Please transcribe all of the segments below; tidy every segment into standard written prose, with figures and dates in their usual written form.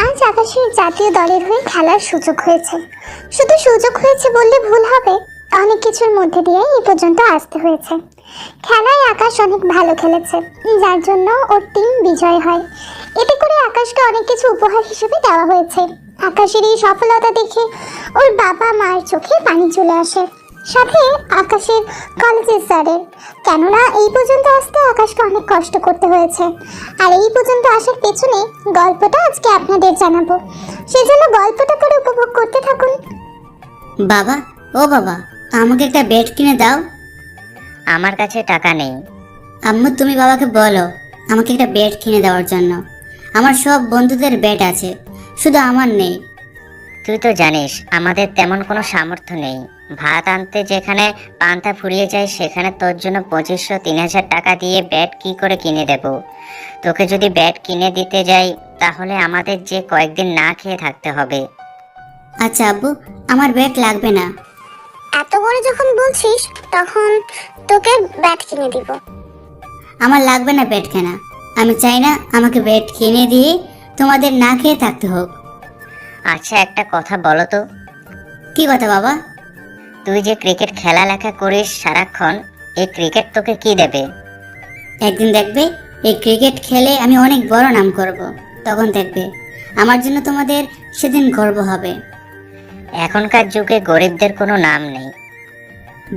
আজ আকাশের জাতীয় দলের হয়ে খেলার সুযোগ হয়েছে। শুধু সুযোগ হয়েছে বললে ভুল হবে, অনেক কিছুর মধ্যে দিয়ে এই পর্যন্ত আসতে হয়েছে। খেলায় আকাশ অনেক ভালো খেলেছে, যার জন্য ওর টিম বিজয় হয়। এতে করে আকাশকে অনেক কিছু উপহার হিসেবে দেওয়া হয়েছে। আকাশের এই সফলতা দেখে ওর বাবা মায়ের চোখে পানি চলে আসে, সাথে আকাশের কলেজের স্যারের। কেননা এই পর্যন্ত আসতে আকাশকে অনেক কষ্ট করতে হয়েছে, আর এই পর্যন্ত আসার পেছনে গল্পটা আজকে আপনাদের জানাবো। সেজন্য গল্পটা করে উপভোগ করতে থাকুন। বাবা, ও বাবা, আমাকে একটা ব্যাট কিনে দাও। আমার কাছে টাকা নেই। আম্মু, তুমি বাবাকে বলো আমাকে একটা ব্যাট কিনে দেওয়ার জন্য। আমার সব বন্ধুদের ব্যাট আছে, শুধু আমার নেই। তুই তো জানিস আমাদের তেমন কোনো সামর্থ্য নেই। ভাত আনতে যেখানে পান্তা ফুরিয়ে যায়, সেখানে তোর জন্য 2500-3000 টাকা দিয়ে ব্যাট কি করে কিনে দেব? তোকে যদি ব্যাট কিনে দিতে যাই, তাহলে আমাদের যে কয়েকদিন না খেয়ে থাকতে হবে। আচ্ছা আব্বু, আমার ব্যাট লাগবে না। এত করে যখন বলছিস, তখন তোকে ব্যাট কিনে দিব। আমার লাগবে না ব্যাট কেনা। আমি চাই না আমাকে ব্যাট কিনে দিয়ে তোমাদের না খেয়ে থাকতে হোক। আচ্ছা, একটা কথা বলো তো, কি কথা বাবা? তুই যে ক্রিকেট খেলা লেখা করিস সারাক্ষণ, এই ক্রিকেট তোকে কি দেবে? একদিন দেখবে এই ক্রিকেট খেলে আমি অনেক বড় নাম করব। তখন দেখবে আমার জন্য তোমাদের সেদিন গর্ব হবে। এখনকার যুগে গরিবদের কোনো নাম নেই।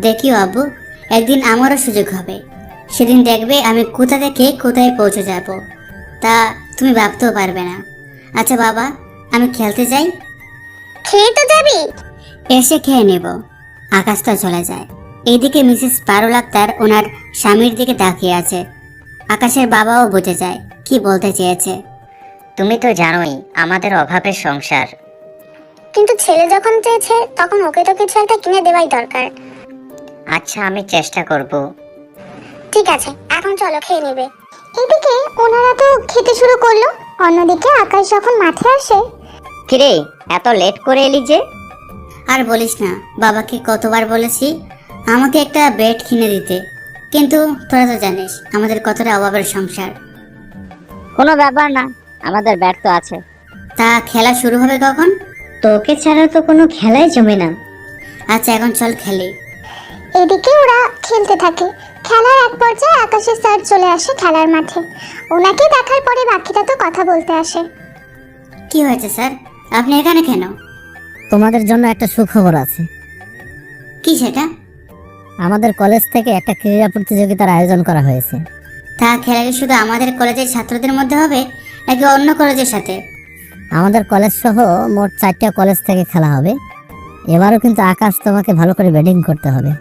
দেখিও আব্বু, একদিন আমারও সুযোগ হবে। সেদিন দেখবে আমি কোথা থেকে কোথায় পৌঁছে যাব, তা তুমি ভাবতেও পারবে না। আচ্ছা বাবা, আমি খেলতে যাই। খেয়ে তো যাবি? এসে খেয়ে নেব। আকাশ তো চলে যায়। এইদিকে মিসেস পারুল আক্তার ওনার স্বামীর দিকে তাকিয়ে আছে। আকাশের বাবাও বুঝে যায় কি বলতে চেয়েছে। তুমি তো জানোই আমাদের অভাবের সংসার। কিন্তু ছেলে যখন চেয়েছে, তখন ওকে তো কিছু একটা কিনে দেওয়াই দরকার। আচ্ছা, আমি চেষ্টা করব। ঠিক আছে, এখন চলো খেয়ে নেবে। এদিকে ওনারা তো খেতে শুরু করলো, অন্যদিকে আকাশ যখন মাঠে আসে। কিরে, এত লেট করে এলি যে? আর বলিস না, বাবাকে কতবার বলেছি আমাকে একটা ব্যাট কিনে দিতে, কিন্তু তোরা তো জানিস আমাদের কতটা অভাবের সংসার। কোনো ব্যাপার না, আমাদের ব্যাট তো আছে। তা খেলা শুরু হবে কখন? তোকে ছাড়া তো কোনো খেলাই জমে না। আচ্ছা, এখন চল খেলি। এদিকে ওরা খেলতে থাকে। খেলার এক পর্যায়ে আকাশের স্যার চলে আসে খেলার মাঠে। ওনাকে দেখার পরে বাকিটা তো কথা বলতে আসে। কি হয়েছে স্যার, আপনি এখানে কেন? তোমাদের জন্য একটা সুখবর আছে। কি সেটা? আমাদের কলেজ থেকে একটা ক্রীড়া প্রতিযোগিতার আয়োজন করা হয়েছে। তা খেলা কি শুধু আমাদের কলেজের ছাত্রদের মধ্যে হবে, নাকি অন্য কলেজের সাথে? আমাদের কলেজ সহ মোট 4টা কলেজ থেকে খেলা হবে। এবারও কিন্তু আকাশ তোমাকে ভালো করে ব্যাটিং করতে হবে।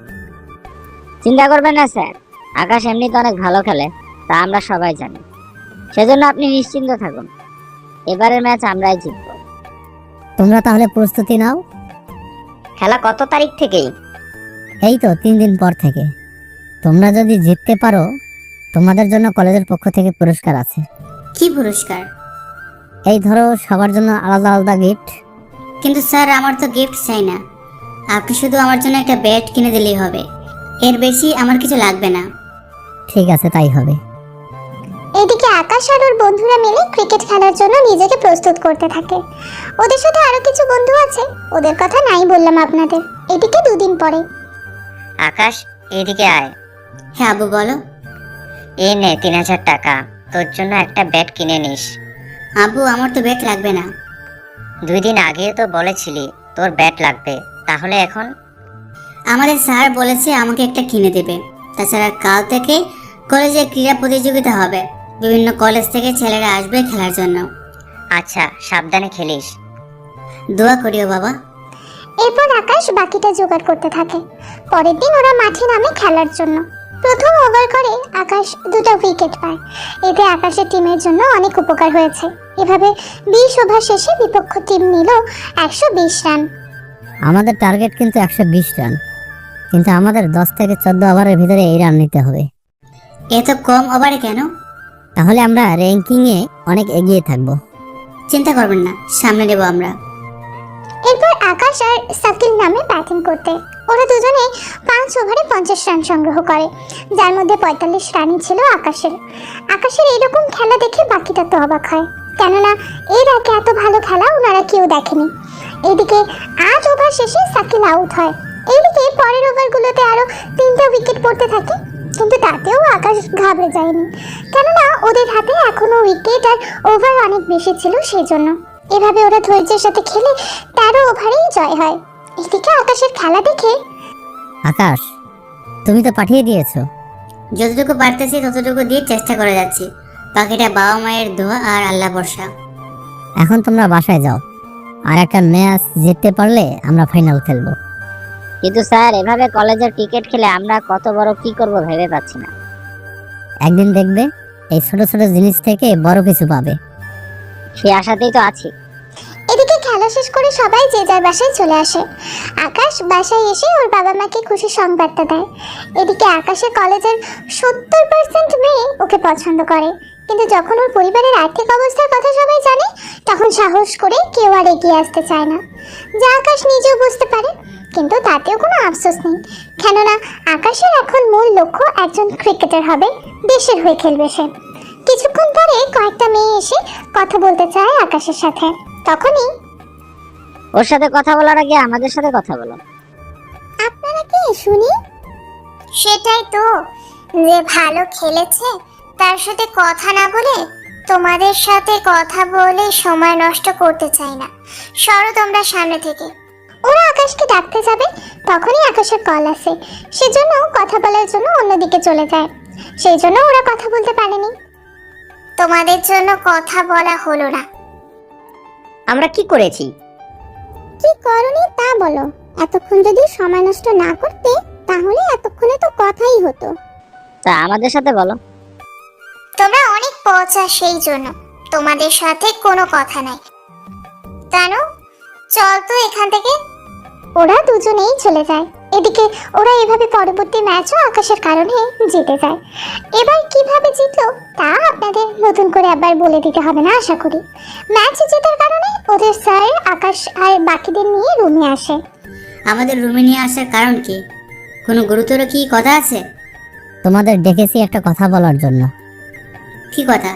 চিন্তা করবেন না স্যার, আকাশ এমনিতে অনেক ভালো খেলে, তা আমরা সবাই জানি। সেজন্য আপনি নিশ্চিন্ত থাকুন, এবারের ম্যাচ আমরাই জিতব। তোমরা তাহলে প্রস্তুতি নাও। খেলা কত তারিখ থেকেই? এই তো 3 দিন পর থেকে। তোমরা যদি জিততে পারো, তোমাদের জন্য কলেজের পক্ষ থেকে পুরস্কার আছে। কি পুরস্কার? এই ধরো, সবার জন্য আলাদা আলাদা গিফট। কিন্তু স্যার, আমার তো গিফট চাই না। আপনি শুধু আমার জন্য একটা ব্যাট কিনে দিলেই হবে, এর বেশি আমার কিছু লাগবে না। ঠিক আছে, তাই হবে। এদিকে আকাশ আর ওর বন্ধুরা মিলে ক্রিকেট খেলার জন্য নিজেকে প্রস্তুত করতে থাকে। ওদের সাথে আরো কিছু বন্ধু আছে, ওদের কথা নাই বললাম আপনাদের। এদিকে 2 দিন পরে। আকাশ, এদিকে আয়। হ্যাঁ আব্বু, বলো। এই নে 3000 টাকা, তোর জন্য একটা ব্যাট কিনে নিস। আব্বু, আমার তো ব্যাট লাগবে না। 2 দিন আগে তো বলেছিলি তোর ব্যাট লাগবে, তাহলে এখন? আমাদের স্যার বলেছে আমাকে একটা কিনে দেবে। তাছাড়া কাল থেকে কলেজে ক্রীড়া প্রতিযোগিতা হবে, বিভিন্ন কলেজ থেকে ছেলেরা আসবে খেলার জন্য। আচ্ছা, সাবধানে খেলিস। দোয়া করিও বাবা। এরপর আকাশ বাকিটা জোগাড় করতে থাকে। পরের দিন ওরা মাঠে নামে খেলার জন্য। প্রথম ওভার করে আকাশ 2টা উইকেট পায়। এতে আকাশের টিমের জন্য অনেক উপকার হয়েছে। এভাবে 20 ওভার শেষে বিপক্ষ টিম নিল 120 রান। আমাদের টার্গেট কিন্তু 120 রান, কিন্তু আমাদের 10 থেকে 14 ওভারের ভিতরে এই রান নিতে হবে। এত কম ওভারে কেন? তাহলে আমরা র্যাঙ্কিংয়ে অনেক এগিয়ে থাকবো। চিন্তা করবেন না, সামনে নেব আমরা। এরপর আকাশ আর সাকিল নামে ব্যাটিং করতে। ওরা দুজনে 5 ওভারে 50 রান সংগ্রহ করে, যার মধ্যে 45 রানই ছিল আকাশের। আকাশের এরকম খেলা দেখে বাকিটা তো অবাক হয়, কেননা এর আগে এত ভালো খেলা ওনারা কেউ দেখেনি। এদিকে 8 ওভার শেষে সাকিল আউট হয়। এইদিকে পরের ওভারগুলোতে আরো 3টা উইকেট পড়তে থাকে, কিন্তু তাতেও আকাশ ঘাবড়ে যায়নি, কেননা ওদের হাতে এখনো উইকেট আর ওভার অনেক বেশি ছিল। সেই জন্য এভাবে ওরা ধৈর্যের সাথে খেলে 13 ওভারেই জয় হয়। এদিকে আকাশের খেলা দেখে আকাশ, তুমি তো পাঠিয়ে দিয়েছো। যতটুকু পারতেছি ততটুকু দিয়ে চেষ্টা করে যাচ্ছি, বাকিটা বাবা মায়ের দোয়া আর আল্লাহ ভরসা। এখন তোমরা বাসায় যাও, আর একটা ম্যাচ জিততে পারলে আমরা ফাইনাল খেলবো। কিন্তু স্যার, এভাবে কলেজের ক্রিকেট খেলে আমরা কত বড় কি করব ভেবে পাচ্ছি না। একদিন দেখবে এই ছোট ছোট জিনিস থেকে বড় কিছু পাবে। সেই আশাতেই তো আছি। এদিকে খেলা শেষ করে সবাই যে যার বাসায় চলে আসে। আকাশ বাসায় এসে ওর বাবা মাকে খুশির সংবাদটা দেয়। এদিকে আকাশের কলেজের 70% মেয়ে ওকে পছন্দ করে, কিন্তু যখন ওর পরিবারের আর্থিক অবস্থার কথা সবাই জানে, তখন সাহস করে কেউ আর এগিয়ে আসতে চায় না, যা আকাশ নিজেও বুঝতে পারে। কিন্তু তাতেও কোনো আফসোস নেই, কেননা আকাশের এখন মূল লক্ষ্য একজন ক্রিকেটার হবে, দেশের হয়ে খেলবে সে। কিছুক্ষণ পরে কয়েকটা মেয়ে এসে কথা বলতে চায় আকাশের সাথে। তখনই ওর সাথে কথা বলার আগে আমাদের সাথে কথা বলো। আপনারা কি শুনি? সেটাই তো, যে ভালো খেলেছে তার সাথে কথা না বলে তোমাদের সাথে কথা বলে সময় নষ্ট করতে চাই না, সরো তোমরা সামনে থেকে। ওরা আকাশকে ডাকতে যাবে, তখনই আকাশের কল আসে, সেজন্য কথা বলার জন্য অন্যদিকে চলে যায়। সেই জন্য ওরা কথা বলতে পারেনি। তোমাদের জন্য কথা বলা হলো না। আমরা কি করেছি? কি করনি তা বলো। এতক্ষণ যদি সময় নষ্ট না করতে, তাহলে এতক্ষণে তো কথাই হতো। তা আমাদের সাথে বলো। তোমরা অনেক পচা, সেই জন্য তোমাদের সাথে কোনো কথা নাই। কেন, চল তো এখান থেকে। ওরা দুজনেই চলে যায়। এদিকে ওরা এভাবে পরবর্তী ম্যাচও আকাশের কারণে জিতে যায়। এবার কিভাবে জিতলো তা আপনাদের নতুন করে আবার বলে দিতে হবে না আশা করি। ম্যাচ জেতার কারণে ওদের স্যার আকাশ আর বাকিদের নিয়ে রুমে আসে। আমাদের রুমে নিয়ে আসার কারণ কি? কোনো গুরুতর কি কথা আছে? তোমাদের ডেকেছি একটা কথা বলার জন্য। কি কথা?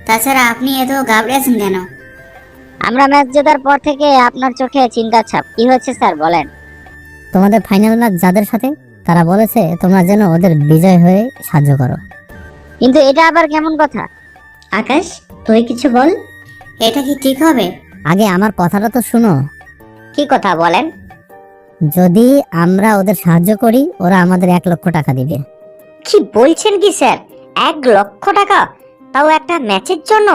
তাছাড়া আপনি এত ঘাবড়ে আছেন কেন? আমরা ম্যাচ জেতার পর থেকে আপনার চোখে চিন্তার ছাপ। কি হয়েছে স্যার, বলেন। তোমাদের ফাইনাল ম্যাচ যাদের সাথে, তারা বলেছে তোমরা যেন ওদের বিজয় হয়ে সাহায্য করো। কিন্তু এটা আবার কেমন কথা? আকাশ, তুই কিছু বল। এটা কি ঠিক হবে? আগে আমার কথাটা তো শুনো। কি কথা বলেন? যদি আমরা ওদের সাহায্য করি, ওরা আমাদের 1 লক্ষ টাকা দিবে। কি বলছেন কি স্যার? 1 লক্ষ টাকা, তাও একটা ম্যাচের জন্য?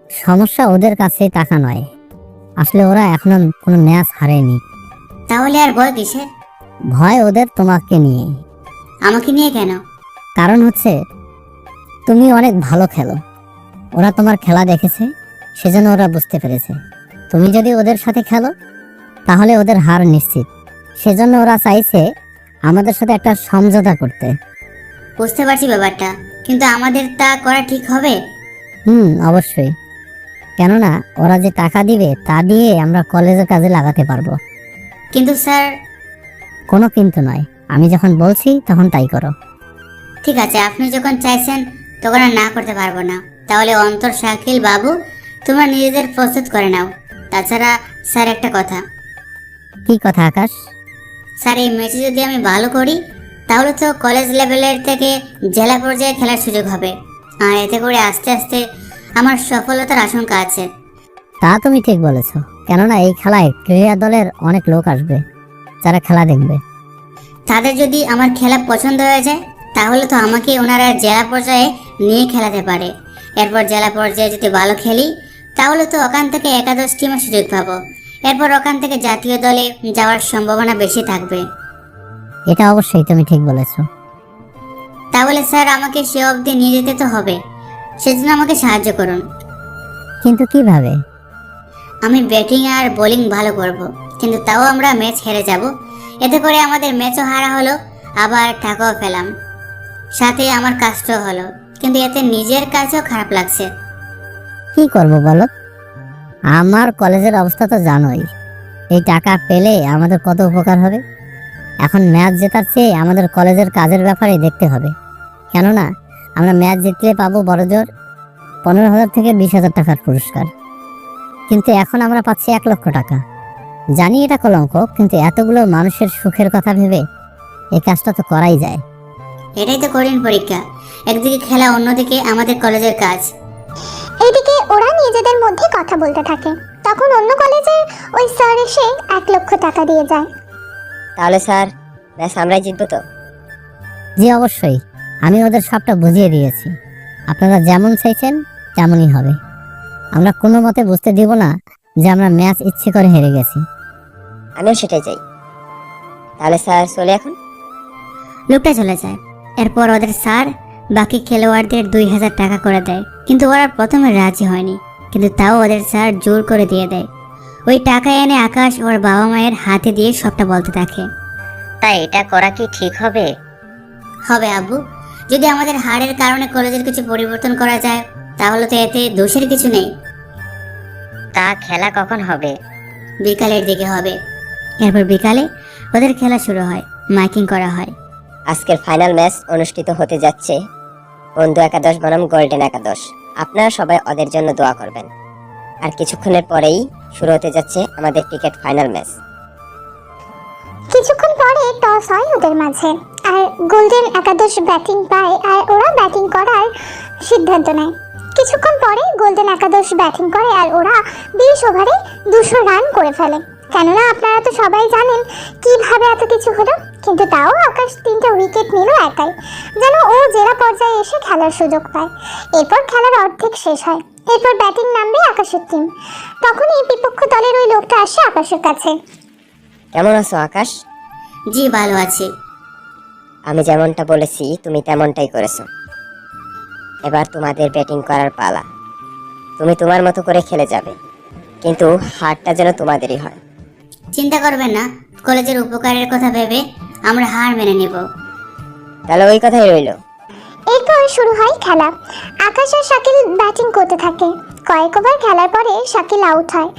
সমস্যা ওদের কাছে টাকা নয়, আসলে ওরা এখনো কোনো ম্যাচ হারেনি। তাহলে আর ভয় কিসের? ভয় ওদের তোমাকে নিয়ে। আমাকে নিয়ে কেন? কারণ হচ্ছে তুমি অনেক ভালো খেলো, ওরা তোমার খেলা দেখেছে, সেজন্য ওরা বুঝতে পেরেছে তুমি যদি ওদের সাথে খেলো তাহলে ওদের হার নিশ্চিত। সেজন্য ওরা চাইছে আমাদের সাথে একটা সমঝোতা করতে। বুঝতে পারছি ব্যাপারটা, কিন্তু আমাদের তা করা ঠিক হবে? অবশ্যই, কেননা ওরা যে টাকা দিবে তা দিয়ে আমরা কলেজের কাজে লাগাতে পারবো। কিন্তু স্যার। কোনো কিন্তু নয়, আমি যখন বলছি তখন তাই করো। ঠিক আছে, আপনি যখন চাইছেন তখন আর না করতে পারবো না। তাহলে অন্তর, শাকিল, বাবু, তোমরা নিজেদের প্রস্তুত করে নাও। তাছাড়া স্যার একটা কথা। কি কথা আকাশ? স্যার, এই ম্যাচে যদি আমি ভালো করি তাহলে তো কলেজ লেভেলের থেকে জেলা পর্যায়ে খেলার সুযোগ হবে, আর এতে করে আস্তে আস্তে আমার সফলতার আশঙ্কা আছে। তা তুমি ঠিক বলেছো, কেননা এই খেলায় ক্রীড়া দলের অনেক লোক আসবে যারা খেলা দেখবে। তাদের যদি আমার খেলা পছন্দ হয়ে যায় তাহলে তো আমাকে ওনারা জেলা পর্যায়ে নিয়ে খেলাতে পারে। এরপর জেলা পর্যায়ে যদি ভালো খেলি তাহলে তো ওখান থেকে একাদশ টিমের সুযোগ পাবো। এরপর ওখান থেকে জাতীয় দলে যাওয়ার সম্ভাবনা বেশি থাকবে। এটা অবশ্যই তুমি ঠিক বলেছো। তাহলে স্যার আমাকে সে অবধি নিয়ে যেতে তো হবে, সেজন্য আমাকে সাহায্য করুন। কিন্তু কিভাবে? আমি ব্যাটিং আর বোলিং ভালো করব, কিন্তু তাও আমরা ম্যাচ হেরে যাব। এতে করে আমাদের ম্যাচও হারা হলো, আবার টাকাও পেলাম, সাথে আমার কাজটাও হলো, কিন্তু এতে নিজের কাছেও খারাপ লাগছে। কি করব বলো? আমার কলেজের অবস্থা তো জানোই, এই টাকা পেলে আমাদের কত উপকার হবে। এখন ম্যাচ জেতার চেয়ে আমাদের কলেজের কাজের ব্যাপারে দেখতে হবে, কেননা আমরা ম্যাচ জিতলে পাবো বড়জোর 15,000 থেকে 20,000 টাকার পুরস্কার, কিন্তু এখন আমরা পাচ্ছি 1 লক্ষ টাকা। জানি এটা কলঙ্ক, কিন্তু এতগুলো মানুষের সুখের কথা ভেবে এই কাজটা তো করাই যায়। এটাই তো কঠিন পরীক্ষা, একদিকে খেলা, অন্যদিকে আমাদের কলেজের কাজ। এদিকে ওরা নিজেদের মধ্যে কথা বলতে থাকে, তখন অন্য কলেজের ওই স্যার এসে 1 লক্ষ টাকা দিয়ে যায়। তাহলে স্যার ম্যাচ আমরাই জিতবো তো? জি অবশ্যই, আমি ওদের সবটা বুঝিয়ে দিয়েছি। আপনারা যেমন চাইছেন তেমনই হবে। আমরা কোনো মতে বুঝতে দিব না যে আমরা ম্যাচ ইচ্ছে করে হেরে গেছি। আমিও সেটাই চাই। তাহলে স্যার চলে এখন? লোকটা চলে যায়। এরপর ওদের স্যার বাকি খেলোয়াড়দের 2,000 টাকা করে দেয়, কিন্তু ওরা প্রথমে রাজি হয়নি, কিন্তু তাও ওদের স্যার জোর করে দিয়ে দেয়। ওই টাকা এনে আকাশ ওর বাবা মায়ের হাতে দিয়ে সবটা বলতে থাকে। তাই এটা করা কি ঠিক হবে? হবে আব্বু, যদি আমাদের হারের কারণে কলেজের কিছু পরিবর্তন করা যায় তাহলে তো এতে দোষের কিছু নেই। তা খেলা কখন হবে? বিকালের দিকে হবে। এরপর বিকালে ওদের খেলা শুরু হয়, মাইকিং করা হয়। আজকের ফাইনাল ম্যাচ অনুষ্ঠিত হতে যাচ্ছে বন্ধু একাদশ বনাম গোল্ডেন একাদশ। আপনারা সবাই ওদের জন্য দোয়া করবেন। আর কিছুক্ষণের পরেই শুরু হতে যাচ্ছে আমাদের ক্রিকেট ফাইনাল ম্যাচ। কিছুক্ষণ পরে টস হয় ওদের মাঝে, আর গোল্ডেন একাদশ ব্যাটিং পায় আর ওরা ব্যাটিং করার সিদ্ধান্ত নেয়। কিছুক্ষণ পরে গোল্ডেন একাদশ ব্যাটিং করে আর ওরা 20 ওভারে 200 রান করে ফেলে। কেননা আপনারা তো সবাই জানেন কিভাবে এত কিছু হলো, কিন্তু তাও আকাশ 3টা উইকেট নিল একাই, যেন ও জেলা পর্যায়ে এসে খেলার সুযোগ পায়। এরপর খেলার অর্ধেক শেষ হয়। এরপর ব্যাটিং নামবে আকাশের টিম। তখনই বিপক্ষ দলের ওই লোকটা আসে আকাশের কাছে। কেমন আছো আকাশ? জি ভালো আছে। আমি যেমনটা বলেছি তুমি তেমনটাই করেছো। এবার তোমাদের ব্যাটিং করার পালা। তুমি তোমার মতো করে খেলে যাবে, কিন্তু হারটা যেন তোমাদেরই হয়। চিন্তা করবেন না, কলেজের উপকারের কথা ভেবে আমরা হার মেনে নেব। তাহলে ওই কথাই রইলো। এরপর শুরু হয় খেলা। আকাশ আর শাকিল ব্যাটিং করতে থাকে। কয়েক ওভার খেলার পরে শাকিল আউট হয়।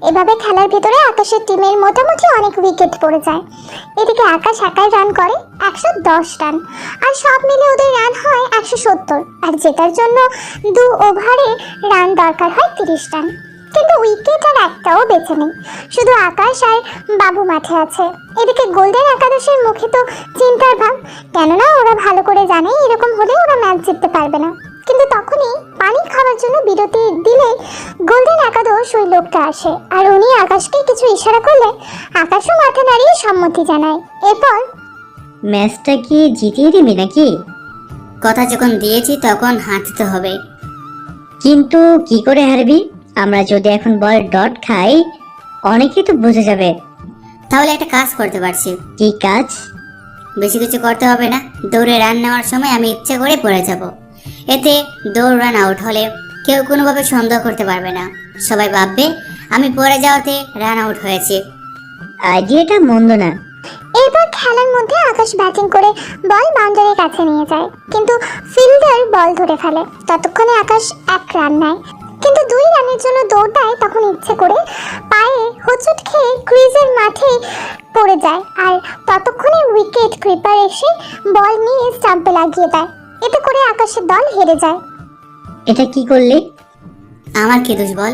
এভাবে খেলার ভিতরে আকাশের টিমের মোটামুটি অনেক উইকেট পড়ে যায়। এদিকে আকাশ একাই রান করে 110 রান, আর সব মিলে ওদের রান হয় 170। আর জেতার জন্য 2 ওভারে রান দরকার হয় 30 রান। কিন্তু উইকেট আর একটাও বেঁচে নেই, শুধু আকাশ আর বাবু মাঠে আছে। এদিকে গোল্ডেন একাদশের মুখে তো চিন্তার ভাব, কেননা ওরা ভালো করে জানে এরকম হলে ওরা ম্যাচ জিততে পারবে না। কিন্তু তখনই পানি খাওয়ার জন্য বিরতি দিলে গোল্ডেন একাদশ ওই লোকটা আসে, আর উনি আকাশকে কিছু ইশারা করলে আকাশও মাথা নাড়িয়ে সম্মতি জানায়। এরপর ম্যাচটা কি জিতিয়ে দিবি নাকি? কথা যখন দিয়েছি তখন হাঁটতে হবে। কিন্তু কি করে হারবি? আমরা যদি এখন বল ডট খাই অনেকেই তো বুঝে যাবে। তাহলে একটা কাজ করতে পারছি। কি কাজ? বেশি কিছু করতে হবে না, দৌড়ে রান নেওয়ার সময় আমি ইচ্ছে করে পড়ে যাব। এতে দৌড় রান আউট হলে কেউ কোনোভাবে সন্দেহ করতে পারবে না, সবাই ভাববে আমি পড়ে যাওয়াতে রান আউট হয়েছে। আইডিয়াটা মন্দ না। এরপর খেলার মধ্যে আকাশ ব্যাটিং করে বল বাউন্ডারির কাছে নিয়ে যায়, কিন্তু ফিল্ডার বল ধরে ফেলে। ততক্ষণে আকাশ 1 রান নেয়, কিন্তু 2 রানের জন্য দৌড় দেয়। তখন ইচ্ছে করে পায়ে হোঁচট খেয়ে ক্রিজের মাঠে পড়ে যায়, আর ততক্ষণে উইকেট কিপার এসে বল নিয়ে স্টাম্পে লাগিয়ে দেয়। এতে করে আকাশের দল হেরে যায়। এটা কি করলি? আমার কি দোষ বল?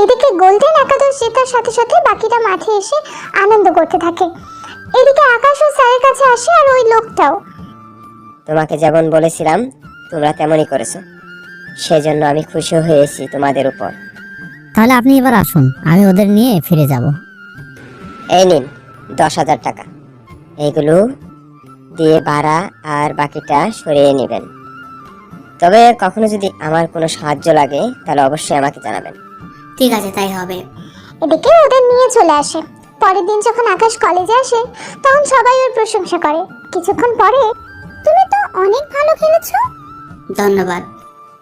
এদিকে গোল্ডেন একাদশ জেতার সাথে সাথে বাকিটা মাঠে এসে আনন্দ করতে থাকে। এদিকে আকাশ ও স্যারের কাছে আসে, আর ওই লোকটাও। তোমাকে যেমন বলেছিলাম তোমরা তেমনই করেছো, সেজন্য আমি খুশি হয়েছি তোমাদের উপর। তাহলে আপনি এবার আসুন, আমি ওদের নিয়ে ফিরে যাব। এই নিন 10,000 টাকা, এইগুলো দিয়ে ভাড়া আর বাকিটা সরিয়ে নেবেন। তবে কখনো যদি আমার কোনো সাহায্য লাগে তাহলে অবশ্যই আমাকে জানাবেন। ঠিক আছে, তাই হবে। এদিকে ওদের নিয়ে চলে আসে। পরের দিন যখন আকাশ কলেজে আসে তখন সবাই ওর প্রশংসা করে। কিছুক্ষণ পরে, তুমি তো অনেক ভালো খেলেছো। ধন্যবাদ।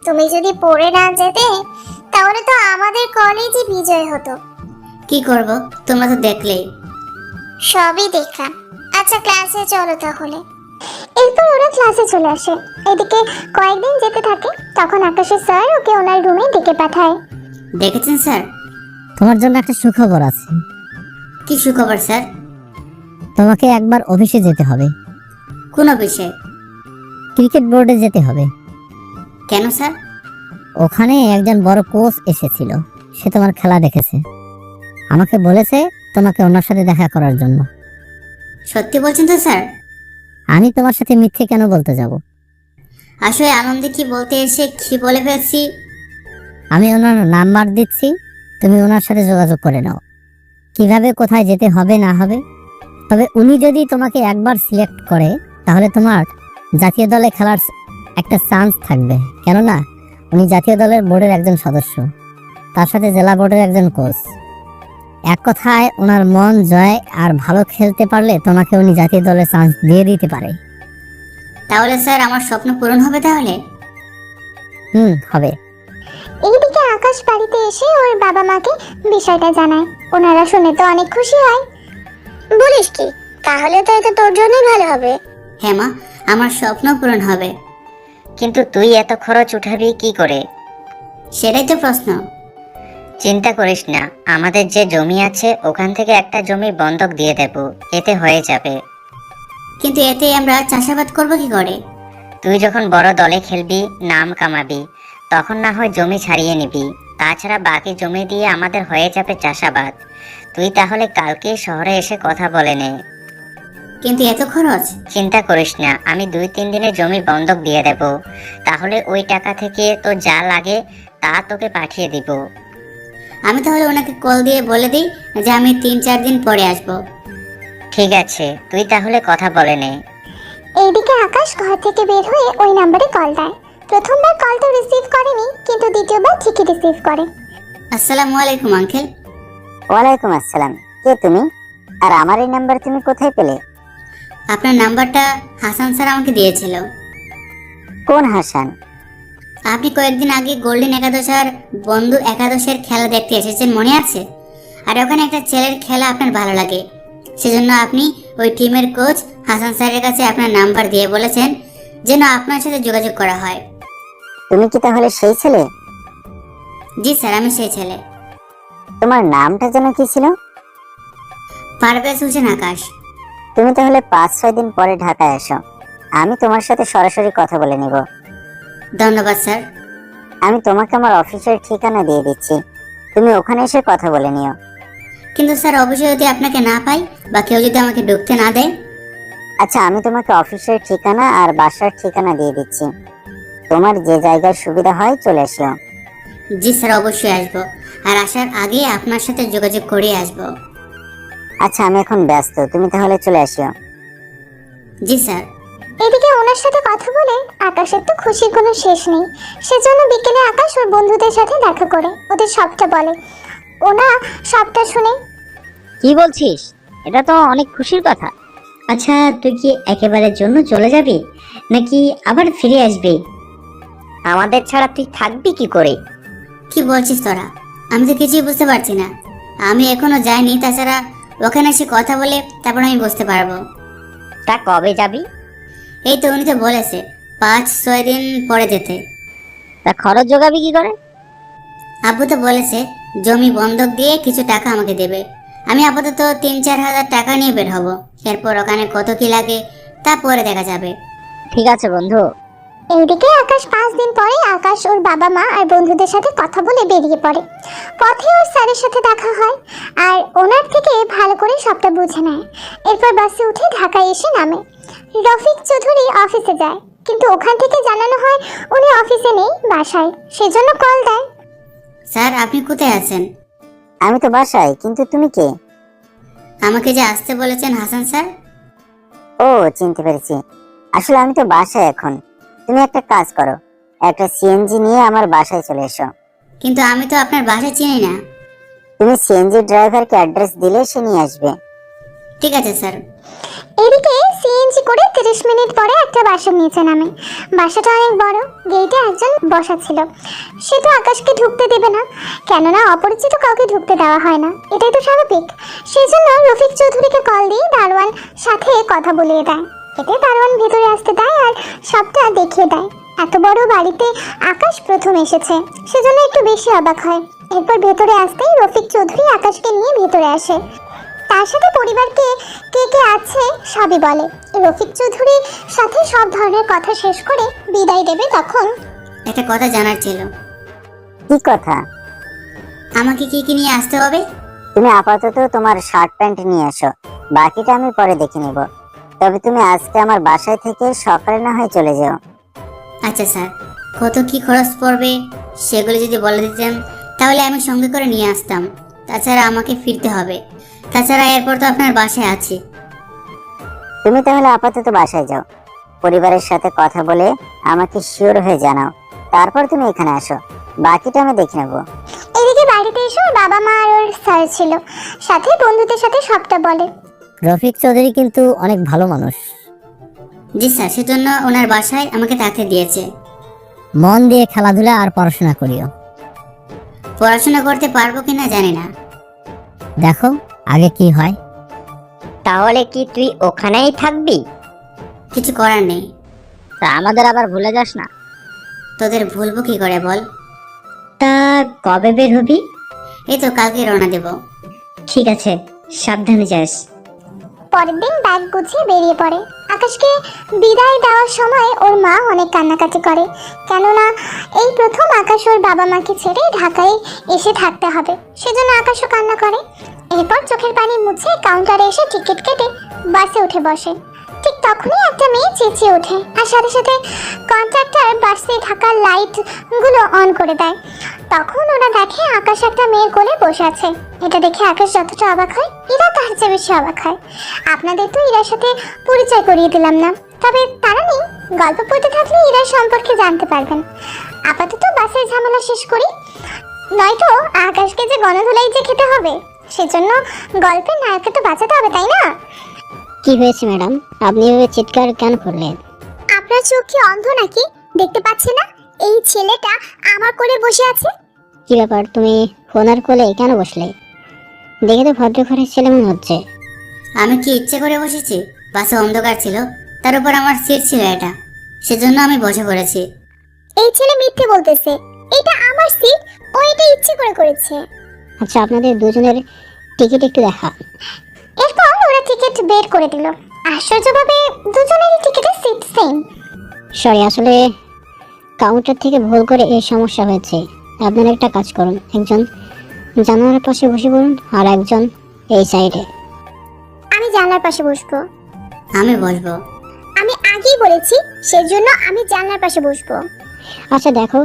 তুমি যদি পড়ে না যেতে তাহলে তো আমাদের কলেজই বিজয় হতো। কি করব, তোমরা তো দেখলেই। সবই দেখলাম। আচ্ছা ক্লাসে চলো তাহলে। এরপর ওরা ক্লাসে চলে আসে। এদিকে কয়েকদিন যেতে থাকে, তখন আকাশের স্যার ওকে ওনার রুমে ডেকে পাঠায়। দেখেছেন স্যার, তোমার জন্য একটা সুখবর আছে। কি সুখবর স্যার? তোমাকে একবার অফিসে যেতে হবে। কোন অফিসে? ক্রিকেট বোর্ডে যেতে হবে। কেন স্যার? ওখানে একজন বড় কোচ এসেছিল, সে তোমার খেলা দেখেছে, আমাকে বলেছে তোমাকে ওনার সাথে দেখা করার জন্য। সত্যি বলছেন তো স্যার? আমি তোমার সাথে মিথ্যে কেন বলতে যাব? আসলে আনন্দে কি বলতে এসে কি বলে ফেলছি। আমি ওনার নাম্বার দিচ্ছি, তুমি ওনার সাথে যোগাযোগ করে নাও কিভাবে কোথায় যেতে হবে না হবে। তবে উনি যদি তোমাকে একবার সিলেক্ট করে তাহলে তোমার জাতীয় দলে খেলার একটা চান্স থাকবে, কেননা উনি জাতীয় দলের বোর্ডের একজন সদস্য, তার সাথে জেলা বোর্ডের একজন কোচ। এক কথায় ওনার মন জয় আর ভালো খেলতে পারলে তোমাকে উনি জাতীয় দলের চান্স দিয়ে দিতে পারে। তাহলে স্যার আমার স্বপ্ন পূরণ হবে তাহলে? হবে। এইদিকে আকাশ বাড়িতে এসে ওর বাবা মাকে বিষয়টা জানায়। ওনারা শুনে তো অনেক খুশি হয়। বলিস কি? তাহলে তো এটা তোর জন্যই ভালো হবে। হ্যাঁ মা, আমার স্বপ্ন পূরণ হবে। কিন্তু তুই এত খরচ উঠাবি কি করে? সেটাই তো প্রশ্ন। চিন্তা করিস না, আমাদের যে জমি আছে ওখান থেকে একটা জমি বন্ধক দিয়ে দেব, এতে হয়ে যাবে। কিন্তু এতে আমরা চাষাবাদ করব কি করে? তুই যখন বড় দলে খেলবি, নাম কামাবি, তখন না হয় জমি ছাড়িয়ে নিবি। তাছাড়া বাকি জমি দিয়ে আমাদের হয়ে যাবে চাষাবাদ। তুই তাহলে কালকে শহরে এসে কথা বলে নে। কিন্তু এত খরচ? চিন্তা করিস না, আমি 2-3 দিনের জমি বন্ধক দিয়ে দেব, তাহলে ওই টাকা থেকে তো যা লাগে তা তোকে পাঠিয়ে দিব। আমি তাহলে ওনাকে কল দিয়ে বলে দিই যে আমি 3-4 দিন পরে আসব। ঠিক আছে, তুই তাহলে কথা বলে নে। এইদিকে আকাশ ঘর থেকে বের হয়ে ওই নম্বরে কল দেয়। প্রথমবার কল তো রিসিভ করেনি, কিন্তু দ্বিতীয়বার ঠিকই রিসিভ করে। আসসালামু আলাইকুম আঙ্কেল। ওয়ালাইকুম আসসালাম। কে তুমি? আর আমার এই নাম্বার তুমি কোথায় পেলে? আপনার নাম্বারটা হাসান স্যার আমাকে দিয়েছিল। কোন হাসান? আপনি কয়েকদিন আগে গোল্ডেন একাদশ আর বন্ধু একাদশের খেলা দেখতে এসেছেন, মনে আছে? আর ওখানে একটা ছেলের খেলা আপনার ভালো লাগে, সেজন্য আপনি ওই টিমের কোচ হাসান স্যারের কাছে আপনার নাম্বার দিয়ে বলেছেন যেন আপনার সাথে যোগাযোগ করা হয়। তুমি কি তাহলে সেই ছেলে? জি স্যার, আমি সেই ছেলে। তোমার নামটা যেন কি ছিল? পারভেজ হোসেন আকাশ। তুমি তাহলে 5-6 দিন পরে ঢাকায় এসো, আমি তোমার সাথে সরাসরি কথা বলে নিব। ধন্যবাদ স্যার। আমি তোমাকে আমার অফিসের ঠিকানা দিয়ে দিচ্ছি, তুমি ওখানে এসে কথা বলে নিও। কিন্তু স্যার অবশ্যই যদি আপনাকে না পাই বা কেউ যদি আমাকে ঢুকতে না দেয়? আচ্ছা, আমি তোমাকে অফিসের ঠিকানা আর বাসার ঠিকানা দিয়ে দিচ্ছি, তোমার যে জায়গায় সুবিধা হয় চলে এসো। জি স্যার, অবশ্যই আসবো, আর আসার আগে আপনার সাথে যোগাযোগ করে আসবো। আচ্ছা, আমি এখন ব্যস্ত, তুমি তাহলে চলে আসো। জি স্যার। এদিকে ওনার সাথে কথা বলে আকাশের তো খুশির কোনো শেষ নেই। সেজন্য বিকেলে আকাশ ওর বন্ধুদের সাথে দেখা করে ওদের সবটা বলে। ওনা সবটা শুনে, কি বলছিস? এটা তো অনেক খুশির কথা। আচ্ছা, তুই কি একেবারের জন্য চলে যাবি নাকি আবার ফিরে আসবি? আমাদের ছাড়া তুই থাকবি কি করে? কি বলছিস তোরা? আমি তো কিছুই বুঝতে পারছি না। আমি এখনো যাইনি, তাছাড়া ওখানে এসে কথা বলে তারপর আমি বুঝতে পারবো। তা কবে যাবি? এই তো উনি তো বলেছে 5-6 দিন পরে যেতে। তা খরচ জোগাবি কি করে? আব্বু তো বলেছে জমি বন্ধক দিয়ে কিছু টাকা আমাকে দেবে। আমি আপাতত 3-4 হাজার টাকা নিয়ে বের হব, এরপর ওখানে কত কি লাগে তা পরে দেখা যাবে। ঠিক আছে বন্ধু। এইদিকে আকাশ 5 দিন পরে আকাশ ওর বাবা মা আর বন্ধুদের সাথে কথা বলে বেরিয়ে পড়ে। পথে ওর স্যারের সাথে দেখা হয় আর ওনার থেকে ভালো করে সবটা বুঝে নেয়। এরপর বাসে উঠে ঢাকায় এসে নামে। রফিক চৌধুরী অফিসে যায়, কিন্তু ওখান থেকে জানানো হয় উনি অফিসে নেই, বাসায়। সেজন্য কল দেয়। স্যার, আপনি কোথায় আছেন? আমি তো বাসায়, কিন্তু তুমি কে? আমাকে যে আসতে বলেছেন হাসান স্যার। ও, চিনতে পেরেছি। আসলে আমি তো বাসায় এখন, তুমি একটা কাজ করো, একটা সিএনজি নিয়ে আমার বাসায় চলে এসো। কিন্তু আমি তো আপনার বাসা চিনি না। তুমি সিএনজি ড্রাইভারকে অ্যাড্রেস দিলে সে নিয়ে আসবে। ঠিক আছে স্যার। এদিকে সিএনজি করে 30 মিনিট পরে একটা বাসার নিচে নামে। বাসাটা অনেক বড়, গেটে একজন বসা ছিল। সে তো আকাশকে ঢুকতে দেবে না, কেননা অপরিচিত কাউকে ঢুকতে দেওয়া হয় না, এটাই তো স্বাভাবিক। সেজন্য রফিক চৌধুরীকে কল দিয়ে দারোয়ান সাথে কথা বলিয়ে দেয়। এতে দারোয়ান ভেতরে আসতে দেয় আর সবটা দেখিয়ে দেয়। এত বড় বাড়িতে আকাশ প্রথম এসেছে, সেজন্য একটু বেশি অবাক হয়। এরপর ভেতরে আসতেই রফিক চৌধুরী আকাশকে নিয়ে ভেতরে আসে। তার সাথে পরিবারকে কে কে আছে সবই বলে। রফিক চৌধুরীর সাথে সব ধরনের কথা শেষ করে বিদায় দেবে তখন একটা কথা জানার ছিল। কি কথা? আমাকে কি কি নিয়ে আসতে হবে? তুমি আপাতত তোমার শার্ট প্যান্ট নিয়ে এসো, বাকিটা আমি পরে দেখে নিব। তবে তুমি আজকে আমার বাসায় থেকে সকালে না হয় চলে যাও। আচ্ছা স্যার, কত কি খরচ পড়বে সেগুলো যদি বলে দিতেন তাহলে আমি সঙ্গে করে নিয়ে আসতাম। তাছাড়া আমাকে ফিরতে হবে, তাছাড়া এরপর তো আপনার বাসায় আছি। তুমি তাহলে আপাতত বাসায় যাও, পরিবারের সাথে কথা বলে আমাকে শিওর হয়ে জানাও, তারপর তুমি এখানে আসো, বাকিটা আমি দেখে নেব। এদিকে বাড়িতে এসে ওর বাবা মা আর ওর স্যার ছিল, সাথে বন্ধুদের সাথে সবটা বলে। রফিক চৌধুরী কিন্তু অনেক ভালো মানুষ। জি স্যার, সেজন্য ওনার বাসায় আমাকে থাকতে দিয়েছে। মন দিয়ে খেলাধুলা আর পড়াশোনা করিও। পড়াশোনা করতে পারবো কিনা জানি না। দেখো আগে কি হয়। তাহলে কি তুই ওখানেই থাকবি? কিছু করার নেই। তা আমাদের আবার ভুলে যাস না। তোদের ভুলবো কি করে বল? তা কবে বের হবি? এই তো কালকে রওনা দেব। ঠিক আছে, সাবধানে যাস। পরের দিন ব্যাগ গুছিয়ে বেরিয়ে পড়ে। আকাশকে বিদায় দেওয়ার সময় ওর মা অনেক কান্নাকাটি করে, কেননা এই প্রথম আকাশ ওর বাবা মাকে ছেড়ে ঢাকায় এসে থাকতে হবে, সেজন্য আকাশও কান্না করে। এরপর চোখের পানি মুছে কাউন্টারে এসে টিকিট কেটে বাসে উঠে বসে। ঠিক তখনই একটা মেয়ে চেঁচিয়ে ওঠে, আর সাথে সাথে কন্ট্রাক্টর বাসে থাকা লাইট গুলো অন করে দেয়। তখন ওরা দেখে আকাশ একটা মেয়ের কোলে বসে আছে। এটা দেখে আকাশ যতটা অবাক হয়, ইরা তার চেয়ে বেশি অবাক হয়। আপনাদের তো ইরার সাথে পরিচয় করিয়ে দিলাম না, তবে তারা নেই, গল্প পড়তে থাকলে ইরার সম্পর্কে জানতে পারবেন। আপাতত বাসের ঝামেলা শেষ করি, নয়তো আকাশকে যে গণধোলাই যে খেতে হবে, সেজন্য গল্পের নায়ককে তো বাঁচাতে হবে, তাই না? কি হয়েছে ম্যাডাম, আপনি এভাবে চিৎকার কেন করলেন? আপনার চোখ কি অন্ধ নাকি? দেখতে পাচ্ছে না এই ছেলেটা আমার কোলে বসে আছে? কি ব্যাপার, তুমি ওনার কোলে কেন বসলে? দেখে তো ভদ্র ঘরের ছেলে মনে হচ্ছে। আমি কি ইচ্ছে করে বসেছি? বাসে অন্ধকার ছিল, তার উপর আমার সিট ছিল এটা, সেজন্য আমি বসে পড়েছি। এই ছেলে মিথ্যে বলতেছে, এটা আমার সিট, ও এটা ইচ্ছে করে করেছে। আচ্ছা, আপনাদের দুজনের টিকিট একটু দেখা। এরপর ওরা টিকিট বের করে দিল। আশ্চর্যভাবে দুজনেরই টিকিটের সিট সেম। সরি, আসলে কাউন্টার থেকে ভুল করে এই সমস্যা হয়েছে। আপনারা একটা কাজ করুন, একজন জানালার পাশে বসে পড়ুন আর একজন এই সাইডে। আমি জানলার পাশে বসবো। আমি বসবো। আমি আগেই বলেছি, সেজন্য আমি জানলার পাশে বসবো। আচ্ছা দেখো,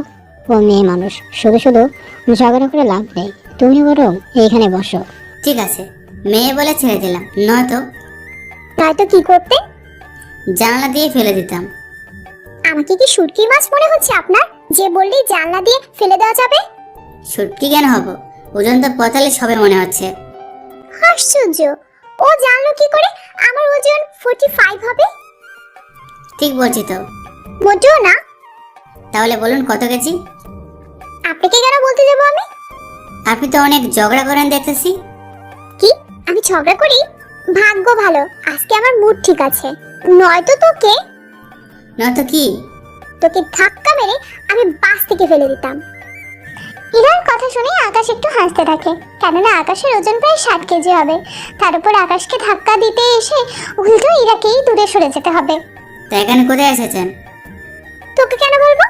ও মেয়ে মানুষ, শুধু শুধু ঝগড়া করে লাভ নেই, তুমি বরং এইখানে বসো। ঠিক আছে, মেয়ে বলে ছেড়ে দিলাম, নয়তো নয়তো কি করতে? জানলা দিয়ে ফেলে দিতাম। আমাকে কি শুটকি মাছ মনে হচ্ছে আপনার, যে বললেই জানলা দিয়ে ফেলে দেওয়া যাবে? সত্যি কেন হব? ওজন তো 45 হবে মনে হচ্ছে। আশ্চর্য, ও জানলো কি করে আমার ওজন 45 হবে? ঠিক বলছি তো। মোটেও না। তাহলে বলুন কত কেজি? আপনাকে কেন বলতে যাবো আমি? আপনি তো অনেক ঝগড়া করেন দেখতেছি। কি আমি ঝগড়া করি? ভাগ্য ভালো আজকে আমার মুড ঠিক আছে, নয়তো তোকে কি? ধাক্কা মেরে আমি বাস থেকে ফেলে দিতাম। ইরার কথা শুনে আকাশ একটু হাসতে থাকে, কেননা আকাশের ওজন প্রায় 60 কেজি হবে। তার উপর আকাশকে ধাক্কা দিতে এসে উল্টো ইরাকেই দূরে সরে যেতে হবে। তা এখানে কোথায় এসেছেন? তোকে কেন বলবো?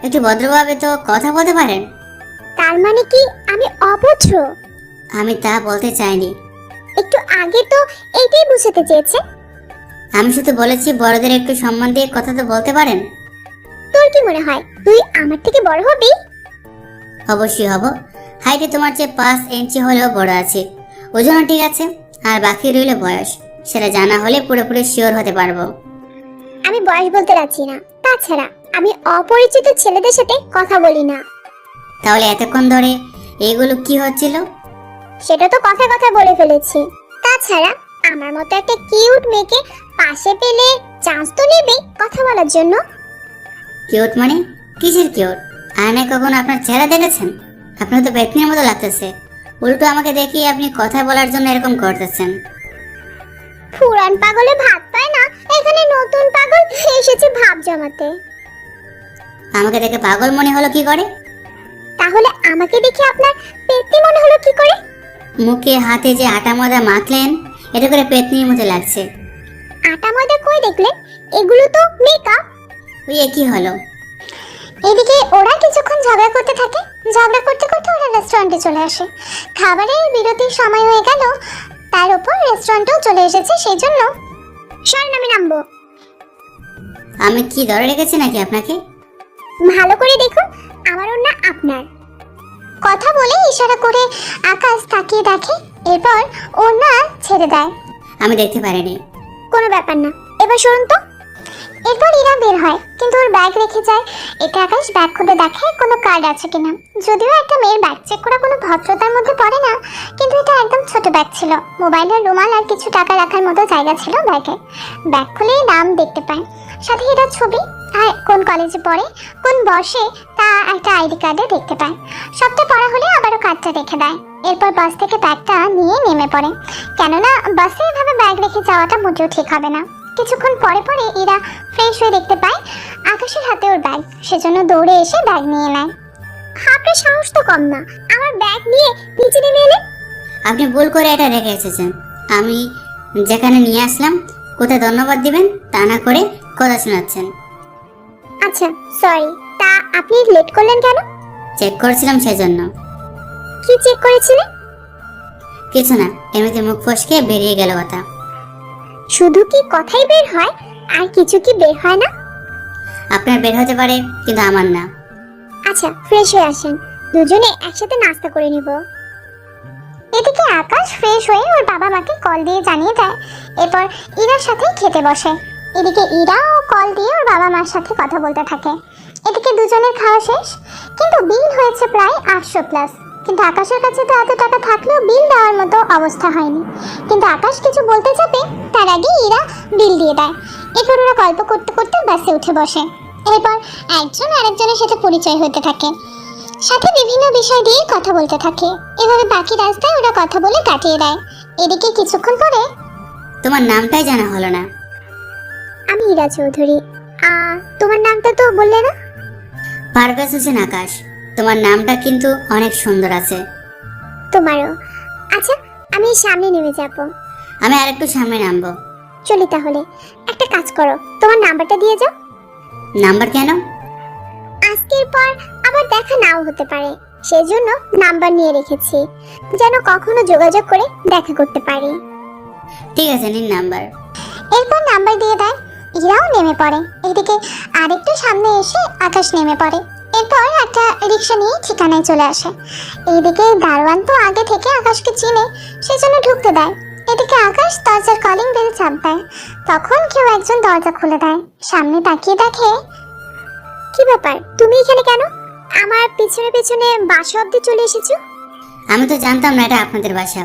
একটু ভদ্রভাবে তো কথা বলতে পারেন। তার মানে কি আমি অভদ্র? আমি তা বলতে চাইনি। একটু আগে তো এইটাই বুঝাতে চেয়েছে। আমি শুধু বলেছি বড়দের একটু সম্মান দিয়ে কথা তো বলতে পারেন। তোর কি মনে হয় তুই আমার থেকে বড় হবি? অবশ্যই হব। হাইটে তোমার চেয়ে 5 ইঞ্চি হলেও বড় আছে, ওজনও ঠিক আছে, আর বাকি রইল বয়স। সেটা জানা হলে পুরোপুরি শিওর হতে পারবো। আমি বয়স বলতে রাজি না, তাছাড়া আমি অপরিচিত ছেলেদের সাথে কথা বলি না। তাহলে এতক্ষণ ধরে এগুলো কি হচ্ছিল? সেটা তো কথায় কথায় বলে ফেলেছি। তাছাড়া আমার মতো একটা কিউট মেয়েকে পাশে পেলে চান্স তো নেবে কথা বলার জন্য। কিউট মানে? কিসের কিউট? আয়নায় কখনো আপনার চেহারা দেখেছেন? আপনার তো বেতনির মতো লাগতেছে। উল্টো আমাকে দেখিয়ে আপনি কথা বলার জন্য এরকম করতেছেন। পুরান পাগলে ভাত পায় না, এখানে নতুন পাগল এসেছে ভাব জমাতে। আমাকে দেখে পাগল মনে হলো কি করে? তাহলে আমাকে দেখে আপনার পেতনি মনে হলো কি করে? মুখে হাতে যে আটা ময়দা মাখলেন, এটা করে পেতনির মতো লাগছে। আটা ময়দা কই দেখলেন? এগুলো তো মেকআপ। ওই কি হলো? এদিকে ওরা কিছুক্ষণ ঝগড়া করতে থাকে। ঝগড়া করতে করতে ওরা রেস্টুরেন্টে চলে আসে। খাবারের বিরতির সময় হয়ে গেল, তার উপর রেস্টুরেন্টেও চলে এসেছে, সেই জন্য সরেন, আমি নামবো। আমি কি ধরে রেখেছি নাকি আপনাকে? ভালো করে দেখুন, আমার ওড়না আপনার। কথা বলে ইশারা করে আকাশ তাকিয়ে দেখে, এরপর ওড়না ছেড়ে দেয়। আমি দেখতে পারিনি। কোনো ব্যাপার না, এবার সরুন তো। এরপর ইরা বের হয়, কিন্তু ওর ব্যাগ রেখে যায়। এটা আকাশ ব্যাগ খুলে দেখে কোনো কার্ড আছে কিনা। যদিও একটা মেয়ের ব্যাগ চেক করা কোনো ভদ্রতার মধ্যে পড়ে না, কিন্তু এটা একদম ছোট ব্যাগ ছিল। মোবাইলের রুমাল আর কিছু টাকা রাখার মতো জায়গা ছিল ব্যাগে। ব্যাগ খুলে নাম দেখতে পায়, সাথে এটার ছবি, আর কোন কলেজে পড়ে, কোন বর্ষে তা একটা আইডি কার্ডে দেখতে পায়। সবটা পড়া হলে আবারও কার্ডটা রেখে দেয়। এরপর বাস থেকে ব্যাগটা নিয়ে নেমে পড়ে, কেননা বাসে এভাবে ব্যাগ রেখে যাওয়াটা মোটেও ঠিক হবে না। কিছুক্ষণ পরে পরে ইরা ফ্রেশ হয়ে দেখতে পায় আকাশের হাতে ওর ব্যাগ, সেজন্য দৌড়ে এসে ব্যাগ নিয়ে নেয়। আপনার সাহস তো কম না, আমার ব্যাগ নিয়ে নিচে নেমে এলেন। আপনি ভুল করে এটা রেখে এসেছেন। আমি যেখানে নিয়ে আসলাম কোথায় ধন্যবাদ দিবেন তা না করে কথা শোনাচ্ছেন। আচ্ছা সরি, তা আপনি লেট করলেন কেন? চেক করছিলাম সেজন্য। কি চেক করেছিলেন? কিছু না, এমনিতে মুখ ফসকে বেরিয়ে গেল কথা। শুধু কি কথাই বের হয়, আর কিছু কি বের হয় না? আপনার বের হতে পারে, কিন্তু আমার না। আচ্ছা ফ্রেশ হয়ে আসেন, দুজনে একসাথে নাস্তা করে নিব। এদিকে আকাশ ফ্রেশ হয়ে ওর বাবা মাকে কল দিয়ে জানিয়ে দেয়, এরপর ইরার সাথে খেতে বসে। এদিকে ইরাও কল দিয়ে ওর বাবা মার সাথে কথা বলতে থাকে। এদিকে দুজনের খাওয়া শেষ, কিন্তু বিল হয়েছে প্রায় 800+। কিন্তু আকাশের কাছে তো এত টাকা থাকলেও বিল দেওয়ার মতো অবস্থা হয়নি। কিন্তু আকাশ কিছু বলতে যাবে, তার আগে ইরা বিল দিয়ে দেয়। এরপর ওরা গল্প করতে করতে বাসে উঠে বসে। এরপর একজন আরেকজনের সাথে পরিচয় হতে থাকে, সাথে বিভিন্ন বিষয় দিয়ে কথা বলতে থাকে। এভাবে বাকি রাস্তায় ওরা কথা বলে কাটিয়ে দেয়। এদিকে কিছুক্ষণ পরে, তোমার নামটাই জানা হলো না। আমি ইরা চৌধুরী। তোমার নামটা তো বললে না? পারভেজ হোসেন আকাশ। তোমার নামটা কিন্তু অনেক সুন্দর আছে। তোমারও। আচ্ছা আমি সামনে নেমে যাব। আমি আরেকটু সামনে নামবো। চলি তাহলে, একটা কাজ করো, তোমার নাম্বারটা দিয়ে যাও। নাম্বার কেন? আজকের পর আবার দেখা নাও হতে পারে, সেজন্য নাম্বার নিয়ে রেখেছি, যেন কখনো যোগাযোগ করে দেখা করতে পারি। ঠিক আছে, নিন নাম্বার। এরপর নাম্বার দিয়ে দেয়। ইরাও নেমে পড়ে। এদিকে আরেকটু সামনে এসে আকাশ নেমে পড়ে। এরপর একটা রিক্সা নিয়ে ঠিকানায় চলে আসে। এইদিকে দারোয়ান তো আগে থেকে আকাশকে চিনে, সেজন্য ঢুকতে দেয়। এদিকে আকাশ দরজার কলিং বেল চাপ দেয়। তখন কেউ একজন দরজা খুলে দেয়। সামনে তাকিয়ে দেখে, কি ব্যাপার, তুমি এখানে কেন? আমার পিছনে পিছনে বাসা অব্দি চলে এসেছো। আমি তো জানতাম না এটা আপনাদের বাসা।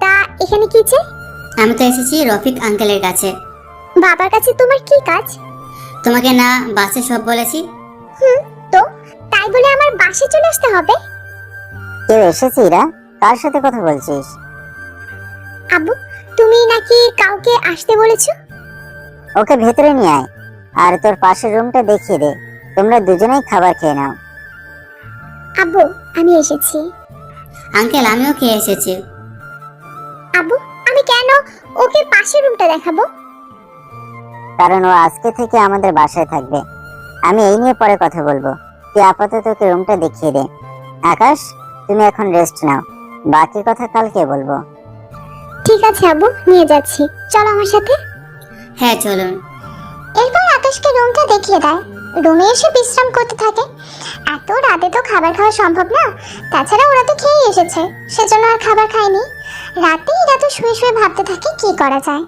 তা এখানে কি চাই? আমি তো এসেছি রফিক আঙ্কেলের কাছে। বাবার কাছে তোমার কি কাজ? তোমাকে না বাসে সব বলেছি? তো তাই বলে আমার বাসে চলে আসতে হবে? কেউ এসেছে? ইরা, কার সাথে কথা বলছিস? আব্বু, তুমি নাকি কাউকে আসতে বলেছো? ওকে ভেতরে নিয়ে আয়, আর তোর পাশের রুমটা দেখিয়ে দে। তোমরা দুজনেই খাবার খেয়ে নাও। আব্বু আমি এসেছি। আঙ্কেল, আমিও খেয়ে এসেছি। আব্বু আমি কেন ওকে পাশের রুমটা দেখাবো? কারণ ও আজকে থেকে আমাদের বাসায় থাকবে। আমি এই নিয়ে পরে কথা বলবো। তুই আপাতত ওকে রুমটা দেখিয়ে দে। আকাশ, তুমি এখন রেস্ট নাও, বাকি কথা কালকে বলবো। ঠিক আছে আব্বু, নিয়ে যাচ্ছি, চলো আমার সাথে। হ্যাঁ চলুন। এরপর আকাশকে রুমটা দেখিয়ে দেয়। রুমে এসে বিশ্রাম করতে থাকে। এত রাতে তো খাবার খাওয়া সম্ভব না, তাছাড়া ওরা তো খেয়ে এসেছে, সেজন্য আর খাবার খায়নি। রাতে এরা তো শুয়ে শুয়ে ভাবতে থাকে কি করা যায়।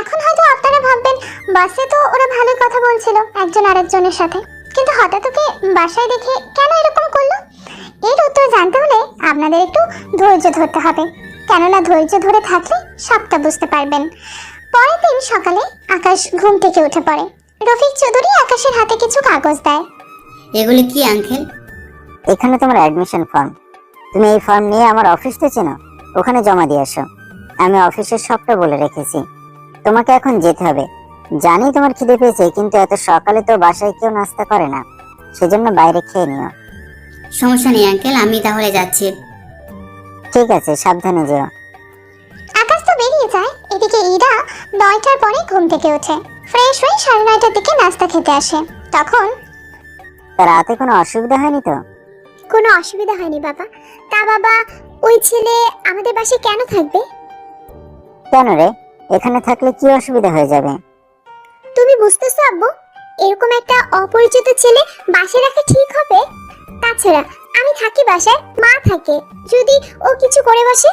এখন হয়তো আপনারা ভাববেন, বাসে তো ওরা ভালোই কথা বলছিল একজন আরেকজনের সাথে, কিন্তু হঠাৎ ওকে বাসায় দেখে কেন এরকম করলো? এর উত্তর জানতে হলে আপনাদের একটু ধৈর্য ধরতে হবে, কেননা ধৈর্য ধরে থাকলে সবটা বুঝতে পারবেন। পরের দিন সকালে আকাশ ঘুম থেকে উঠে পড়ে। রফিক চৌধুরী আকাশের হাতে কিছু কাগজ দেয়। এগুলি কি আঙ্কেল? এখানে তোমার অ্যাডমিশন ফর্ম। তুমি এই ফর্ম নিয়ে আমার অফিসটা চেনো, ওখানে জমা দিয়ে আসো। আমি অফিসের সবটা বলে রেখেছি। তোমাকে এখন যেতে হবে। জানি তোমার খিদে পেয়েছে, কিন্তু এত সকালে তো বাসায় কেউ নাস্তা করে না, সেজন্য বাইরে খেয়ে নিও। সমস্যা নেই আঙ্কেল, আমি তাহলে যাচ্ছি। ঠিক আছে, সাবধানে যেও। আকাশ তো বেরিয়ে যায়। এদিকে ইরা 9টার পরে ঘুম থেকে ওঠে, ফ্রেশ হয়ে 9:30টার দিকে নাস্তা খেতে আসে। তখন তা রাতে কোনো অসুবিধা হয়নি তো? কোনো অসুবিধা হয়নি বাবা। তা বাবা, ওই ছেলে আমাদের বাসায় কেন থাকবে? কেন রে, এখানে থাকলে কি অসুবিধা হয়ে যাবে? তুমি বুঝতেছো আব্বু, এরকম একটা অপরিচিত ছেলে বাসায় রাখা ঠিক হবে? তাছাড়া আমি থাকি বাসায়, মা থাকে, যদি ও কিছু করে বসে?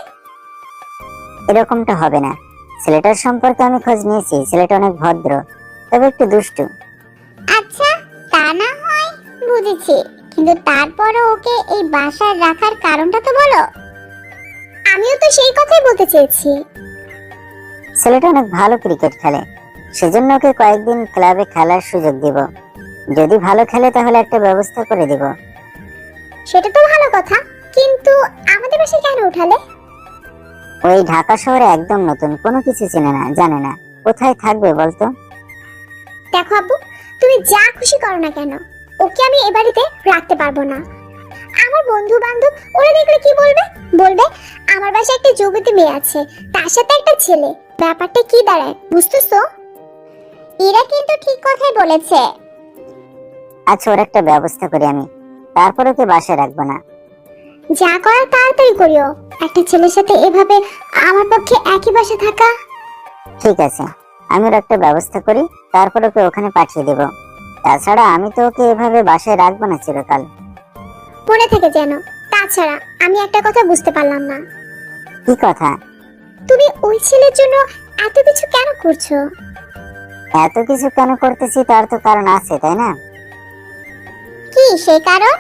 এরকমটা হবে না। ছেলেটার সম্পর্কে আমি খোঁজ নিয়েছি, ছেলেটা অনেক ভদ্র, তবে একটু দুষ্টু। আচ্ছা, তা না হয় বুঝেছি, কিন্তু তারপরও ওকে এই বাসায় রাখার কারণটা তো বলো। আমিও তো সেই কথাই বলতে চেয়েছি। ছেলেটা অনেক ভালো ক্রিকেট খেলে, সেজন্য ওকে কয়েকদিন ক্লাবে খেলার সুযোগ দিব। যদি ভালো খেলে তাহলে একটা ব্যবস্থা করে দিব। সেটা তো ভালো কথা, কিন্তু আমাদের বাসায় কেন উঠালে? ওই ঢাকা শহরে একদম নতুন, কোনো কিছু চেনে না, জানে না, কোথায় থাকবে বলতো? দেখো আব্বু, তুমি যা খুশি করো না কেন, ওকে আমি এ বাড়িতে রাখতে পারবো না। আমার বন্ধু বান্ধব ওরা দেখলে কি বলবে? বলবে আমার বাসায় একটা যুবতী মেয়ে আছে, তার সাথে একটা ছেলে। ব্যাপারটা কি দাঁড়ায় বুঝতেছো? এরা কিন্তু ঠিক কথাই বলেছে। আচ্ছা, ওর একটা ব্যবস্থা করি আমি, তারপর ওকে বাসায় রাখবো না। যা করার তাড়াতাড়ি করিও। একটা ছেলের সাথে এভাবে আমার পক্ষে একই বাসে থাকা। ঠিক আছে, আমি ওর একটা ব্যবস্থা করি, তারপর ওকে ওখানে পাঠিয়ে দেব। তাছাড়া আমি তো ওকে এভাবে বাসায় রাখবো না চিরকাল। মনে থেকে যেন। তাছাড়া আমি একটা কথা বুঝতে পারলাম না, কি কথা? তুমি ওই ছেলের জন্য এত কিছু কেন করছো? এত কিছু কেন করতেছি তার তো কারণ আছে, তাই না? কি সেই কারণ?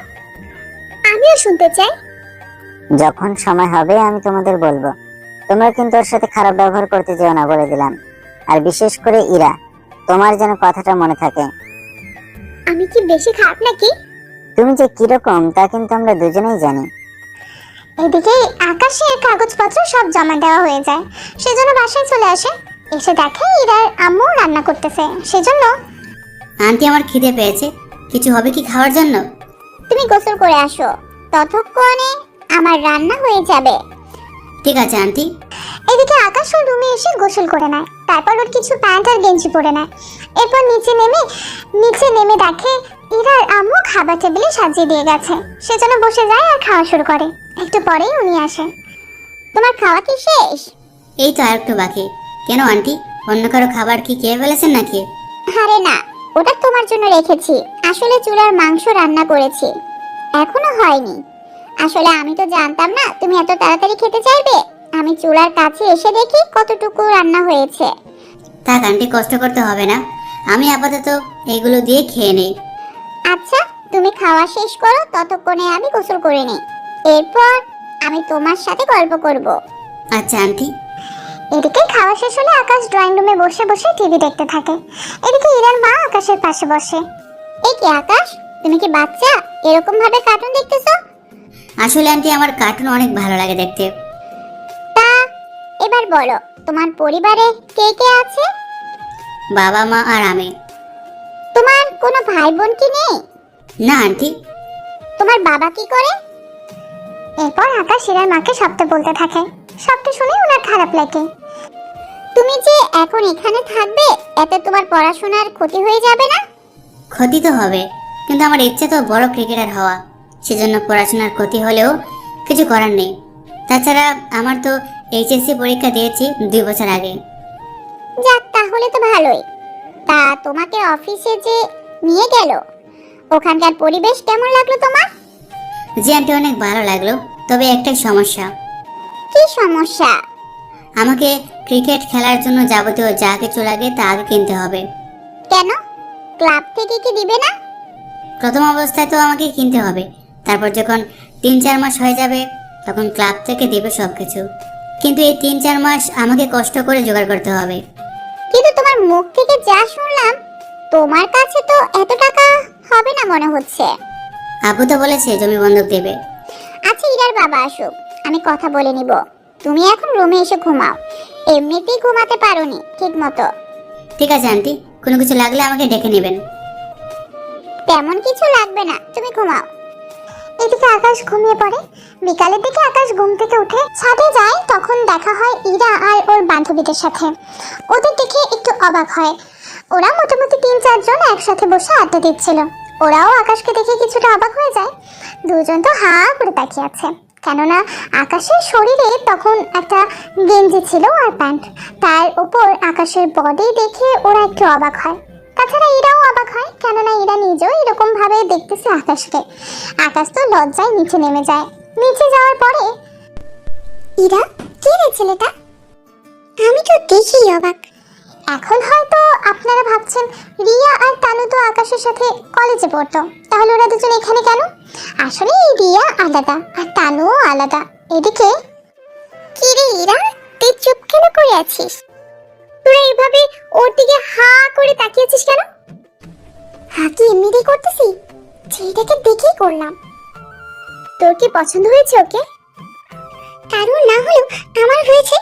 আমিও শুনতে চাই। যখন সময় হবে আমি তোমাদের বলবো। তোমরা কিন্তু ওর সাথে খারাপ ব্যবহার করতে যেও না, বলে দিলাম। আর বিশেষ করে ইরা, তোমার যেন কথাটা মনে থাকে। আমি কি বেশি খারাপ নাকি? তুমি যে কিরকম তা কিন্তু আমরা দুজনেই জানি। এদিকে আকাশের কাগজপত্র সব জমা দেওয়া হয়ে যায়, সেজন্য বাসায় চলে আসে। এসে দেখে ইরার আম্মু রান্না করতেছে, সেজন্য আন্টি, আমার খিদে পেয়েছে, কিছু হবে কি খাওয়ার জন্য? তুমি গোসল করে আসো, ততক্ষণে আমার রান্না হয়ে যাবে। ঠিক আছে আন্টি। এদিকে আকাশ ওর রুমে এসে গোসল করে নেয়, তারপর ওর কিছু প্যান্ট আর গেঞ্জি পরে নেয়। এরপর নিচে নেমে দেখে ইরার আম্মু খাবার টেবিলে সাজিয়ে দিয়ে গেছে, সেজন্য বসে যায় আর খাওয়া শুরু করে। একটু পরেই উনি আসে। তোমার খাওয়া কি শেষ? এই তো আর একটু বাকি। কেন আন্টি, অন্য কারো খাবার কি খেয়ে ফেলেছেন নাকি? আরে না, ওটা তোমার জন্য রেখেছি। আসলে চুলার মাংস রান্না করেছি, এখনো হয়নি। আসলে আমি তো জানতাম না তুমি এত তাড়াতাড়ি খেতে চাইবে। আমি চুলার কাছে এসে দেখি কতটুকু রান্না হয়েছে। থাক আন্টি, কষ্ট করতে হবে না, আমি আপাতত এগুলো দিয়ে খেয়ে নেই। আচ্ছা, তুমি খাওয়া শেষ করো, ততক্ষণে আমি গোসল করে নিই। এরপর আমি তোমার সাথে গল্প করব। আচ্ছা আন্টি। এদিকে খাওয়া শেষ হলে আকাশ ড্রয়িং রুমে বসে বসে টিভি দেখতে থাকে। এদিকে ইরার মা আকাশের পাশে বসে। এই কি আকাশ, তুমি কি বাচ্চা, এরকম ভাবে কার্টুন দেখতেছো? আসলে আন্টি, আমার কার্টুন অনেক ভালো লাগে দেখতে। তা এবার বলো, তোমার পরিবারে কে কে আছে? বাবা, মা আর আমি। তোমার কোনো ভাই বোন কি নেই? না আন্টি। তোমার বাবা কি করে? এরপর আকাশ ইরার মাকে সবটা বলতে থাকে। সবটা শুনে ওনার খারাপ লাগে। তুমি যে এখন এখানে থাকবে, এতে তোমার পড়াশোনার ক্ষতি হয়ে যাবে না? ক্ষতি তো হবে, কিন্তু আমার ইচ্ছে তো বড় ক্রিকেটার হওয়া, সেজন্য পড়াশোনার ক্ষতি হলেও কিছু করার নেই। তাছাড়া আমার তো এইচএসসি পরীক্ষা দিয়েছি 2 বছর আগে। যাক, তাহলে তো ভালোই। তা তোমাকে অফিসে যে নিয়ে গেল, ওখানকার পরিবেশ কেমন লাগলো তোমার? জি আন্টি, অনেক ভালো লাগলো, তবে একটাই সমস্যা। কি সমস্যা? আমাকে ক্রিকেট খেলার জন্য যাবতীয় যা কিছু লাগে তা আগে কিনতে হবে। কেন, ক্লাব থেকে কি দিবে না? প্রথম অবস্থায় তো আমাকে কিনতে হবে, তারপর যখন 3-4 মাস হয়ে যাবে তখন ক্লাব থেকে দেবে সবকিছু। কিন্তু এই 3-4 মাস আমাকে কষ্ট করে জোগাড় করতে হবে। কিন্তু তোমার মুখ থেকে যা শুনলাম, তোমার কাছে তো এত টাকা হবে না মনে হচ্ছে। আব্বু তো বলেছে জমি বন্ধক দেবে। আচ্ছা, ইরার বাবা আসুক, আমি কথা বলে নিব। তুমি এখন রুমে এসে ঘুমাও, এমনিতেই ঘুমাতে পারোনি ঠিক মতো। ঠিক আছে আন্টি, কোনো কিছু লাগলে আমাকে ডেকে নেবেন। তেমন কিছু লাগবে না, তুমি ঘুমাও। এদিকে আকাশ ঘুমিয়ে পড়ে। বিকালের দিকে আকাশ ঘুম থেকে উঠে ছাদে যায়, তখন দেখা হয় ইরা আর ওর বান্ধবীদের সাথে। ওদের দেখে একটু অবাক হয়। ওরা মোটামুটি 3-4 জন একসাথে বসে আড্ডা দিচ্ছিল। ওরাও আকাশকে দেখে কিছুটা অবাক হয়ে যায়। দুজন তো হা করে তাকিয়ে আছে, কেননা আকাশের শরীরে তখন একটা গেঞ্জি ছিল আর প্যান্ট, তার উপর আকাশের বডি দেখে ওরা একটু অবাক হয়। তাছাড়া এরাও অবাক হয়, কেননা এরা নিজেও এরকম ভাবে দেখতেছে আকাশকে। আকাশ তো লজ্জায় নিচে নেমে যায়। নিচে যাওয়ার পরে ইরা, কে রে ছেলেটা? আমি তো দেখি অবাক। এখন হয়তো আপনারা ভাবছেন রিয়া আর তানু তো আকাশের সাথে কলেজে পড়তো, তাহলে ওরা দুজন এখানে কেন? আসলে এই রিয়া আলাদা আর তানুও আলাদা। এদিকে কি রে ইরা, তুই চুপ কেন করে আছিস? তোরা এভাবে ওর দিকে হা করে তাকিয়েছিস কেন? হা কি এমনিতেই করতেছি? ছেলেটাকে দেখেই করলাম। তোর কি পছন্দ হয়েছে ওকে? কারণ না হলেও আমার হয়েছে।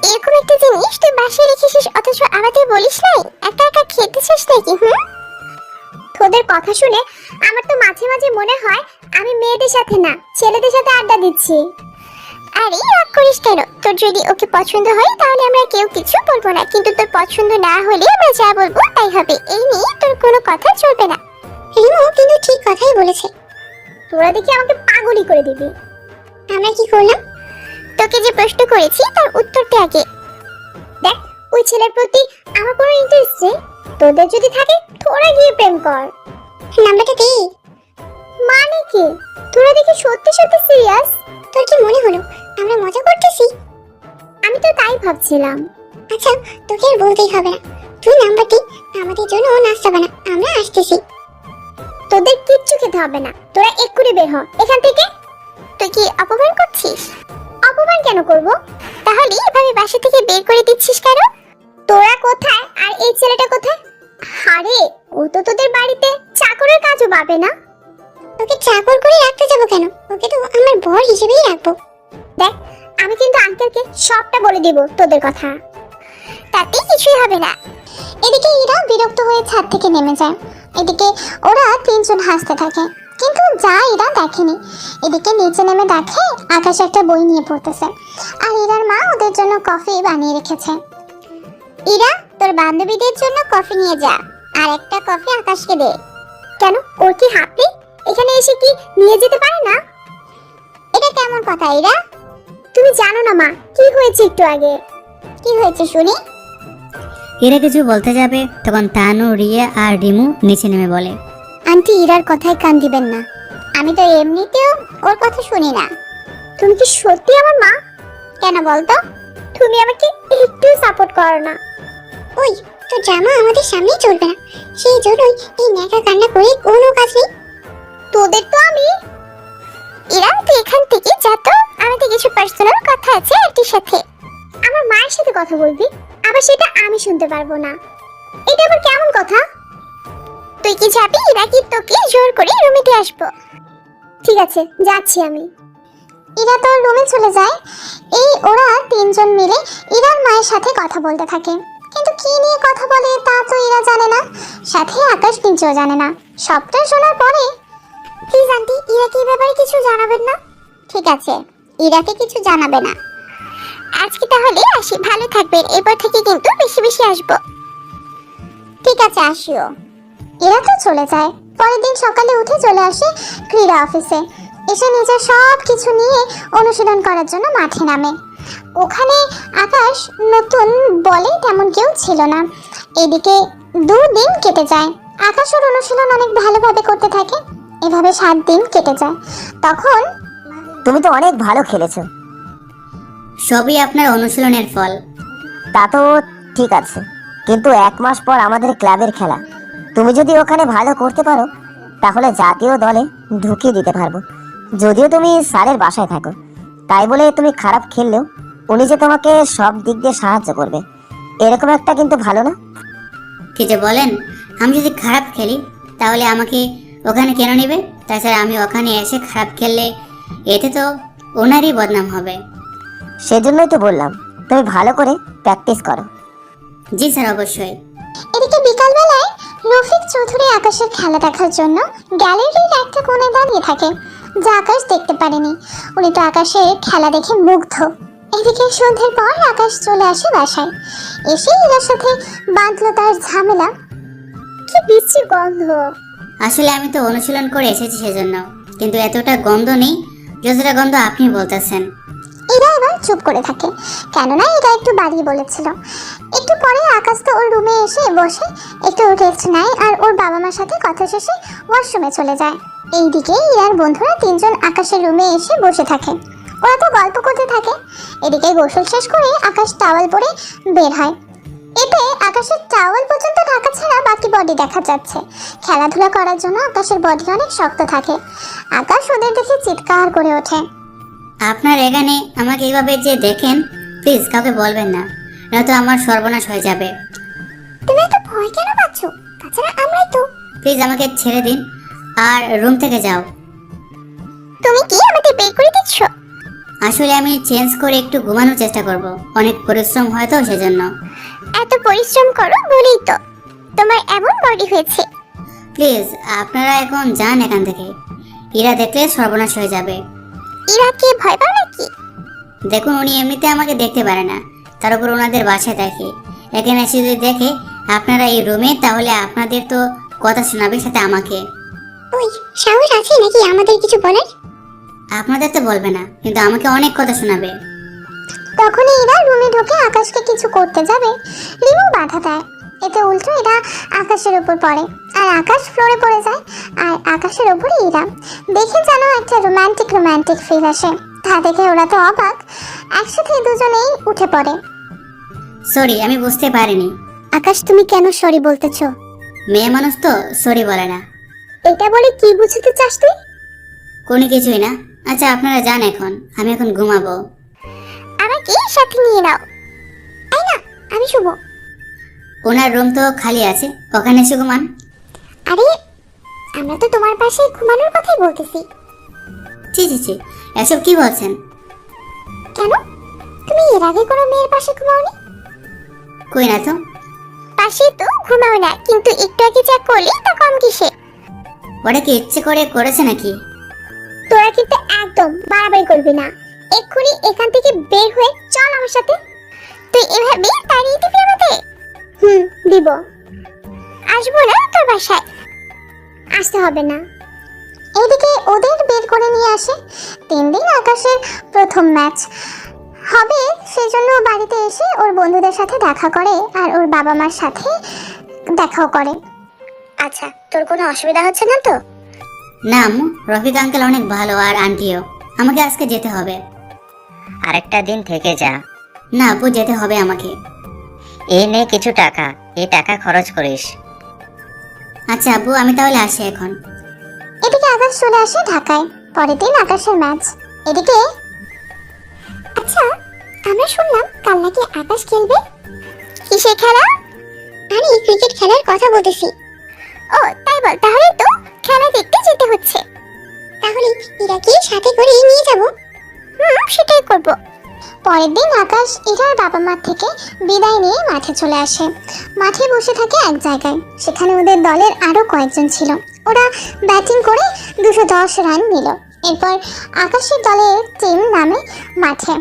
এরকম একটা জিনিস তুই বাসায় রেখেছিস অথচ আমাদের বলিস নাই? একা একা খেতেছিস নাকি? তোদের কথা শুনে আমার তো মাঝে মাঝে মনে হয় আমি মেয়েদের সাথে না, ছেলেদের সাথে আড্ডা দিচ্ছি। আরে রাগ করিস কেন? তোর যদি ওকে পছন্দ হয় তাহলে আমরা কেউ কিছু বলবো না, কিন্তু তোর পছন্দ না হলে আমরা যা বলবো তাই হবে। এই নিয়ে তোর কোনো কথা চলবে না। রিমো কিন্তু ঠিক কথাই বলেছে। তোরা দেখি আমাকে পাগলই করে দিবি। আমরা কি করলাম? তোকে যে প্রশ্ন করেছি তার উত্তরটা আগে দেখ। ওই ছেলের প্রতি আমার কোনো ইন্টারেস্ট নেই। তোদের যদি থাকে তোরা গিয়ে প্রেম কর। নাম্বারটা দে। মানে কি? তোরা দেখি সত্যি সত্যি সিরিয়াস? তোর কি মনে হলো আমরা মজা করতেছি? আমি তো তাই ভাবছিলাম। আচ্ছা, তোকে আর বলতেই হবে না। তুই নাম্বার দে, আমাদের জন্য নাস্তা বানা, আমরা আসতেছি। তোদের কিচ্ছু খেতে হবে না, তোরা এক্ষুনি বের হ এখান থেকে। তুই কি অপমান করছিস? অপমান কেন করব? তাহলে এভাবে বাসা থেকে বের করে দিচ্ছিস কেন? তোরা কোথায় আর এই ছেলেটা কোথায়? আরে ও তো তোদের বাড়িতে চাকরের কাজও পাবে না। ওকে চাকর করে রাখতে যাবো কেন? ওকে তো আমার বর হিসেবেই রাখবো। দেখ, আমি কিন্তু আঙ্কেলকে সবটা বলে দেব তোদের কথা, তাতে কিছুই হবে না। এদিকে ইরা বিরক্ত হয়ে ছাদ থেকে নেমে যায়। এদিকে ওরা 3 জন হাসতে থাকে, কিন্তু যা ইরা দেখেনি। এদিকে নিচে নেমে দেখে আকাশ একটা বই নিয়ে পড়তেছে, আর ইরার মা ওদের জন্য কফি বানিয়ে রেখেছে। ইরা, তোর বান্ধবীদের জন্য কফি নিয়ে যা, আর একটা কফি আকাশকে দে। কেন, ওর কি হাত নেই? এখানে এসে কি নিয়ে যেতে পারে না? এটা কেমন কথা ইরা? তুমি জানো না মা কি হয়েছে একটু আগে? কি হয়েছে শুনি? এরা কিছু বলতে যাবে তখন তানু, রিয়া আর রিমু নিচে নেমে বলে, আন্টি ইরার কথায় কান দিবেন না। আমি তো এমনিতেও ওর কথা শুনি না। তুমি কি সত্যি আমার মা? কেন বলতো? তুমি আমাকে একটু সাপোর্ট করো না। ওই তো জামা আমাদের সামনেই চলবে না, সেই জন্যই এই ন্যাকা কান্না করে কোনো কাজ নেই। তোদের তো আমি। ইরা, তুই এখান থেকে যা তো, আমাদের কিছু পার্সোনাল কথা আছে আন্টির সাথে। আমার মায়ের সাথে কথা বলবি, আবার সেটা আমি শুনতে পারবো না। এটা আবার কেমন কথা? তুই কি যাবি নাকি তোকে জোর করে রুমে দিয়ে আসবো? ঠিক আছে, যাচ্ছি আমি। ইরা তো রুমে চলে যায়। এই ওরা 3 জন মিলে ইরার মায়ের সাথে কথা বলতে থাকে, কিন্তু কি নিয়ে কথা বলে তা তো ইরা জানে না, সাথে আকাশ নিজেও জানে না। সবটা শোনার পরে, প্লিজ আন্টি ইরাকে এই ব্যাপারে কিছু জানাবেন না। ঠিক আছে, ইরাকে কিছু জানাবে না। আজকে তাহলে আসি, ভালো থাকবেন। এবার থেকে কিন্তু বেশি বেশি আসবো। ঠিক আছে, আসিও। এরা তো চলে যায়। পরের দিন সকালে উঠে চলে আসে ক্রীড়া অফিসে। এসে নিজের সব কিছু নিয়ে অনুশীলন করার জন্য মাঠে নামে। ওখানে আকাশ নতুন বলে তেমন কেউ ছিল না। এদিকে 2 দিন কেটে যায়। আকাশ ওর অনুশীলন অনেক ভালোভাবে করতে থাকে। এভাবে 7 দিন কেটে যায়। তখন, তুমি তো অনেক ভালো খেলেছো। সবই আপনার অনুশীলনের ফল। তা তো ঠিক আছে, কিন্তু 1 মাস পর আমাদের ক্লাবের খেলা। তুমি যদি ওখানে ভালো করতে পারো তাহলে জাতীয় দলে ঢুকিয়ে দিতে পারবো। যদিও তুমি স্যারের বাসায় থাকো, তাই বলে তুমি খারাপ খেললেও উনি যে তোমাকে সব দিক দিয়ে সাহায্য করবে, এরকম একটা কিন্তু ভালো না? কি যে বলেন, আমি যদি খারাপ খেলি তাহলে আমাকে ওখানে কেন নেবে? তাছাড়া আমি ওখানে এসে খারাপ খেললে এতে তো ওনারই বদনাম হবে। সেজন্যই তো বললাম তুমি ভালো করে প্র্যাকটিস করো। জি স্যার, অবশ্যই। এদিকে বিকালবেলায় রফিক চৌধুরী আকাশের খেলা দেখার জন্য গ্যালারির একটা কোণে দাঁড়িয়ে থাকে, যা আকাশ দেখতে পারেনি। উনি তো আকাশের খেলা দেখে মুগ্ধ। এদিকে সন্ধ্যের পর আকাশ চলে আসে বাসায়। এসে ইরার সাথে বাঁধলো তার ঝামেলা। কি বিশ্রী গন্ধ! আসলে আমি তো অনুশীলন করে এসেছি সেজন্য, কিন্তু এতটা গন্ধ নেই যতটা গন্ধ আপনি বলতেছেন। এরা এবার চুপ করে থাকে, কেননা এরা একটু বাড়িয়ে বলেছিল। একটু পরে আকাশ তো ওর রুমে এসে বসে একটু রেস্ট নেয় আর ওর বাবা মার সাথে কথা শেষে ওয়াশরুমে চলে যায়। এইদিকে ইরার বন্ধুরা তিনজন আকাশের রুমে এসে বসে থাকে। ওরা তো গল্প করতে থাকে। এদিকে গোসল শেষ করে আকাশ টাওয়াল পরে বের হয়। এতে আকাশের টাওয়াল পর্যন্ত ঢাকা ছাড়া বাকি বডি দেখা যাচ্ছে। খেলাধুলা করার জন্য আকাশের বডি অনেক শক্ত থাকে। আকাশ ওদের দেখে চিৎকার করে ওঠে। আপনার এখানে আমাকে এইভাবে যে দেখেন, প্লিজ কাউকে বলবেন না, নয়তো আমার সর্বনাশ হয়ে যাবে। তুমি এত ভয় কেন পাচ্ছ? তাছাড়া আমরাই তো। প্লিজ আমাকে ছেড়ে দিন আর রুম থেকে যাও। তুমি কি আমাদের বের করে দিচ্ছ? আসলে আমি চেঞ্জ করে একটু ঘুমানোর চেষ্টা করব, অনেক পরিশ্রম হয় তো সেজন্য। এত পরিশ্রম করো বলেই তো তোমার এমন বডি হয়েছে। প্লিজ আপনারা এখন যান এখান থেকে, ইরা দেখলে সর্বনাশ হয়ে যাবে। ইরাকে ভয় পাও নাকি? দেখুন, উনি এমনিতে আমাকে দেখতে পারে না, তার উপর ওনাদের বাসায় দেখে। এখানে এসে যদি দেখে আপনারা এই রুমে, তাহলে আপনাদের তো কথা শোনাবে, সাথে আমাকে। ওই সাহস আছে নাকি আমাদের কিছু বলার? আপনাদের তো বলবে না, কিন্তু আমাকে অনেক কথা শোনাবে। তখনই এরা রুমে ঢুকে আকাশকে কিছু করতে যাবে, রিমু বাধা দেয়। এতে উল্টো এরা আকাশের উপর পড়ে আর আকাশ ফ্লোরে পড়ে যায় আর আকাশের উপরে ইরা। দেখে যেন একটা রোমান্টিক ফিল আসে। তা দেখে ওরা তো অবাক, একসাথে দুজনেই উঠে পড়ে। সরি, আমি বুঝতে পারিনি। আকাশ, তুমি কেন সরি বলতেছো? মেয়ে মানুষ তো সরি বলে না। এটা বলে কি বুঝতে চাস তুই? কোনো কিছুই না। আচ্ছা আপনারা যান এখন, আমি এখন ঘুমাবো। আমাকে সাথে নিয়ে নাও। আই না, আমি শুভ। ওনার রুম তো খালি আছে, ওখানে এসে ঘুমান। আরে আমরা তো তোমার পাশে ঘুমানোর কথাই বলতেছি। ছি ছি ছি, এসব কি বলছেন? কেন, তুমি এর আগে কোনো মেয়ের পাশে ঘুমাওনি? কই না তো। পাশে তো ঘুমাও না, কিন্তু একটু আগে যা করলি তা কম কিসে? ওটা কি ইচ্ছে করে করেছে নাকি? তোরা কিন্তু একদম বাড়াবাড়ি করবি না। এক্ষুনি এখান থেকে বের হয়ে চল আমার সাথে। তুই এভাবে তাড়িয়ে দিবি আমাদের? দিব। আসবো না তোর বাসায়? আসতে হবে না। এদিকে ওদের বের করে নিয়ে আসে। 3 দিন আকাশের প্রথম ম্যাচ হবে, সেজন্য বাড়িতে এসে ওর বন্ধুদের সাথে দেখা করে আর ওর বাবা মার সাথে দেখাও করে। আচ্ছা, তোর কোনো অসুবিধা হচ্ছে না তো? না আম্মু, রফিক আঙ্কেল অনেক ভালো, আর আন্টিও। আমাকে আজকে যেতে হবে। আরেকটা দিন থেকে যা। না আপু, যেতে হবে আমাকে। এই নে কিছু টাকা, এই টাকা খরচ করিস। আচ্ছা আপু, আমি তাহলে আসি এখন। এদিকে আকাশ চলে আসে ঢাকায়। পরের দিন আকাশের ম্যাচ। এদিকে আচ্ছা, আমরা শুনলাম কাল নাকি আকাশ খেলবে। কিসের খেলা? আরে ক্রিকেট খেলার কথা বলতেছি। ও তাই বল, তাহলে তো খেলা দেখতে যেতে হচ্ছে। তাহলে ইরাকে সাথে করে নিয়ে যাব। সেটাই করব। পরের দিন আকাশ ইরার বাবা মা থেকে বিদায় নিয়ে মাঠে চলে আসে। মাঠে বসে থাকে এক জায়গায়। সেখানে ওদের দলের আরো কয়েকজন ছিল। ওরা ব্যাটিং করে 210 রান নিল। এরপর আকাশের দলের টিম নামে মাঠে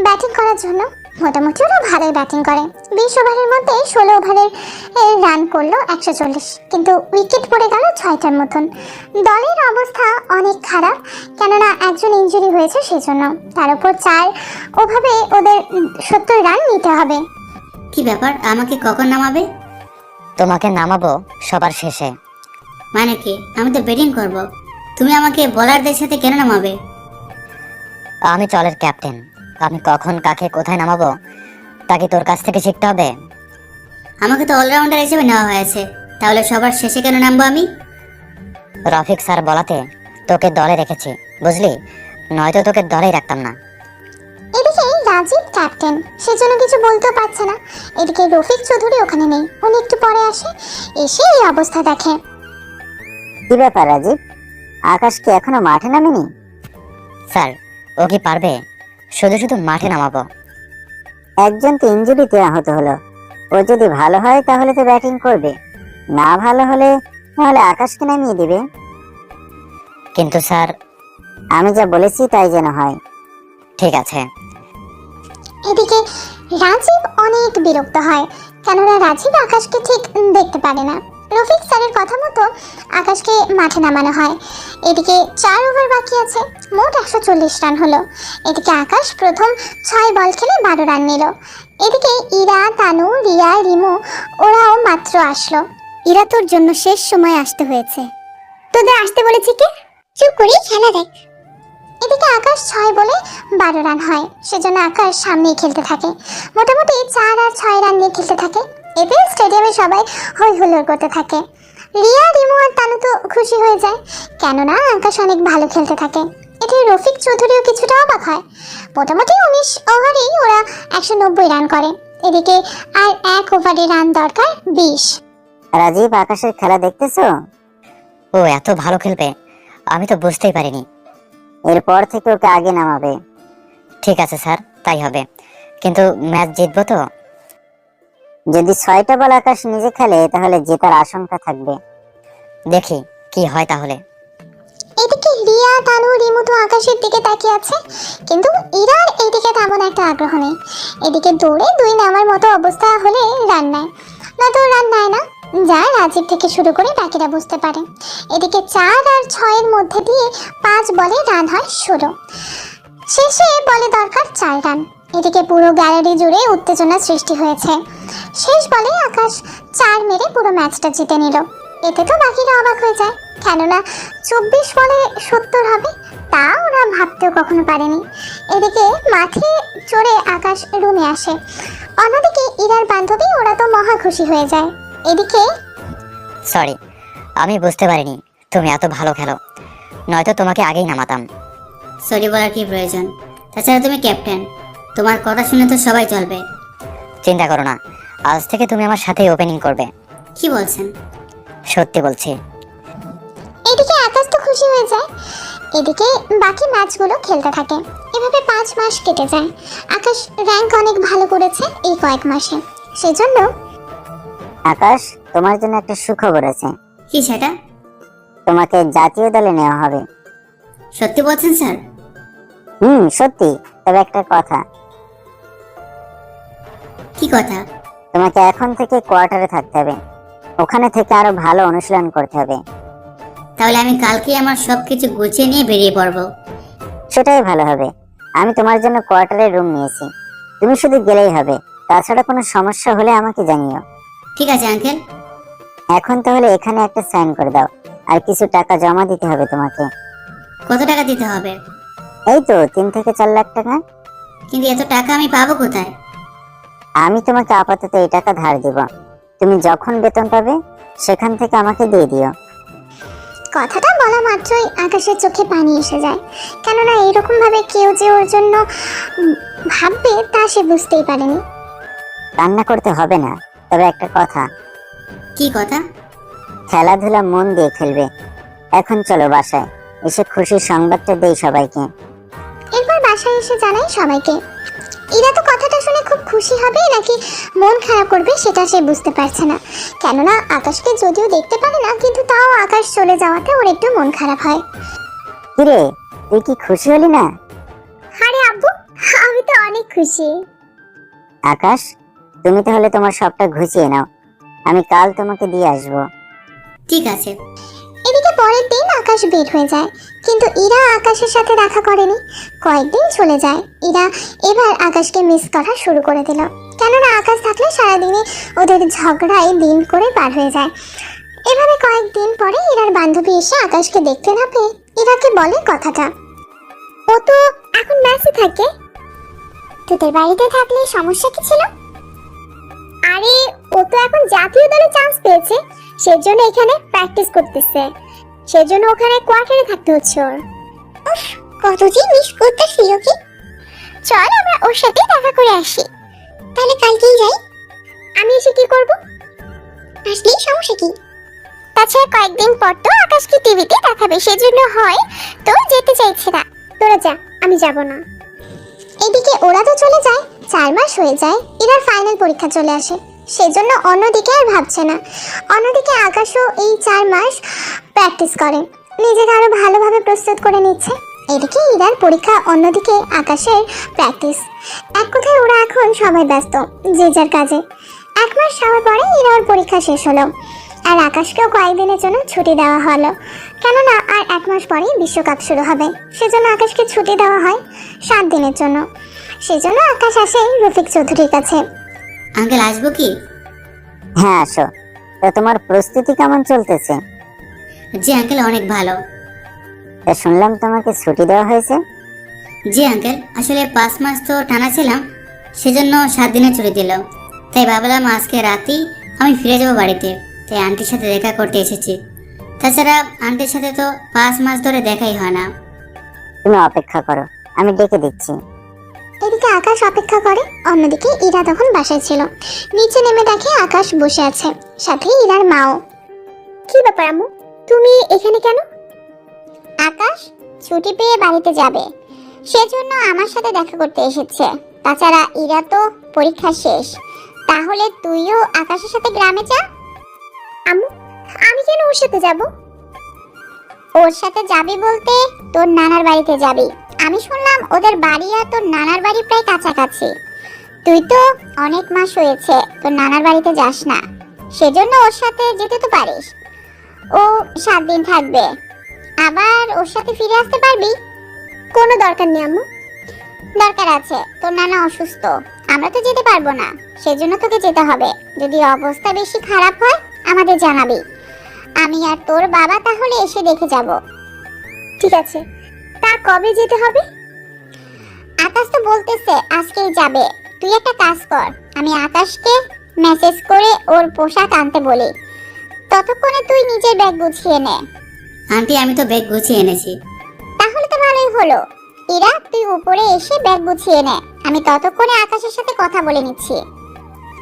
ব্যাটিং করার জন্য। মোটামুটি ওরা ভালোই ব্যাটিং করে। 20 ওভারের মধ্যে 16 ওভারের রান করলো 140, কিন্তু উইকেট পড়ে গেল 6টার মতন। দলের অবস্থা অনেক খারাপ, কেননা একজন ইনজুরি হয়েছে সেজন্য। তার উপর 4 ওভাবে ওদের 70 রান নিতে হবে। কি ব্যাপার, আমাকে কখন নামাবে? তোমাকে নামাবো সবার শেষে। মানে কি, আমি তো ব্যাটিং করব, তুমি আমাকে বোলারদের সাথে কেন নামাবে? আমি দলের ক্যাপ্টেন, আমি কখন কাকে কোথায় নামাবো তা কি তোর কাছ থেকে শিখতে হবে? আমাকে তো অলরাউন্ডার হিসেবে নেওয়া হয়েছে, তাহলে সবার শেষে কেন নামবো আমি? রফিক স্যার বলাতে তোকে দলে রেখেছি, বুঝলি? নয়তো তোকে দলেই রাখতাম না। এদিকে রাজীব ক্যাপ্টেন, সেজন্য কিছু বলতেও পারছে না। এদিকে রফিক চৌধুরী ওখানে নেই, উনি একটু পরে আসে। এসে এই অবস্থা দেখে। কি ব্যাপার রাজীব, আকাশ কি এখনো মাঠে নামেনি? স্যার, ও কি পারবে? শুধু শুধু মাঠে নামাবো? একজন তো ইনজুরিতে আহত হলো, ও যদি ভালো হয় তাহলে তো ব্যাটিং করবে। না ভালো হলে তাহলে আকাশকে নামিয়ে দিবে। কিন্তু স্যার, আমি যা বলেছি তাই যেন হয়। ঠিক আছে। এদিকে রাজীব অনেক বিরক্ত হয়, কেননা রাজীব আকাশকে ঠিক দেখতে পারে না। রফিক স্যারের কথা মতো আকাশকে মাঠে নামানো হয়। এদিকে 4 ওভার বাকি আছে, মোট 140 রান হলো। এদিকে আকাশ প্রথম 6 বল খেলে 12 রান নিল। এদিকে ইরা, তানু, রিয়া, রিমু ওরাও মাত্র আসলো। ইরা, তোর জন্য শেষ সময় আসতে হয়েছে। তোদের আসতে বলেছি কে? চুপ করে খেলা দেখ। এদিকে আকাশ 6 বলে 12 রান হয়, সেজন্য আকাশ সামনেই খেলতে থাকে। মোটামুটি 4 আর 6 রান নিয়ে খেলতে থাকে। এতে স্টেডিয়ামে সবাই হই হুল্লোড় করতে থাকে। রিয়া, রিমু আর তানু তো খুশি হয়ে যায়, কেননা আকাশ অনেক ভালো খেলতে থাকে। এতে রফিক চৌধুরীও কিছুটা অবাক হয়। মোটামুটি 19 ওভারেই ওরা 190 রান করে। এদিকে আর 1 ওভারে রান দরকার 20। রাজীব, আকাশের খেলা দেখতেছো? ও এত ভালো খেলবে, আমি তো বুঝতেই পারিনি। এরপর থেকে ওকে আগে নামাবে। ঠিক আছে স্যার, তাই হবে। কিন্তু ম্যাচ জিতবো তো? যদি 6টা বল আকাশ নিজে খেলে তাহলে জেতার আশঙ্কা থাকবে। দেখি কি হয় তাহলে। এদিকে রিয়া, তানু, রিমু তো আকাশের দিকে তাকিয়ে আছে, কিন্তু ইরার এইদিকে তেমন একটা আগ্রহ নেই। এদিকে দৌড়ে 2 নামার মতো অবস্থা হলে রান নেয়, নয়তো রান নেয় না, যা রাজীব থেকে শুরু করে বাকিরা বুঝতে পারে। এদিকে 4 আর 6 এর মধ্যে দিয়ে 5 বলে রান হয় 16। শেষে বলে দরকার 4 রান। এদিকে পুরো গ্যালারি জুড়ে উত্তেজনা সৃষ্টি হয়েছে। শেষ বলে আকাশ 4 মেরে পুরো ম্যাচটা জিতে নিল। এতে তো বাকিরা অবাক হয়ে যায়, কেননা 24 বলে 70 হবে, তা ওরা ভাবতেও কখনো পারেনি। এদিকে মাঠে চড়ে আকাশ রুমে আসে। অন্যদিকে ইরার বান্ধবী ওরা তো মহা খুশি হয়ে যায়। এদিকে সরি, আমি বুঝতে পারিনি তুমি এত ভালো খেলো, নয়তো তোমাকে আগেই নামাতাম। সরি বলার কি প্রয়োজন? তাছাড়া তুমি ক্যাপ্টেন, তোমার কথা শুনে তো সবাই চলবে। চিন্তা করো না, আজ থেকে তুমি আমার সাথেই ওপেনিং করবে। কি বলছেন? সত্যি বলছি। এদিকে আকাশ তো খুশি হয়ে যায়। এদিকে বাকি ম্যাচগুলো খেলতে থাকে। এভাবে 5 মাস কেটে যায়। আকাশ র্যাঙ্ক অনেক ভালো করেছে এই কয়েক মাসে, সেজন্য আকাশ, তোমার জন্য একটা সুখবর আছে। কি সেটা? তোমাকে জাতীয় দলে নেওয়া হবে। সত্যি বলছেন স্যার? সত্যি। তবে একটা কথা, কি কথা? তোমাকে এখন থেকে কোয়ার্টারে থাকতে হবে। ওখানে থেকে আরো ভালো অনুশীলন করতে হবে। তাহলে আমি কালকে আমার সবকিছু গুছিয়ে নিয়ে বেরিয়ে পড়বো। সেটাই ভালো হবে। আমি তোমার জন্য কোয়ার্টারে রুম নিয়েছি, তুমি শুধু গেলেই হবে। তাছাড়া কোনো সমস্যা হলে আমাকে জানিও। ঠিক আছে আঙ্কেল। এখন তাহলে এখানে একটা সাইন করে দাও, আর কিছু টাকা জমা দিতে হবে তোমাকে। কত টাকা দিতে হবে? এই তো 3 থেকে 4 লাখ টাকা। কিন্তু এত টাকা আমি পাবো কোথায়? আমি তোমাকে আপাতত এই টাকা ধার দেব, তুমি যখন বেতন পাবে সেখান থেকে আমাকে দিয়ে দিও। কথাটা বলা মাত্রই আকাশের চোখে পানি এসে যায়, কেননা এইরকম ভাবে কেউ যে ওর জন্য ভাববে তা সে বুঝতেই পারেনি। কান্না করতে হবে না, তবে একটা কথা, কি কথা? খেলাধুলা মন দিয়ে খেলবে। এখন চলো বাসায়, এসে খুশির সংবাদটা দেই সবাইকে। এরপর বাসায় এসে জানাই সবাইকে। ইরা তো কথাটা শুনে খুব খুশি হবে নাকি মন খারাপ করবে সেটা সে বুঝতে পারছে না, কেননা আকাশকে যদিও দেখতে পারে না, কিন্তু তাও আকাশ চলে যাওয়াতে ওর একটু মন খারাপ হয়। কিরে, তুই কি খুশি হলি না? আরে আব্বু, আমি তো অনেক খুশি। আকাশ, তুমি তাহলে তোমার সবটা গুছিয়ে নাও, আমি কাল তোমাকে দিয়ে আসবো। ঠিক আছে। এদিকে পরের দিন আকাশ বের হয়ে যায়, কিন্তু ইরা আকাশের সাথে দেখা করেনি। কয়েকদিন চলে যায়। ইরা এবার আকাশকে মিস করা শুরু করে দিল, কেননা আকাশ থাকলে সারাদিনে ওদের ঝগড়ায় দিন করে পার হয়ে যায়। এভাবে কয়েকদিন পরে ইরার বান্ধবী এসে আকাশকে দেখতে না পেয়ে ইরাকে বলে কথাটা। ও তো এখন ম্যাচে থাকে, তোদের বাড়িতে থাকলে সমস্যা কি ছিল? আরে ও তো এখন জাতীয় দলে চান্স পেয়েছে, সেজন্য এখানে প্র্যাকটিস করতেছে, সেজন্য ওখানে কোয়ার্টারে থাকতে হচ্ছে ওর। উফ, কত যে মিস করতেছি ওকে। চল আমরা ওর সাথে দেখা করে আসি। তাহলে কালকেই যাই। আমি এসে কি করব? আসলেই সমস্যা কি? তাছাড়া কয়েকদিন পর তো আকাশকে টিভিতে দেখাবে, সেজন্য হয় তো যেতে চাইছে না। তোরা যা, আমি যাব না। এদিকে ওরা তো চলে যায়। 4 মাস হয়ে যায়, এবার ফাইনাল পরীক্ষা চলে আসে। সেজন্য অন্যদিকে আর ভাবছে না। অন্যদিকে আকাশও এই 4 মাস প্র্যাকটিস করে, নিজেকে আরো ভালোভাবে প্রস্তুত করে নিচ্ছে। এদিকে ইরার পরীক্ষা, অন্যদিকে আকাশের প্র্যাকটিস। এক কথায় ওরা এখন সবাই ব্যস্ত যে যার কাজে। 1 মাস যাওয়ার পরে ইরার পরীক্ষা শেষ হলো, আর আকাশকেও কয়েকদিনের জন্য ছুটি দেওয়া হলো, কেননা আর 1 মাস পরেই বিশ্বকাপ শুরু হবে। সেজন্য আকাশকে ছুটি দেওয়া হয় 7 দিনের জন্য। সেজন্য আকাশ আসে রফিক চৌধুরীর কাছে। আঙ্কেল আসবো কি? হ্যাঁ আসো। তো তোমার প্রস্তুতি কেমন চলতেছে? জি আঙ্কেল, অনেক ভালো। তা শুনলাম তোমাকে ছুটি দেওয়া হয়েছে। জি আঙ্কেল, আসলে 5 মাস তো টানা ছিলাম, সেজন্য 7 দিনের ছুটি দিল। তাই ভাবলাম আজকে রাতেই আমি ফিরে যাব বাড়িতে, তাই আন্টির সাথে দেখা করতে এসেছি। তাছাড়া আন্টির সাথে তো 5 মাস ধরে দেখাই হয় না। তুমি অপেক্ষা করো, আমি ডেকে দিচ্ছি। এদিকে আকাশ অপেক্ষা করে, অন্যদিকে ইরা তখন বাসায় ছিল। নিচে নেমে দেখে আকাশ বসে আছে, সাথে ইরার মাও। কি ব্যাপার আম্মু, তুমি এখানে কেন? আকাশ ছুটি পেয়ে বাড়িতে যাবে, সেজন্য আমার সাথে দেখা করতে এসেছে। তাছাড়া ইরা তো পরীক্ষা শেষ, তাহলে তুইও আকাশের সাথে গ্রামে যা। আম্মু, আমি কেন ওর সাথে যাব? ওর সাথে যাবি বলতে তোর নানার বাড়িতে যাবি। আমি শুনলাম ওদের বাড়ি আর তোর নানার বাড়ি প্রায় কাছাকাছি। তুই তো অনেক মাস হয়েছে তোর নানার বাড়িতে যাস না, সেজন্য ওর সাথে যেতে তো পারিস। ও 7 দিন থাকবে, আবার ওর সাথে ফিরে আসতে পারবি। কোনো দরকার নেই আম্মু। দরকার আছে, তোর নানা অসুস্থ, আমরা তো যেতে পারবো না, সেজন্য তোকে যেতে হবে। যদি অবস্থা বেশি খারাপ হয় আমাদের জানাবি, আমি আর তোর বাবা তাহলে এসে দেখে যাব। ঠিক আছে, তা কবে যেতে হবে? আকাশ তো বলতেছে আজকেই যাবে। তুই একটা কাজ কর, আমি আকাশকে মেসেজ করে ওর পোশাক আনতে বলি, ততক্ষণে তুই নিজের ব্যাগ গুছিয়ে নে। আন্টি, আমি তো ব্যাগ গুছিয়ে এনেছি। তাহলে তো ভালোই হলো। ইরা, তুই উপরে এসে ব্যাগ গুছিয়ে নে, আমি ততক্ষণে আকাশের সাথে কথা বলে নিচ্ছি।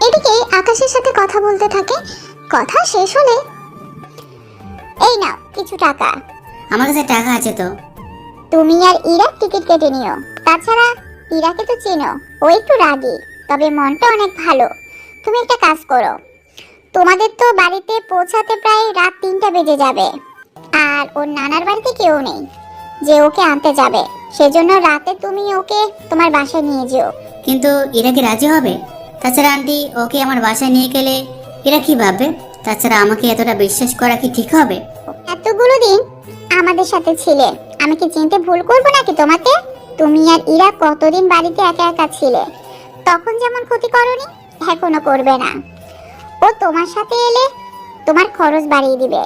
এদিকে আকাশের সাথে কথা বলতে থাকে। কথা শেষ হলে, এই নাও কিছু টাকা। আমার কাছে টাকা আছে তো। তুমি আর ইরা টিকিট কেটে নিও। তাছাড়া ইরাকে তো চেনো, ও একটু রাগী, তবে মনটা অনেক ভালো। তুমি একটা কাজ করো, তোমাদের তো বাড়িতে পৌঁছাতে প্রায় রাত 3টা বেজে যাবে, আর ওর নানার বাড়িতে কেউ নেই যে ওকে আনতে যাবে। সেজন্য রাতে তুমি ওকে তোমার বাসায় নিয়ে যেও। কিন্তু এরা কি রাজি হবে? তাছাড়া আন্টি, ওকে আমার বাসায় নিয়ে গেলে এরা কি ভাববে? তাছাড়া আমাকে এতটা বিশ্বাস করা কি ঠিক হবে? এতগুলো দিন আমাদের সাথে ছিলে, আমি কি চিনতে ভুল করবো নাকি তোমাকে? তুমি আর ইরা কতদিন বাড়িতে একা একা ছিলে, তখন যেমন ক্ষতি করনি এখনো করবে না। ও তোমার সাথে এলে তোমার খরচ বাড়িয়ে দিবে।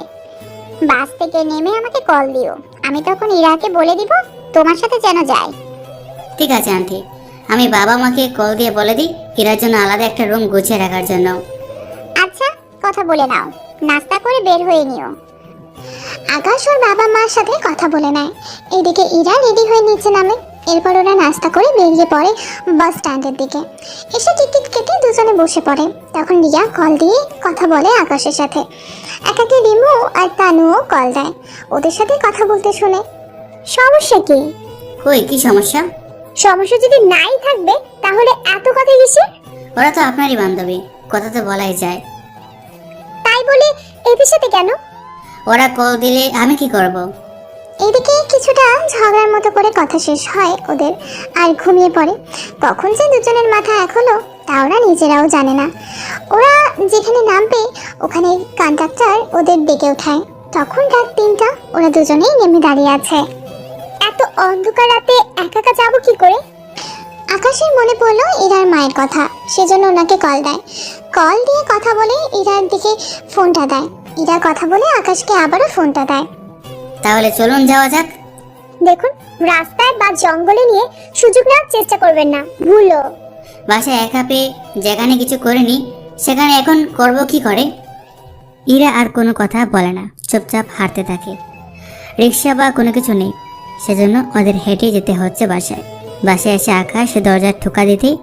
বাস থেকে নেমে আমাকে কল দিও, আমি তখন ইরাকে বলে দিব তোমার সাথে যেন যায়। ঠিক আছে আন্টি, আমি বাবা মাকে কল দিয়ে বলে দিই এরার জন্য আলাদা একটা রুম গুছিয়ে রাখার জন্য। আচ্ছা, কথা বলে নাও, নাস্তা করে বের হয়ে নিও। আকাশ ওর বাবা মার সাথে কথা বলে নেয়। এদিকে ইরা রেডি হয়ে নিচে নামে। এরপর ওরা নাস্তা করে বেরিয়ে পড়ে বাস স্ট্যান্ডের দিকে। এসে টিকিট কেটে দুজনে বসে পড়ে। তখন রিয়া কল দিয়ে কথা বলে আকাশের সাথে। একাকে রিমু আর তানুও কল দেয়, ওদের সাথে কথা বলতে শুনে। সমস্যা কি? কই, কি সমস্যা? সমস্যা যদি নাই থাকবে তাহলে এত কথা কিসের? ওরা তো আপনারই বান্ধবী, কথা তো বলাই যায়। তাই বলে এদের সাথে কেন? ওরা কল দিলে আমি কি করব? এদিকে কিছুটা ঝগড়ার মতো করে কথা শেষ হয় ওদের, আর ঘুমিয়ে পড়ে। কখন যে দুজনের মাথা এক হলো তা ওরা নিজেরাও জানে না। ওরা যেখানে নামবে ওখানে কন্ডাক্টর ওদের ডেকে ওঠায়। তখন রাত 3টা, ওরা দুজনেই নেমে দাঁড়িয়ে আছে। এত অন্ধকার রাতে একা একা যাবো কি করে? আকাশের মনে পড়লো ইরার মায়ের কথা, সেজন্য ওনাকে কল দেয়। কল দিয়ে কথা বলে ইরার দিকে ফোনটা দেয়। ইরা কথা বলে আকাশকে আবারও ফোনটা দেয়। তাহলে চলুন যাওয়া যাক। দেখুন, রাস্তায় বা জঙ্গলে নিয়ে সুযোগ নেওয়ার চেষ্টা করবেন না, ভুলো। বাসায় একা পেয়ে যেখানে কিছু করিনি সেখানে এখন করব কি করে? ইরা আর কোনো কথা বলে না, চুপচাপ হাঁটতে থাকে। রিক্সা বা কোনো কিছু নেই, সেজন্য ওদের হেঁটে যেতে হচ্ছে বাসায়। বাসায় এসে আকাশ দরজার ঠোকা দিতেই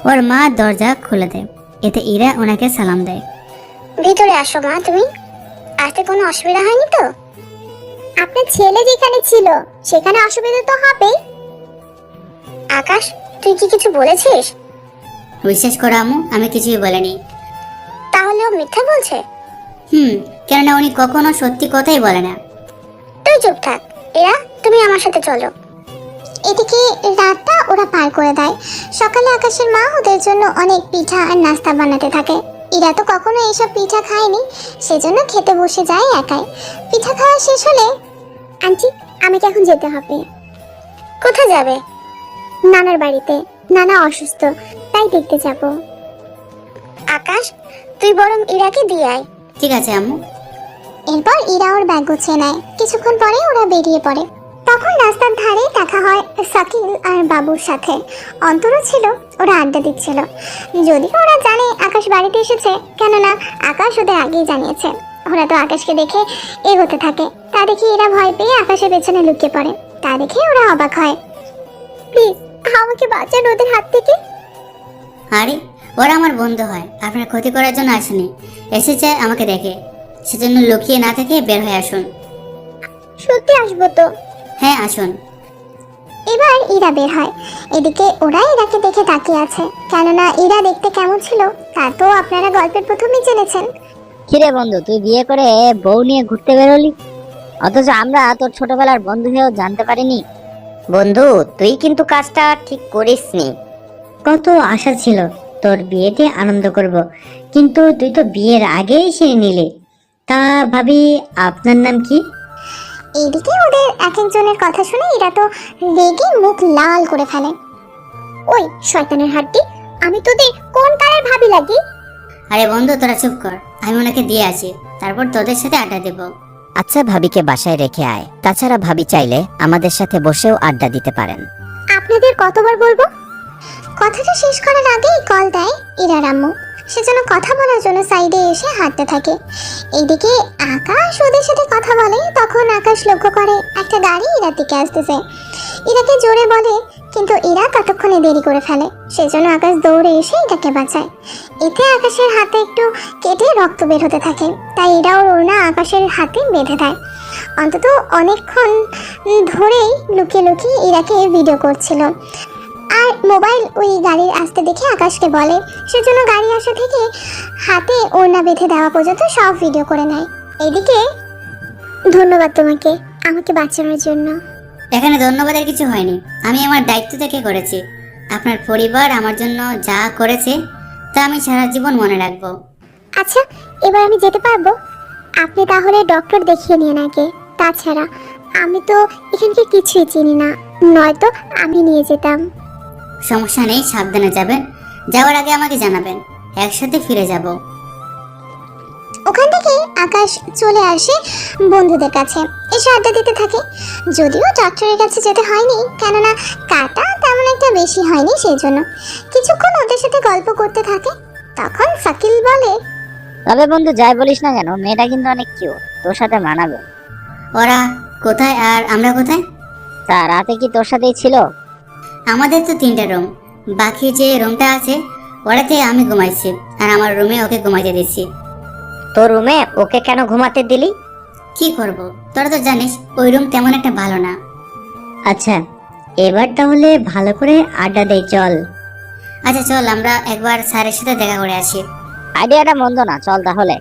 ওর মা দরজা খুলে দেয়। এতে ইরা ওনাকে সালাম দেয়। ভিতরে আসো মা, তুমি আসতে কোনো অসুবিধা হয়নি তো? আপনার ছেলে যেখানে ছিল সেখানে অসুবিধা তো হবেই। আকাশ, তুই কি কিছু বলেছিস? বিশ্বাস করো আম্মু, আমি কিছুই বলিনি। মিথ্যা বলছে? কেননা উনি কখনো সত্যি কথাই বলে না। তুই চুপ থাক। এরা, তুমি আমার সাথে চলো। এদিকে রাতটা ওরা পার করে দেয়। সকালে আকাশের মা ওদের জন্য অনেক পিঠা আর নাস্তা বানাতে থাকে। এরা তো কখনো এইসব পিঠা খায়নি, সেজন্য খেতে বসে যায় একাই। পিঠা খাওয়া শেষ হলে, আন্টি আমাকে এখন যেতে হবে। কোথায় যাবে? নানার বাড়িতে, নানা অসুস্থ, তাই দেখতে যাব। আকাশ, তুই বরং ইরাকে দিয়ে আয়। ঠিক আছে আম্মু। এরপর ইরা ওর ব্যাগ গুছিয়ে নেয়। কিছুক্ষণ পরে ওরা বেরিয়ে পড়ে। তখন রাস্তার ধারে দেখা হয় শাকিল আর বাবুর সাথে। অন্তরও ছিল, ওরা আড্ডা দিচ্ছিল। যদিও ওরা জানে আকাশ বাড়িতে এসেছে, কেননা আকাশ ওদের আগেই জানিয়েছে। ওরা তো আকাশকে দেখে এগোতে থাকে। তা দেখে এরা ভয় পেয়ে আকাশের পেছনে লুকিয়ে পড়ে। তা দেখে ওরা অবাক হয়। প্লিজ আমাকে বাঁচান ওদের হাত থেকে। আরে ওরা আমার বন্ধু হয়, আপনার ক্ষতি করার জন্য আসেনি, এসেছে আমাকে দেখে। সেজন্য লুকিয়ে না থেকে বের হয়ে আসুন। সত্যি আসবো তো? হ্যাঁ আসুন। এবার ইরা বের হয়। এদিকে ওরা ইরাকে দেখে তাকিয়ে আছে, কেননা ইরা দেখতে কেমন ছিল তা তো আপনারা গল্পের প্রথমেই জেনেছেন। কিরে বন্ধু, তুই বিয়ে করে বউ নিয়ে ঘুরতে বেরোলি, অথচ আমরা তোর ছোটবেলার বন্ধু হয়েও জানতে পারিনি। বন্ধু, তুই কিন্তু কাজটা ঠিক করিসনি। কত আশা ছিল তোর বিয়েতে আনন্দ করব, কিন্তু তুই তো বিয়ের আগেই সেরে নিলি। তা ভাবি, আপনার নাম কি? এইদিকে ওদের এক একজনের কথা শুনে এরা তো রেগে মুখ লাল করে ফেলে। ওই শয়তানের হাড্ডি, আমি তোদের কোন কালের ভাবি লাগি? আরে বন্ধু তোরা চুপ কর, আমি ওনাকে দিয়ে আসি, তারপর তোদের সাথে আড্ডা দেবো। আচ্ছা, ভাবিকে বাসায় রেখে আয়। তাছাড়া ভাবি চাইলে আমাদের সাথে বসেও আড্ডা দিতে পারেন। আপনাদের কতবার বলবো? কথাটা শেষ করার আগেই কল দেয় ইরার আম্মু। সেজন্য কথা বলার জন্য সাইডে এসে হাঁটতে থাকে। এইদিকে আকাশ ওদের সাথে কথা বলে। তখন আকাশ লক্ষ্য করে একটা গাড়ি ইরার দিকে আসতেছে। ইরাকে জোরে বলে, কিন্তু ইরা ততক্ষণে দেরি করে ফেলে। সেজন্য আকাশ দৌড়ে এসে এটাকে বাঁচায়। এতে আকাশের হাতে একটু কেটে রক্ত বের হতে থাকে। তাই ইরা ওর ওড়না আকাশের হাতে বেঁধে দেয়। অন্তত অনেকক্ষণ ধরেই লুকিয়ে লুকিয়ে ইরাকে ভিডিও করছিল। আর মোবাইল ওই গাড়ির আসতে দেখে আকাশকে বলে। সেজন্য গাড়ি আসা থেকে হাতে ওড়না বেঁধে দেওয়া পর্যন্ত সব ভিডিও করে নেয়। এদিকে, ধন্যবাদ তোমাকে আমাকে বাঁচানোর জন্য। এখানে ধন্যবাদের কিছু হয়নি, আমি আমার দায়িত্ব থেকে করেছি। আপনার পরিবার আমার জন্য যা করেছে তা আমি সারা জীবন মনে রাখবো। আচ্ছা, এবার আমি যেতে পারবো? আপনি তাহলে ডক্টর দেখিয়ে নিন আগে। তাছাড়া আমি তো এখানকে কিছুই চিনি না, নয়তো আমি নিয়ে যেতাম। সমস্যা নেই, সাবধানে যাবেন। যাওয়ার আগে আমাকে জানাবেন, একসাথে ফিরে যাব। ওখান থেকে আকাশ চলে আসে বন্ধুদের কাছে, এসে আড্ডা দিতে থাকে। যদিও ডক্টরের কাছে যেতে হয়নি, কেননা কাটা তেমন একটা বেশি হয়নি, সেই জন্য কিছুক্ষণ ওদের সাথে গল্প করতে থাকে। তখন শাকিল বলে, তবে বন্ধু যাই বলিস না কেন, মেয়েটা কিন্তু অনেক কিউট, তোর সাথে মানাবে। ওরা কোথায় আর আমরা কোথায়? তা রাতে কি তোর সাথেই ছিল? আমাদের তো 3টা রুম, বাকি যে রুমটা আছে ওটাতে আমি ঘুমাইছি, আর আমার রুমে ওকে ঘুমাইতে দিচ্ছি। তোর রুমে ওকে কেন ঘুমাতে দিলি? কি করব, তোরা তো জানিস ওই রুম তেমন একটা ভালো না। আচ্ছা, এবার তাহলে ভালো করে আড্ডা দেই, চল। আচ্ছা চল, আমরা একবার স্যারের সাথে দেখা করে আসি। আইডিয়াটা মন্দ না, চল তাহলে।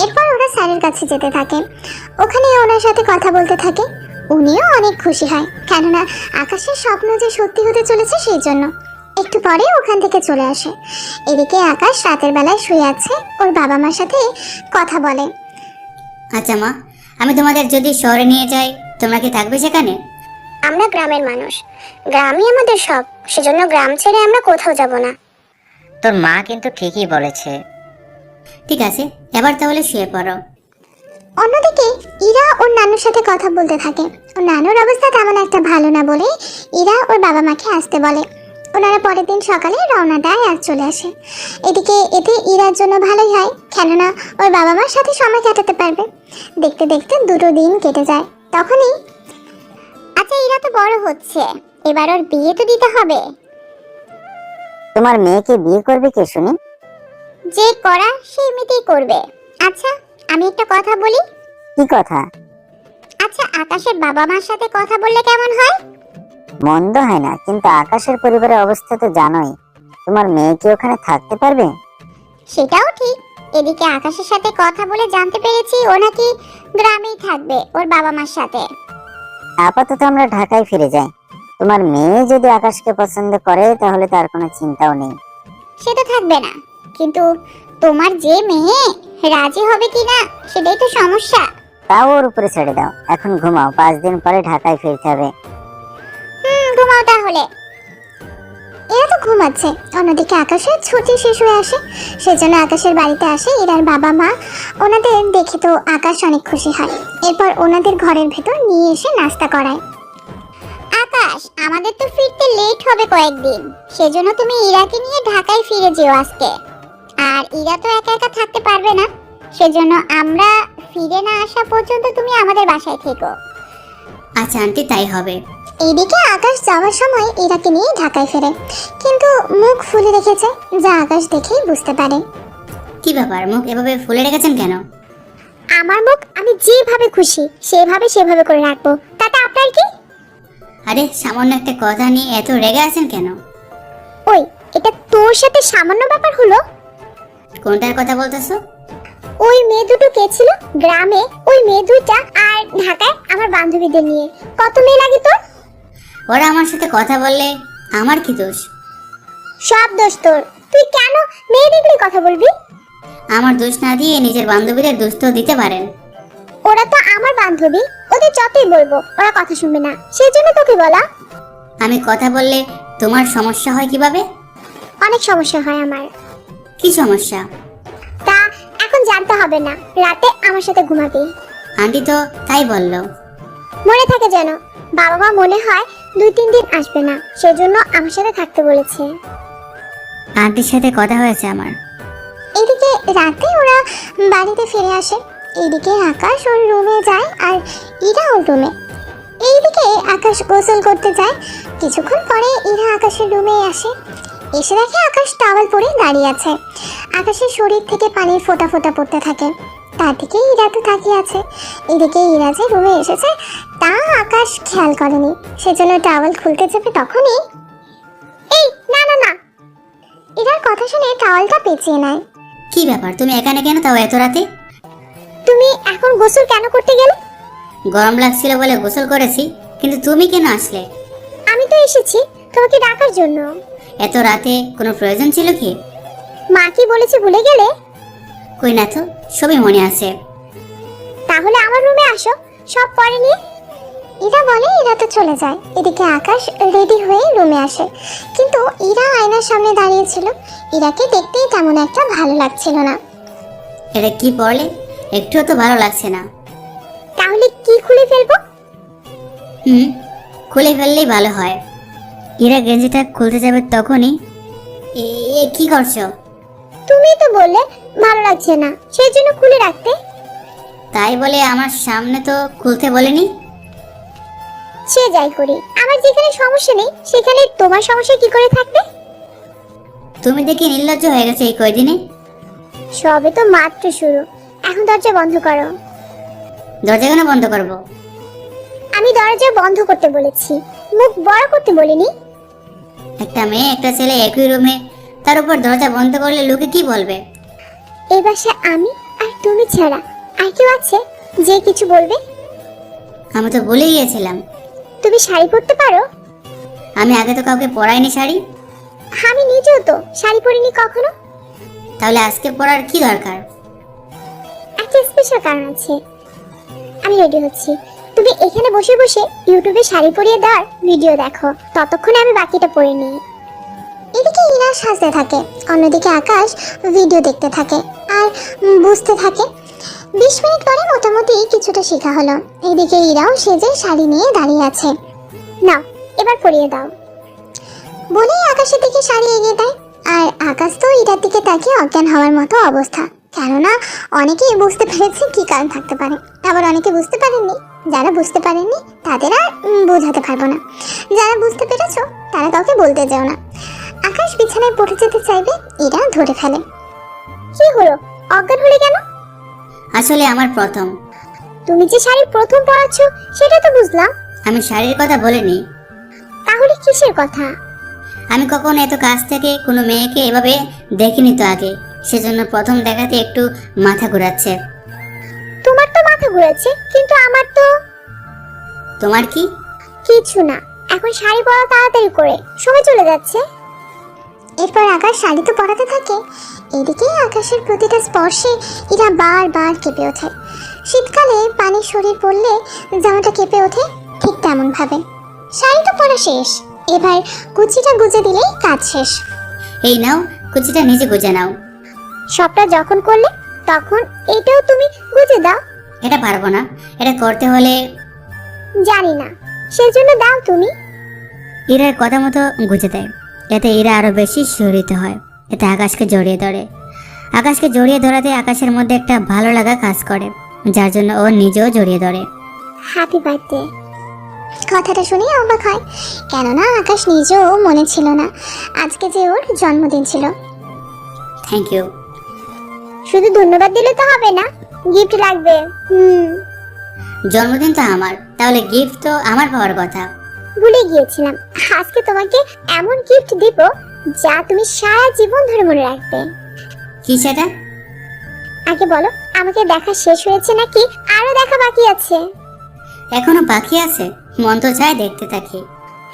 এরপর ওরা স্যারের কাছে যেতে থাকে। ওখানে ওনার সাথে কথা বলতে থাকে। উনিও অনেক খুশি হয়, কেননা আকাশের স্বপ্ন যে সত্যি হতে চলেছে সেই জন্য। একটু পরে ওখান থেকে চলে আসে। এদিকে আকাশ রাতের বেলায় শুয়ে আছে, ওর বাবা মার সাথে কথা বলে। আচ্ছা মা, আমি তোমাদের যদি শহরে নিয়ে যাই তোমরা কি থাকবে সেখানে? আমরা গ্রামের মানুষ, গ্রামই আমাদের সব, সেজন্য গ্রাম ছেড়ে আমরা কোথাও যাব না। তোর মা কিন্তু ঠিকই বলেছে। ঠিক আছে, এবার তাহলে শুয়ে পড়ো। অন্যদিকে ইরা ওর নানুর সাথে কথা বলতে থাকে। ওর নানুর অবস্থা তেমন একটা ভালো না বলে ইরা ওর বাবা মাকে আসতে বলে। ওনারা পরের দিন সকালে রওনা দেয় আর চলে আসে। এদিকে এতে ইরার জন্য ভালোই হয়, কেননা ওর বাবা মার সাথে সময় কাটাতে পারবে। দেখতে দেখতে 2 দিন কেটে যায়। তখনই, আচ্ছা ইরা তো বড় হচ্ছে, এবার ওর বিয়ে তো দিতে হবে। তোমার মেয়েকে বিয়ে করবে কে শুনি? যে করা সে এমনিতেই করবে। আচ্ছা আমি একটা কথা বলি। কি কথা? আচ্ছা আকাশের বাবা মার সাথে কথা বললে কেমন হয়? মন্দ হয় না, কিন্তু আকাশের পরিবারের অবস্থা তো জানোই। তোমার মেয়ে কি ওখানে থাকতে পারবে? সেটাও ঠিক, এদিকে আকাশের সাথে কথা বলে জানতে পেরেছি ও নাকি গ্রামেই থাকবে ওর বাবা মার সাথে। আপাতত আমরা ঢাকায় ফিরে যাই। তোমার মেয়ে যদি আকাশকে পছন্দ করে তাহলে তার কোনো চিন্তাও নেই। সেটা থাকবে না, কিন্তু তোমার যে মেয়ে রাজি হবে কিনা সেটাই তো সমস্যা। তাও ওর উপরে ছেড়ে দাও, এখন ঘুমাও, 5 দিন পরে ঢাকায় ফিরতে হবে। ঘুমাও তাহলে। এরা তো ঘুমাচ্ছে, অন্যদিকে আকাশের ছুটি শেষ হয়ে আসে, সেজন্য আকাশের বাড়িতে আসে ইরার বাবা মা। ওনাদের দেখে তো আকাশ অনেক খুশি হয়। এরপর ওনাদের ঘরের ভেতর নিয়ে এসে নাস্তা করায়। আকাশ, আমাদের তো ফিরতে লেট হবে কয়েকদিন, সেজন্য তুমি ইরাকে নিয়ে ঢাকায় ফিরে যেও আজকে। আর ইরা তো একা একা থাকতে পারবে না, সেজন্য আমরা ফিরে না আসা পর্যন্ত তুমি আমাদের বাসায় থেকো। আচ্ছা আন্টি, তাই হবে। এদিকে আকাশ যাওয়ার সময় ইরাকে নিয়ে ঢাকায় ফেরে, কিন্তু মুখ ফুলে রেখেছে, যা আকাশ দেখেই বুঝতে পারে। কি ব্যাপার, মুখ এভাবে ফুলে রেখেছেন কেন? আমার মুখ আমি যেভাবে খুশি সেভাবে করে রাখবো, তাতে আপনার কি? আরে সামান্য একটা কথা নিয়ে এত রেগে আছেন কেন? ওই, এটা তোর সাথে সামান্য ব্যাপার হলো? কোনটার কথা বলতেছো? ওই মেয়ে দুটো কে ছিল গ্রামে, ওই মেয়ে দুইটা, আর ঢাকায় আমার বান্ধবীদের নিয়ে। কত মেয়ে লাগে তোর? ওরা আমার সাথে কথা বললে আমার কি দোষ? সব দোষ তোর। তুই কেন মেয়ে দেখলে কথা বলবি? আমার দোষ না দিয়ে নিজের বান্ধবীদের দোষ তো দিতে পারেন। ওরা তো আমার বান্ধবী, ওদের যতই বলবো ওরা কথা শুনবে না, সেই জন্য তোকে বলা। আমি কথা বললে তোমার সমস্যা হয় কিভাবে? অনেক সমস্যা হয় আমার। কি সমস্যা? তা এখন জানতে হবে না, রাতে আমার সাথে ঘুমাবি। আন্টি তো তাই বললো। মনে থাকে যেন, বাবা মা মনে হয় 2-3 দিন আসবে না, সেজন্য আমার সাথে থাকতে বলেছে। আন্টির সাথে কথা হয়েছে আমার। এদিকে রাতে ওরা বাড়িতে ফিরে আসে। এইদিকে আকাশ ওর রুমে যায় আর ইরা ওর রুমে। এইদিকে আকাশ গোসল করতে যায়। কিছুক্ষণ পরে ইরা আকাশের রুমে আসে, এসে দেখে আকাশ টাওয়াল পরে দাঁড়িয়ে আছে। আকাশের শরীর থেকে পানির ফোঁটা ফোঁটা পড়তে থাকে, তার দিকে ইরা তো তাকিয়ে আছে। এদিকে ইরা যে রুমে এসেছে তা আকাশ খেয়াল করেনি, সেজন্য টাওয়াল খুলতে যাবে তখনই এই না না না, ইরার কথা শুনে টাওয়ালটা পেঁচিয়ে নেয়। কি ব্যাপার, তুমি এখানে কেন, তাও এত রাতে? তুমি এখন গোসল কেন করতে গেলে? গরম লাগছিল বলে গোসল করেছি, কিন্তু তুমি কেন আসলে? আমি তো এসেছি তোমাকে ডাকার জন্য। এত রাতে কোনো প্রয়োজন ছিল কি? মা কি বলেছে ভুলে গেলে? কই না তো, সবই মনে আছে। তাহলে আমার রুমে আসো, সব পরে নিয়ে। ইরা বলে ইরা তো চলে যায়। এদিকে আকাশ রেডি হয়ে রুমে আসে, কিন্তু ইরা আয়নার সামনে দাঁড়িয়ে ছিল। ইরাকে দেখতেই তেমন একটা ভালো লাগছিল না। এটা কি পড়লে? একটুও তো ভালো লাগছে না। তাহলে কি খুলে ফেলবো? খুলে ফেললেই ভালো হয়। ইরা গেঞ্জিটা খুলতে যাবে তখনই কি করছো? তুমি তো বললে ভালো লাগছে না, সেই জন্য খুলে রাখতে। তাই বলে আমার সামনে তো খুলতে বলেনি। সে যাই করি, আমার যেখানে সমস্যা নেই সেখানে তোমার সমস্যা কি করে থাকবে? তুমি দেখি নির্লজ্জ হয়ে গেছে এই কয়দিনে। সবে তো মাত্র শুরু, এখন দরজা বন্ধ করো। দরজা কেন বন্ধ করবো? আমি দরজা বন্ধ করতে বলেছি, মুখ বড় করতে বলিনি। একটা মেয়ে একটা ছেলে একই রুমে, তার উপর দরজা বন্ধ করলে লোকে কি বলবে? এই বাসায় আমি আর তুমি ছাড়া আর কেউ আছে যে কিছু বলবে? আমি তো ভুলে গিয়েছিলাম। তুমি শাড়ি পরতে পারো? আমি আগে তো কাউকে পরাইনি শাড়ি। আমি নিজেও তো শাড়ি পরিনি কখনো। তাহলে আজকে পরার কি দরকার? একটা স্পেশাল কারণ আছে। আমি রেডি হচ্ছি, তুমি এখানে বসে বসে ইউটিউবে শাড়ি পরিয়ে দেওয়ার ভিডিও দেখো, ততক্ষণে আমি বাকিটা পরে নিই। এদিকে ইরা সাজতে থাকে, অন্যদিকে আকাশ ভিডিও দেখতে থাকে আর বুঝতে থাকে। 20 মিনিট পরে মোটামুটি কিছুটা শেখা হলো। এদিকে ইরাও সেজে শাড়ি নিয়ে দাঁড়িয়ে আছে। নাও এবার পরিয়ে দাও বলেই আকাশের দিকে শাড়ি এগিয়ে দেয়। আর আকাশ তো ইরার দিকে তাকিয়ে অজ্ঞান হওয়ার মতো অবস্থা, কেননা অনেকেই বুঝতে পেরেছে কি কারণ থাকতে পারে, আবার অনেকে বুঝতে পারেননি। যারা বুঝতে পারেননি তাদের আর বোঝাতে পারবো না, যারা বুঝতে পেরেছো তারা কাউকে বলতে যাও না। আকাশ বিছানায় পড়ে যেতে চাইবে, ইরা ধরে ফেলে। কি হলো, অজ্ঞান হলে কেন? আসলে আমার প্রথম। তুমি যে শাড়ি প্রথম পরাচ্ছ সেটা তো বুঝলাম। আমি শাড়ির কথা বলিনি। তাহলে কিসের কথা? আমি কখনো এত কাছ থেকে কোনো মেয়েকে এভাবে দেখিনি তো আগে, সেজন্য প্রথম দেখাতে একটু মাথা ঘোরাচ্ছে। তোমার তো মাথা ঘুরেছে, কিন্তু আমার তো তোমার কি? কিছু না। এখন শাড়ি পরা তাড়াতাড়ি করে, সময় চলে যাচ্ছে। এরপর আকাশ শাড়ি তো পরাতে থাকে, এদিকে আকাশের প্রতিটা স্পর্শে এরা বারবার কেঁপে ওঠে। শীতকালে পানির শরীর পড়লে জামাটা কেঁপে ওঠে, ঠিক তেমন ভাবে। শাড়িটা পরা শেষ, এবার কুচিটা গুজে দিলেই কাজ শেষ। এই নাও, কুচিটা নিজে গুজে নাও। সবটা যখন করলে তখন এটাও তুমি গুজে দাও। এটা পারবো না, এটা করতে হলে। জানি না, সেজন্য দাও তুমি। ইরার কথা মতো গুজে দেয়। এতে ইরা আরো বেশি শিহরিত হয়। এতে আকাশকে জড়িয়ে ধরে। আকাশকে জড়িয়ে ধরাতে আকাশের মধ্যে একটা ভালো লাগা কাজ করে, যার জন্য ও নিজেও জড়িয়ে ধরে। Happy birthday. কথাটা শুনে অবাক হয়, কেননা আকাশ নিজেও মনে ছিল না আজকে যে ওর জন্মদিন ছিল। Thank you. শুধু ধন্যবাদ দিলে তো হবে না, গিফট লাগবে। জন্মদিন তো আমার, তাহলে গিফট তো আমার পাওয়ার কথা। ভুলে গিয়েছিলাম, আজকে তোমাকে এমন গিফট দিব যা তুমি সারা জীবন ধরে মনে রাখবে। কি সেটা? আগে বলো, আমাকে দেখা শেষ হয়েছে নাকি আরো দেখা বাকি আছে? এখনো বাকি আছে, মন তো চায় দেখতে থাকি।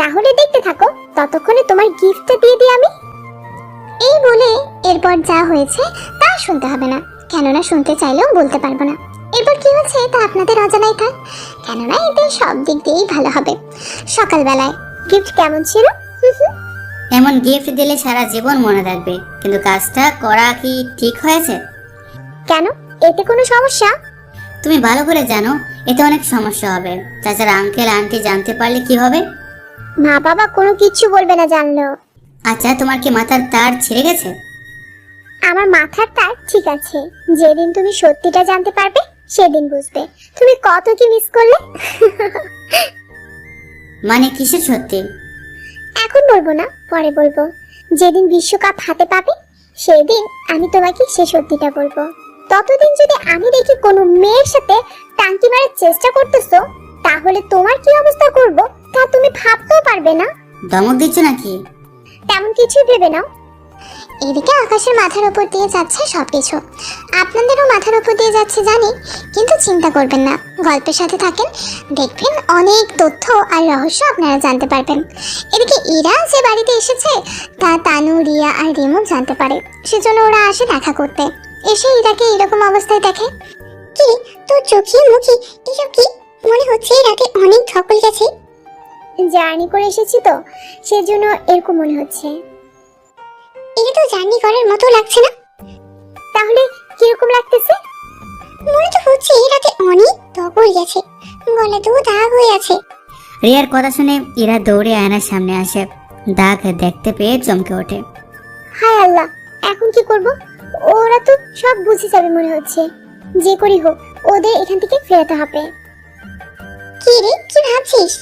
তাহলে দেখতে থাকো, ততক্ষণে তোমার গিফটটা দিয়ে দিই আমি। এই বলে এরপর যা হয়েছে তা শুনতে হবে না, কেননা শুনতে চাইলেও বলতে পারবো না। এরপর কি হয়েছে তা আপনাদের অজানাই থাক, কেননা এতে সব দিক দিয়েই ভালো হবে। সকালবেলায় গিফট কেমন ছিল? এমন গিফট দিলে সারা জীবন মনে রাখবে, কিন্তু কাজটা করা কি ঠিক হয়েছে? কেন, এতে কোনো সমস্যা? তুমি ভালো করে জানো এতে অনেক সমস্যা হবে। তাছাড়া আঙ্কেল আন্টি জানতে পারলে কি হবে? মা বাবা কোনো কিচ্ছু বলবে না জানলো। আচ্ছা, তোমার কি মাথার তার ছিঁড়ে গেছে? আমার মাথার তার ঠিক আছে, যেদিন তুমি সত্যিটা জানতে পারবে সেদিন বুঝবে তুমি কত কি মিস করলে। মানে কিসের সত্যি? এখন বলবো না, পরে বলবো। যেদিন বিশ্বকাপ হাতে পাবে সেদিন আমি তোমাকে সে সত্যিটা বলবো। ততদিন যদি আমি দেখি কোনো মেয়ের সাথে টাঙ্কি মারার চেষ্টা করতেছো, তাহলে তোমার কি অবস্থা করব তা তুমি ভাবতেও পারবে না। ধমক দিচ্ছ নাকি? তেমন কিছুই ভেবে নাও। এদিকে আকাশের মাথার উপর দিয়ে যাচ্ছে সবকিছু, আপনাদেরও মাথার উপর দিয়ে যাচ্ছে জানি, কিন্তু চিন্তা করবেন না, গল্পের সাথে থাকেন, দেখবেন অনেক তথ্য আর রহস্য আপনারা জানতে পারবেন। এদিকে ইরা যে বাড়িতে এসেছে তা তানু, রিয়া আর রিমু জানতে পারে, সেজন্য ওরা আসে দেখা করতে। এসে ইরাকে এরকম অবস্থায় দেখে। কি তোর চোখে মুখে এসব কি? মনে হচ্ছে রাতে অনেক ধকল গেছে। জার্নি করে এসেছি তো সেজন্য এরকম মনে হচ্ছে। এটা তো জার্নি করার মতো লাগছে না। তাহলে কিরকম লাগতেছে? মনে তো হচ্ছে রাতে অনেক ধকল গেছে, গলা তো দাগ হয়ে আছে। রিয়ার কথা শুনে ইরা দৌড়ে আয়নার সামনে আসে। দাগ দেখতে পেয়ে চমকে ওঠে। হায় আল্লাহ, এখন কি করব? ওরা তো সব বুঝে যাবে মনে হচ্ছে। যে করি হোক ওদের এখান থেকে ফেরাতে হবে। কি রে, কি ভাবছিস?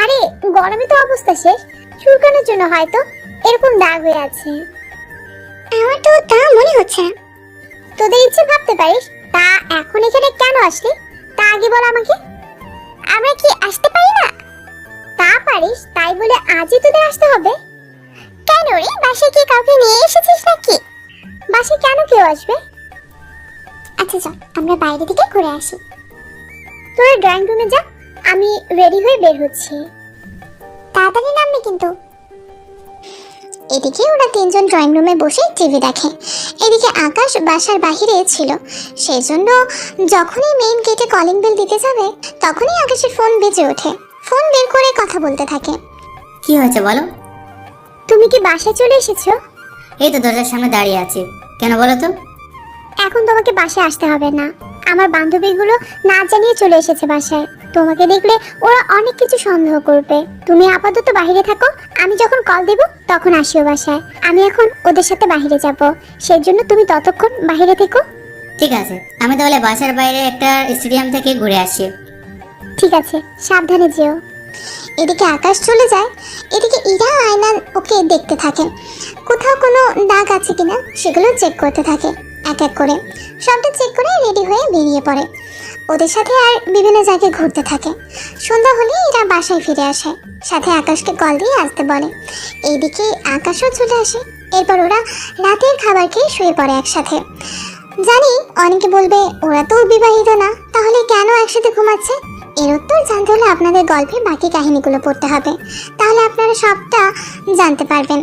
আরে গরমে তো অবস্থা শেষ, চুলকানোর জন্য হয়তো এরকম দাগ হয়ে আছে। আমার তো তা মনে হচ্ছে না। তোদের ইচ্ছে ভাবতে পারিস, তা এখন এখানে কেন আসলি তা আগে বল আমাকে। আমরা কি আসতে পারি না? তা পারিস, তাই বলে আজই তোদের আসতে হবে? কেন রে, বাসায় কি কাউকে নিয়ে এসেছিস নাকি? বাসায় কেন কেউ আসবে? আচ্ছা চল আমরা বাইরে থেকে ঘুরে আসি। তোরা ড্রয়িং রুমে যা, আমি রেডি হয়ে বের হচ্ছি। তাড়াতাড়ি নামবি কিন্তু। এদিকে ওরা তিনজন ড্রয়িং রুমে বসে টিভি দেখে। এদিকে আকাশ বাসার বাহিরে ছিল, সেজন্য যখনই মেইন গেটে কলিং বেল দিতে যাবে তখনই আকাশের ফোন বেজে ওঠে। ফোন বের করে কথা বলতে থাকে। কি হয়েছে বলো? তুমি কি বাসায় চলে এসেছো? এই তো দরজার সামনে দাঁড়িয়ে আছি। কেন বলো তো? এখন তোমাকে বাসায় আসতে হবে না, আমার বান্ধবীগুলো না জানিয়ে চলে এসেছে বাসায়। তোমাকে দেখলে ওরা অনেক কিছু সন্দেহ করবে। তুমি আপাতত বাইরে থাকো, আমি যখন কল দেব তখন আসিও বাসায়। আমি এখন ওদের সাথে বাইরে যাব, সেই জন্য তুমি ততক্ষণ বাইরে থেকো। ঠিক আছে, আমি তাহলে বাসার বাইরে একটা স্টেডিয়াম থেকে ঘুরে আসি। ঠিক আছে, সাবধানে যেও। এদিকে আকাশ চলে যায়, এদিকে ইরা আয়না ওকে দেখতে থাকে, কোথাও কোনো দাগ আছে কিনা সেগুলো চেক করতে থাকে। এক এক করে সবটা চেক করে রেডি হয়ে বেরিয়ে পড়ে। ওদের সাথে আর বিভিন্ন জায়গায় ঘুরতে থাকে। সন্ধ্যা হলে এরা বাসায় ফিরে আসে, সাথে আকাশকে কল দিয়ে আসতে বলে। এইদিকে আকাশও চলে আসে। এরপর ওরা রাতের খাবার খেয়ে শুয়ে পড়ে একসাথে। জানি অনেকে বলবে ওরা তো বিবাহিত না, তাহলে কেন একসাথে ঘুমাচ্ছে? এর উত্তর জানতে হলে আপনাদের গল্পে বাকি কাহিনীগুলো পড়তে হবে, তাহলে আপনারা সবটা জানতে পারবেন।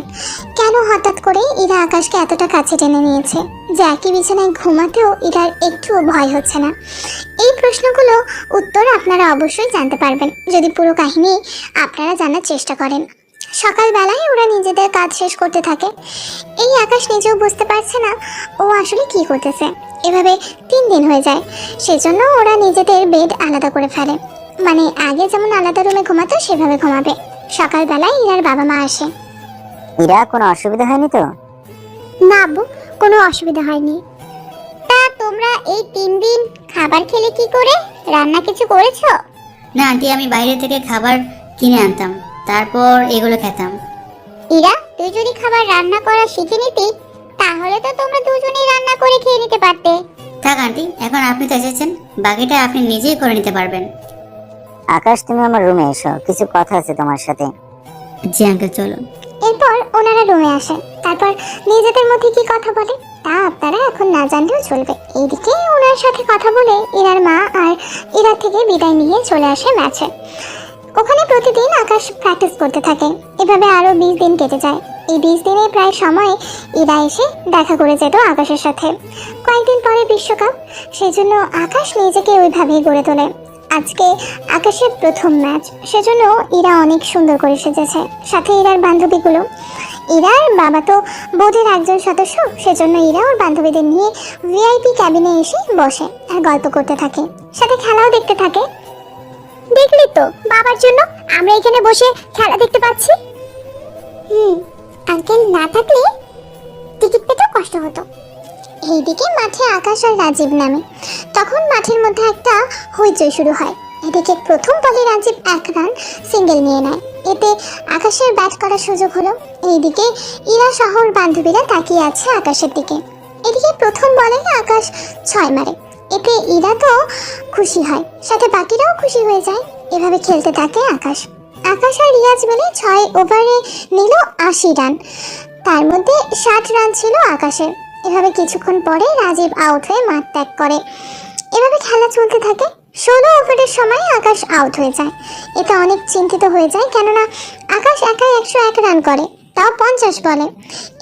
কেন হঠাৎ করে ইরা আকাশকে এতটা কাছে টেনে নিয়েছে যে একই বিছানায় ঘুমাতেও ইরার একটুও ভয় হচ্ছে না? এই প্রশ্নগুলো উত্তর আপনারা অবশ্যই জানতে পারবেন যদি পুরো কাহিনী আপনারা জানার চেষ্টা করেন। সকালবেলায় ওরা নিজেদের কাজ শেষ করতে থাকে। এই আকাশ নিজেও বুঝতে পারছে না ও আসলে কি করতেছে। এভাবে 3 দিন হয়ে যায়। সেজন্য ওরা নিজেদের বেড আলাদা করে ফেলে, মানে আগে যেমন আলাদা রুমে ঘুমাতো সেভাবে ঘুমাবে। সকালবেলায় ইরার বাবা মা আসে। ইরা, কোনো অসুবিধা হয়নি তো? না আব্বু, কোনো অসুবিধা হয়নি। তা তোমরা এই 3 দিন খাবার খেলে কি করে? রান্না কিছু করেছো? না আন্টি, আমি বাইরে থেকে খাবার কিনে আনতাম, তারপর এগুলো খেতাম। ইরা, তুই যদি খাবার রান্না করা শিখে নিতি তাহলে তো তোমরা দুজনেই রান্না করে খেয়ে নিতে পারতে। থাক আন্টি, এখন আপনি তো এসেছেন, বাকিটা আপনি নিজেই করে নিতে পারবেন। আকাশ, তুমি আমার রুমে এসো, কিছু কথা আছে তোমার সাথে। জি আঙ্কেল, চলো। এরপর ওনারা রুমে আসেন। তারপর নিজেদের মধ্যে কি কথা বলে তা আপনারা এখন না জানলেও চলবে। এইদিকে ওনার সাথে কথা বলে ইরার মা আর ইরা থেকে বিদায় নিয়ে চলে আসে ম্যাচে। ওখানে প্রতিদিন আকাশ প্র্যাকটিস করতে থাকে। এভাবে আরো 20 দিন কেটে যায়। এই 20 দিনে প্রায় সময় ইরা এসে দেখা করে যেত আকাশের সাথে। কয়েকদিন পরে বিশ্বকাপ, সেজন্য আকাশ নিজেকে ওইভাবেই গড়ে তোলে। আজকে আকাশের প্রথম ম্যাচ, সেজন্য ইরা অনেক সুন্দর করে সেজেছে, সাথে ইরার বান্ধবীগুলো। ইরার বাবা তো বোর্ডের একজন সদস্য, সেজন্য ইরা ওর বান্ধবীদের নিয়ে ভিআইপি ক্যাবিনে এসে বসে আর গল্প করতে থাকে, সাথে খেলাও দেখতে থাকে। দেখলি তো, বাবার জন্য আমরা এখানে বসে খেলা দেখতে পাচ্ছি। আঙ্কেল না থাকলে টিকিট পেতেও কষ্ট হতো। এইদিকে মাঠে আকাশ আর রাজীব নামে। তখন মাঠের মধ্যে একটা হইচই শুরু হয়। এদিকে প্রথম বলে রাজীব 1 রান সিঙ্গেল নিয়ে নেয়। এতে আকাশের ব্যাট করার সুযোগ হলো। এইদিকে ইরা শহর বান্ধবীরা তাকিয়ে আছে আকাশের দিকে। এদিকে প্রথম বলে আকাশ 6 মারে। এতে ইরা তো খুশি হয়, সাথে বাকিরাও খুশি হয়ে যায়। এভাবে খেলতে থাকে আকাশ। আকাশ আর রিয়াজ মিলে 6 ওভারে নিল 80 রান, তার মধ্যে 60 রান ছিল আকাশের। এভাবে কিছুক্ষণ পরে রাজীব আউট হয়ে মাঠ ত্যাগ করে। এভাবে খেলা চলতে থাকে। 16 ওভারের সময় আকাশ আউট হয়ে যায়। এতে অনেক চিন্তিত হয়ে যায়, কেননা আকাশ একাই 101 রান করে, তাও 50 বলে।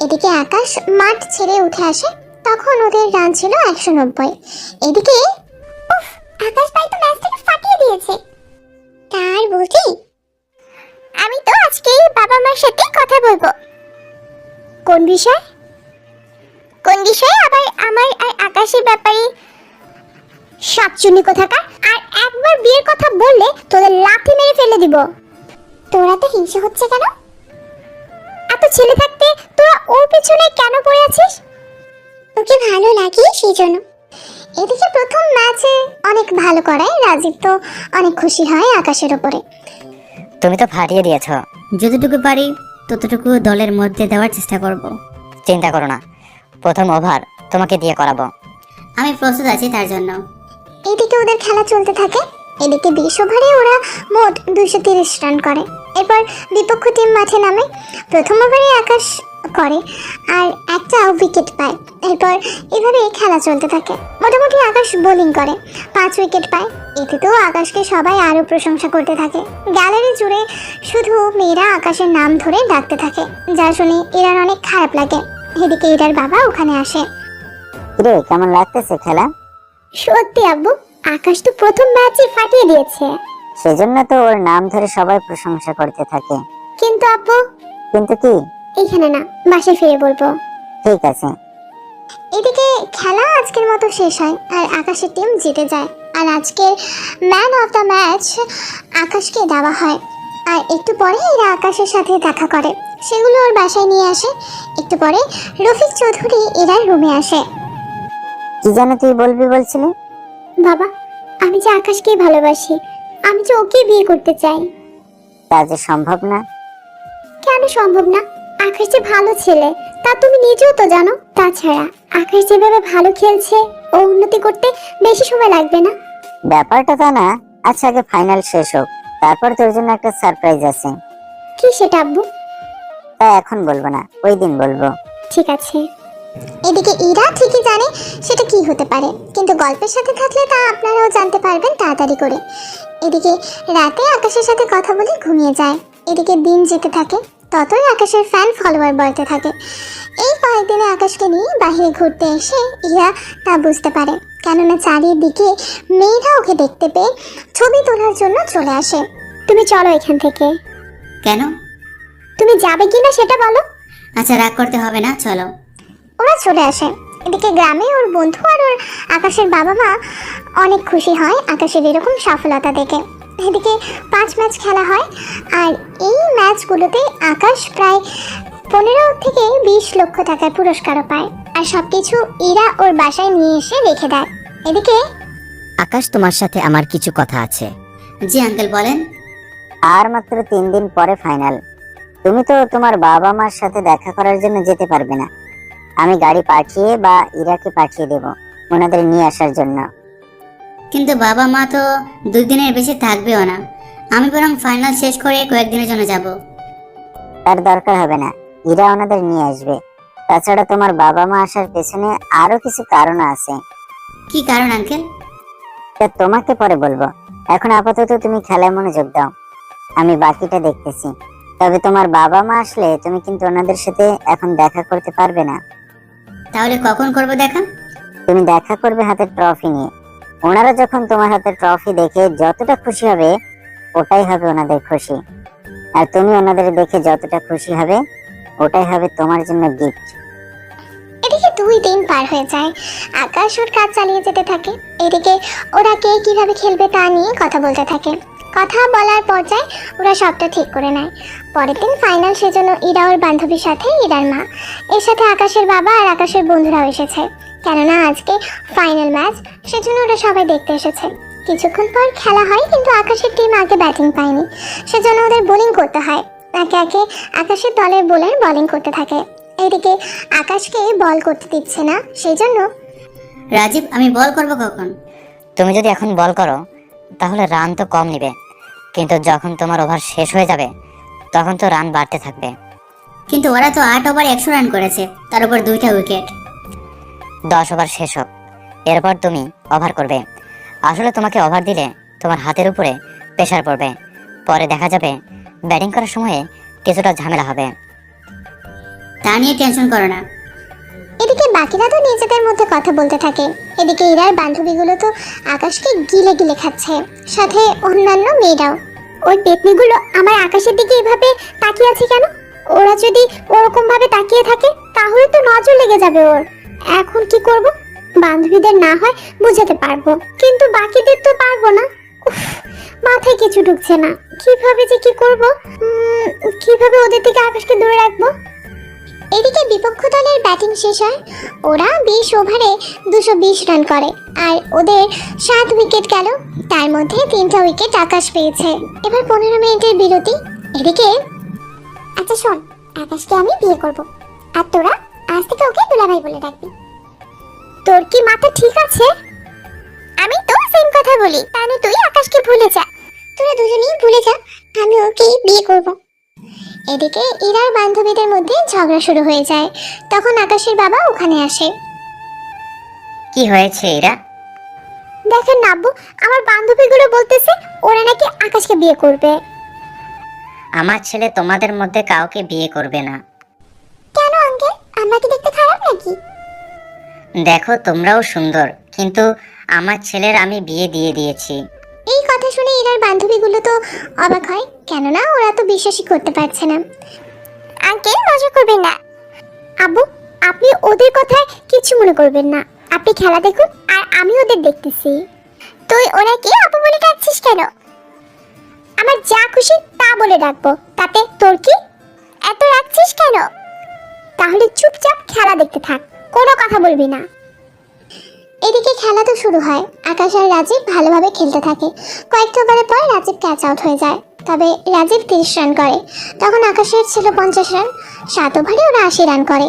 এদিকে আকাশ মাঠ ছেড়ে উঠে আসে। তখন ওদের রান ছিল 190। এদিকে আকাশ ভাই তো ম্যাচটাকে ফাটিয়ে দিয়েছে। তার বলছি, আমি তো আজকেই বাবা মার সাথে কথা বলবো। কোন বিষয়? কোন বিষয়ে আবার? আমার আর আকাশের ব্যাপারে। শাকচুনি কোথাকার, আর একবার বিয়ের কথা বললে তোদের লাথি মেরে ফেলে দিব। তোরা তো হিংসা হচ্ছে কেন? এত ছেলে থাকতে তোরা ওর পিছনে কেন পড়ে আছিস? ওকে ভালো লাগে সেই জন্য। এদিকে প্রথম ম্যাচে অনেক ভালো করায় রাজীব তো অনেক খুশি হয় আকাশের উপরে। তুমি তো ফাটিয়ে দিয়েছো। যতটুকু পারি ততটুকু দলের মধ্যে দেওয়ার চেষ্টা করব। চিন্তা করো না, প্রথম ওভার তোমাকে দিয়ে করাবো। আমি প্রস্তুত আছি তার জন্য। এদিকে ওদের খেলা চলতে থাকে। এদিকে 20 ওভারে ওরা মোট 230 রান করে। এরপর বিপক্ষ টিম মাঠে নামে। প্রথম ওভারে আকাশ করে আর একটা উইকেট পায়। এরপর এভাবে খেলা চলতে থাকে। মোটামুটি আকাশ বোলিং করে, 5 উইকেট পায়। এতে তো আকাশকে সবাই আরো প্রশংসা করতে থাকে। গ্যালারি জুড়ে শুধু মেয়েরা আকাশের নাম ধরে ডাকতে থাকে, যা শুনে এরার অনেক খারাপ লাগে। এদিকে এরার বাবা ওখানে আসে। রে, কেমন লাগতেছে খেলা? সত্যি আব্বু, আকাশ তো প্রথম ম্যাচে ফাটিয়ে দিয়েছে। সেজন্য তো ওর নাম ধরে সবাই প্রশংসা করতে থাকে। কিন্তু আব্বু, কিন্তু কি? এইখানে না, বাসায় ফিরে বলবো। ঠিক আছে। এদিকে খেলা আজকের মতো শেষ হয় আর আকাশের টিম জিতে যায়। আর আজকের ম্যান অফ দ্য ম্যাচ আকাশকে দেওয়া হয়। আর একটু পরে এরা আকাশের সাথে দেখা করে, সেগুলো ওর বাসায় নিয়ে আসে। একটু পরে রফিক চৌধুরী এরা রুমে আসে। কি যেন তুই বলবি বলছিলি? বাবা, আমি যে আকাশকে ভালোবাসি, আমি যে ওকে বিয়ে করতে চাই। তা যে সম্ভব না। কেন সম্ভব না? আকাশ যে ভালো ছেলে, তা তুমি নিজেও তো জানো। তাছাড়া আকাশ যেভাবে ভালো খেলছে, ও উন্নতি করতে বেশি সময় লাগবে না। ব্যাপারটা তা না। আচ্ছা আগে ফাইনাল শেষ হোক, তারপর তোর জন্য একটা সারপ্রাইজ আছে। কি সেটা আব্বু? তা এখন বলবো না, ওই দিন বলবো। ঠিক আছে। এদিকে ইরা ঠিকই জানে সেটা কি হতে পারে, কিন্তু গল্পের সাথে থাকলে তা আপনারাও জানতে পারবেন তাড়াতাড়ি করে। এদিকে রাতে আকাশের সাথে কথা বলে ঘুমিয়ে যায়। এদিকে দিন যেতে থাকে, ততই আকাশের ফ্যান ফলোয়ার বাড়তে থাকে। এই কয়েকদিনে আকাশকে নিয়ে বাইরে ঘুরতে এসে ইরা তা বুঝতে পারে, কেননা চারিদিকে মেয়েরা ওকে দেখতে পেয়ে ছবি তোলার জন্য চলে আসে। তুমি চলো এখান থেকে। কেন? তুমি যাবে কিনা সেটা বলো। আচ্ছা রাগ করতে হবে না, চলো। ওরা চলে আসে। এদিকে গ্রামে ওর বন্ধু আর ওর আকাশের বাবা মা অনেক খুশি হয় আকাশের এরকম সফলতা দেখে। এদিকে 5 ম্যাচ খেলা হয়, আর এই ম্যাচগুলোতে আকাশ প্রায় 15 থেকে 20 লক্ষ টাকার পুরস্কারও পায়। আর সবকিছু ইরা ওর বাসায় নিয়ে এসে রেখে দেয়। এদিকে আকাশ, তোমার সাথে আমার কিছু কথা আছে। জি আঙ্কেল বলেন। আর মাত্র 3 দিন পরে ফাইনাল। তুমি তো তোমার বাবা মার সাথে দেখা করার জন্য যেতে পারবে না। আমি গাড়ি পাঠিয়ে বা ইরাকে পাঠিয়ে দেব ওনাদের নিয়ে আসার জন্য। কিন্তু বাবা মা তো 2 দিনের বেশি থাকবেও না। আমি বরং ফাইনাল শেষ করে কয়েকদিনের জন্য যাব। তার দরকার হবে না, ইরা ওনাদের নিয়ে আসবে। তাছাড়া তোমার বাবা মা আসার পেছনে আরো কিছু কারণ আছে। কি কারণ আঙ্কেল? তা তোমাকে পরে বলবো, এখন আপাতত তুমি খেলায় মনোযোগ দাও, আমি বাকিটা দেখতেছি। তবে তোমার বাবা মা আসলে তুমি কিন্তু ওনাদের সাথে এখন দেখা করতে পারবে না। তাহলে কখন করব দেখা? তুমি দেখা করবে হাতে ট্রফি নিয়ে। ওনারা যখন তোমার হাতে ট্রফি দেখে যতটা খুশি হবে, ওটাই হবে ওনাদের খুশি। আর তুমি ওনাদের দেখে যতটা খুশি হবে, ওটাই হবে তোমার জন্য গিফট। এদিকে 2 দিন পার হয়ে যায়। আকাশ ওর কাজ চালিয়ে যেতে থাকে। এদিকে ওরা কে কিভাবে খেলবে তা নিয়ে কথা বলতে থাকে। কথা বলার পর্যায়ে ওরা সবটা ঠিক করে নেয়। পরের দিন ফাইনাল, সেজন্য ইরা ওর বান্ধবীর সাথে ইরার মা, এর সাথে আকাশের বাবা আর আকাশের বন্ধুরাও এসেছে। কেননা আজকে ফাইনাল ম্যাচ, সেজন্য ওরা সবাই দেখতে এসেছে। কিছুক্ষণ পর খেলা হয়, কিন্তু আকাশের টিম আগে ব্যাটিং পায়নি, সেজন্য ওদের বোলিং করতে হয়। একে একে আকাশের দলের বোলার বোলিং করতে থাকে। এদিকে আকাশকে বল করতে দিচ্ছে না, সেই জন্য রাজীব, আমি বল করব কখন? তুমি যদি এখন বল করো তাহলে রান তো কম নিবে, কিন্তু যখন তোমার ওভার শেষ হয়ে যাবে তখন তো রান বাড়তে থাকবে। কিন্তু ওরা তো 8 ওভারে 100 রান করেছে, তার উপর 2টা উইকেট। 10 ওভার শেষ হোক, এরপর তুমি ওভার করবে। আসলে তোমাকে ওভার দিলে তোমার হাতের উপরে প্রেশার পড়বে, পরে দেখা যাবে ব্যাটিং করার সময়ে কিছুটা ঝামেলা হবে। তা নিয়ে টেনশন করো না। এদিকে বাকিরা তো নিজেদের মধ্যে কথা বলতে থাকে। এদিকে ইরার বান্ধবীগুলো তো আকাশকে গিলে গিলে খাচ্ছে, সাথে অন্যান্য মেয়েরাও। ওই পেতনিগুলো আমার আকাশের দিকে এভাবে তাকিয়ে আছে কেন? ওরা যদি ওরকম ভাবে তাকিয়ে থাকে তাহলে তো নজর লেগে যাবে ওর। এখন কি করব? বান্ধবীদের না হয় বুঝাতে পারবো, কিন্তু বাকিদের তো পারবো না। উফ, মাথায় কিছু ঢুকছে না, কিভাবে যে কি করব, কিভাবে ওদের থেকে আকাশকে দূরে রাখবো। এদিকে বিপক্ষ দলের ব্যাটিং শেষ হয়। ওরা 20 ওভারে 220 রান করে, আর ওদের 7 উইকেট গেল। তার মধ্যে 3টা উইকেট আকাশ পেয়েছে। এবার 15 মিনিটের বিরতি। এদিকে আচ্ছা শোন, আকাশকে আমি বিয়ে করব, আর তোরা আজ থেকে ওকে দুলাভাই বলে ডাকবি। তোর কি মাথা ঠিক আছে? আমি তো সেম কথা বলি, তাহলে তুই আকাশকে ভুলে যা। তোরা দুজনেই ভুলে যা, আমি ওকে বিয়ে করব। এদিকে ইরার বান্ধবীদের মধ্যে ঝগড়া শুরু হয়ে যায়। তখন আকাশের বাবা ওখানে আসে। কি হয়েছে এরা? দেখেন নাব্বু, আমার বান্ধবীগুলো বলতেছে ওরা নাকি আকাশকে বিয়ে করবে। আমার ছেলে তোমাদের মধ্যে কাউকে বিয়ে করবে না। কেন আঙ্কেল, আমরা কি দেখতে খারাপ নাকি? দেখো তোমরাও সুন্দর, কিন্তু আমার ছেলের আমি বিয়ে দিয়ে দিয়েছি। এই কথা শুনে ইরার বান্ধবীগুলো তো অবাক হয়, কেননা ওরা তো বিশ্বাসই করতে পারছে না। আঙ্কেল মজা করবেন না। আব্বু, আপনি ওদের কথায় কিছু মনে করবেন না। আপনি খেলা দেখুন, আর আমি ওদের দেখতেছি। তুই ওনাকে আপু বলে ডাকছিস কেন? আমার যা খুশি তা বলে ডাকবো, তাতে তোর কি? এত রাখছিস কেন? তাহলে চুপচাপ খেলা দেখতে থাক, কোনো কথা বলবি না। এদিকে খেলা তো শুরু হয়। আকাশ আর রাজীব ভালোভাবে খেলতে থাকে। কয়েকটা ওভারের পর রাজীব ক্যাচ আউট হয়ে যায়। তবে রাজীব 30 রান করে। তখন আকাশের ছিল 50 রান। 7 ওভারে ওরা 80 রান করে।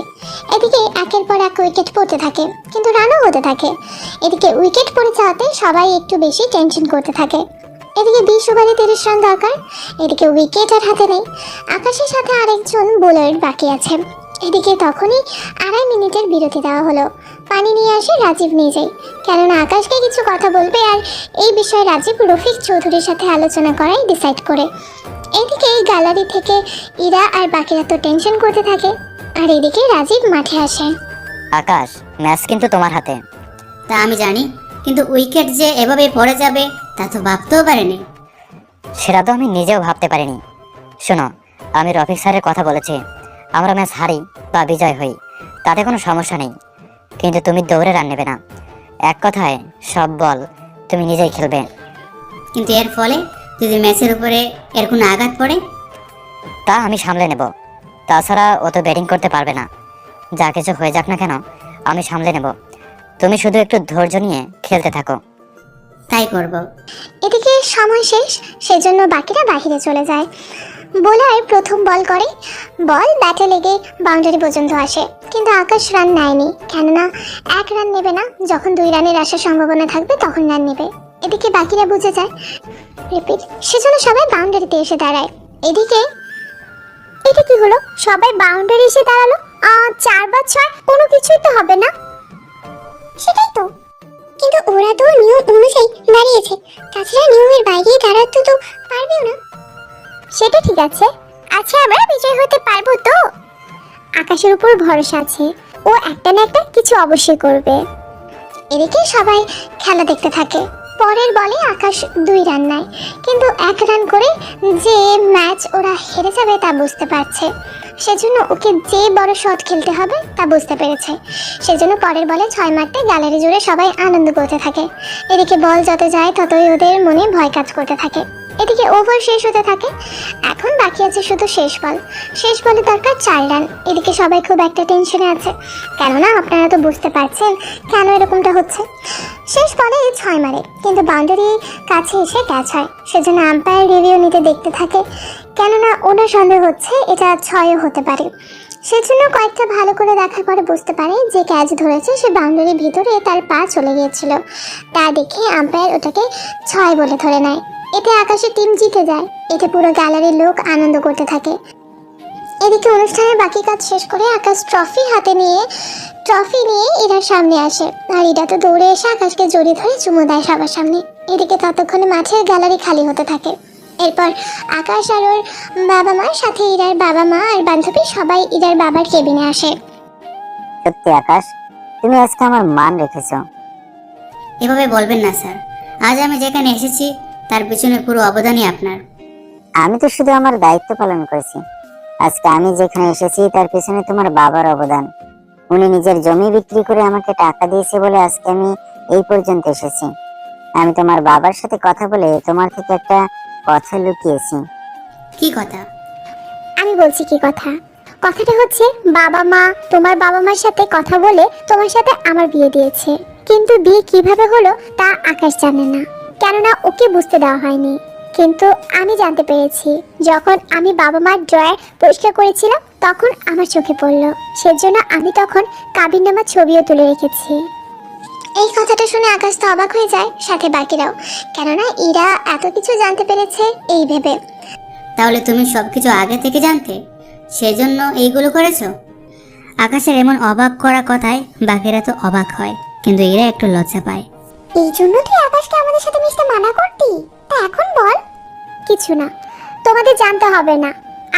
এদিকে একের পর এক উইকেট পড়তে থাকে, কিন্তু রানও হতে থাকে। এদিকে উইকেট পড়ে যাওয়াতে সবাই একটু বেশি টেনশন করতে থাকে। এদিকে 20 ওভারে 30 রান দরকার, এদিকে উইকেট আর হাতে নেই। আকাশের সাথে আরেকজন বোলার বাকি আছে। এদিকে তখনই 2.5 মিনিটের বিরতি দেওয়া হলো। পানি নিয়ে আসে রাজীব নিজেই, কেননা আকাশকে কিছু কথা বলবে আর এই বিষয়ে রাজীব রফিক চৌধুরীর সাথে আলোচনা করাই ডিসাইড করে। এদিকে এই গ্যালারি থেকে ইরা আর বাকিরা তো টেনশন করতে থাকে, আর এদিকে রাজীব মাঠে আসে। আকাশ, ম্যাচ কিন্তু তোমার হাতে। তা আমি জানি, কিন্তু উইকেট যে এভাবে পড়ে যাবে তা তো ভাবতেও পারিনি। সেটা তো আমি নিজেও ভাবতে পারিনি। শোনো, আমি রফিক স্যারের কথা বলেছি, আমরা ম্যাচ হারি বা বিজয় হই তাতে কোনো সমস্যা নেই, কিন্তু তুমি দৌড়ে রান নেবে না। এক কথায় সব বল তুমি নিজেই খেলবে। কিন্তু এর ফলে যদি ম্যাচের উপরে এর কোনো আঘাত পড়ে? তা আমি সামলে নেব। তাছাড়া ও তো ব্যাটিং করতে পারবে না। যা কিছু হয়ে যাক না কেন আমি সামলে নেব। তুমি শুধু একটু ধৈর্য নিয়ে খেলতে থাকো। তাই করব। এদিকে সময় শেষ, সেজন্য বাকিরা বাহিরে চলে যায়। বোলার প্রথম বল করে, বল ব্যাটে লেগে বাউন্ডারি পর্যন্ত আসে, কিন্তু আকাশ রান নেয়নি, কেননা 1 রান নেবে না। যখন 2 রানের আসার সম্ভাবনা থাকবে তখন রান নেবে। এদিকে বাকিরা বুঝে যায়, রিপিট, সেজন্য সবাই বাউন্ডারিতে এসে দাঁড়ায়। এদিকে এটা কি হলো, সবাই বাউন্ডারি এসে দাঁড়ালো। 4 বা 6 কোনো কিছুই তো হবে না। সেটাই তো, কিন্তু ওরা তো নিয়ম অনুযায়ী দাঁড়িয়েছে, তাছাড়া নিয়মের বাইরে দাঁড়াতে তো পারবেও না। সেটা ঠিক আছে, আচ্ছা আমরা বিজয় হতে পারবো তো? আকাশের উপর ভরসা আছে, ও একটা না একটা কিছু অবশ্যই করবে। এদিকে সবাই খেলা দেখতে থাকে। পরের বলে আকাশ 2 রান নেয়, কিন্তু 1 রান করে যে ম্যাচ ওরা হেরে যাবে তা বুঝতে পারছে। সেজন্য ওকে যে বড় শট খেলতে হবে তা বুঝতে পেরেছে। সেজন্য পরের বলে 6 মারতে গ্যালারি জুড়ে সবাই আনন্দ করতে থাকে। এদিকে বল যত যায় ততই ওদের মনে ভয় কাজ করতে থাকে। এদিকে ওভার শেষ হতে থাকে। এখন বাকি আছে শুধু শেষ বল। শেষ বলে দরকার 4 রান। এদিকে সবাই খুব একটা টেনশনে আছে, কেননা আপনারা তো বুঝতে পারছেন কেন এরকমটা হচ্ছে। শেষ বলে 6 মারে, কিন্তু বাউন্ডারি কাছে এসে ক্যাচ হয়। সেজন্য আম্পায়ার রিভিউ নিতে দেখতে থাকে, কেননা ওনার সন্দেহ হচ্ছে এটা 6ও হতে পারে। সেজন্য কয়েকটা ভালো করে দেখার পরে বুঝতে পারে যে ক্যাচ ধরেছে সে বাউন্ডারির ভিতরে তার পা চলে গিয়েছিল। তা দেখে আম্পায়ার ওটাকে 6 বলে ধরে নেয়। এতে আকাশের টিম জিতে যায়। এতে পুরো গ্যালারির লোক আনন্দ করতে থাকে। এদিকে অনুষ্ঠানের বাকি কাজ শেষ করে আকাশ ট্রফি নিয়ে ইরার সামনে আসে, আর ইরা তো দৌড়ে এসে আকাশকে জড়িয়ে ধরে চুমু দেয় সবার সামনে। এদিকে ততক্ষণে মাঠের গ্যালারি খালি হতে থাকে। এরপর আকাশ আর ওর বাবা মার সাথে ইরার বাবা মা আর বান্ধবী সবাই ইরার বাবার কেবিনে আসে। সত্যি আকাশ, তুমি আজকে আমার মান রেখেছো। এভাবে বলবেন না স্যার, আজ আমি যেখানে এসেছি তার পিছনে পুরো অবদানই আপনার। আমি তো শুধু আমার দায়িত্ব পালন করেছি। আজকে আমি যেখানে এসেছি তার পেছনে তোমার বাবার অবদান। উনি নিজের জমি বিক্রি করে আমাকে টাকা দিয়েছে বলে আজকে আমি এই পর্যন্ত এসেছি। আমি তোমার বাবার সাথে কথা বলে তোমার থেকে একটা কথা লুকিয়েছি। কি কথা? আমি বলছি কি কথা। কথাটা হচ্ছে তোমার বাবা মার সাথে কথা বলে তোমার সাথে আমার বিয়ে দিয়েছে, কিন্তু বিয়ে কিভাবে হলো তা আকাশ জানে না, কেননা ওকে বুঝতে দেওয়া হয়নি। কিন্তু আমি জানতে পেরেছি, যখন আমি বাবা মার ড্রয়ার পরিষ্কার করেছিলাম তখন আমার চোখে পড়লো। সেজন্য আমি তখন কাবিননামার ছবিও তুলে রেখেছি। এই কথাটা শুনে আকাশ তো অবাক হয়ে যায়, সাথে বাকিরাও, কেননা ইরা এত কিছু জানতে পেরেছে এই ভেবে। তাহলে তুমি সবকিছু আগে থেকে জানতে, সেজন্য এইগুলো করেছো? আকাশের এমন অবাক করা কথায় বাকিরা তো অবাক হয়, কিন্তু এরা একটু লজ্জা পায়। এই জন্য তুই আকাশকে আমাদের সাথে মিশতে মানা করতি? তা এখন বল। কিছু না, তোমাদের জানতে হবে না।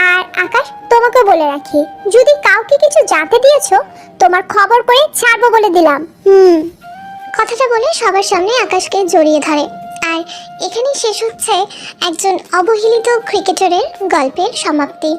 আর আকাশ, তোমাকে বলে রাখি, যদি কাউকে কিছু জানতে দিয়েছো তোমার খবর করে ছাড়বো বলে দিলাম। কথাটা বলে সবার সামনে আকাশকে জড়িয়ে ধরে। আর এখানেই শেষ হচ্ছে একজন অবহেলিত ক্রিকেটারের গল্পের সমাপ্তি।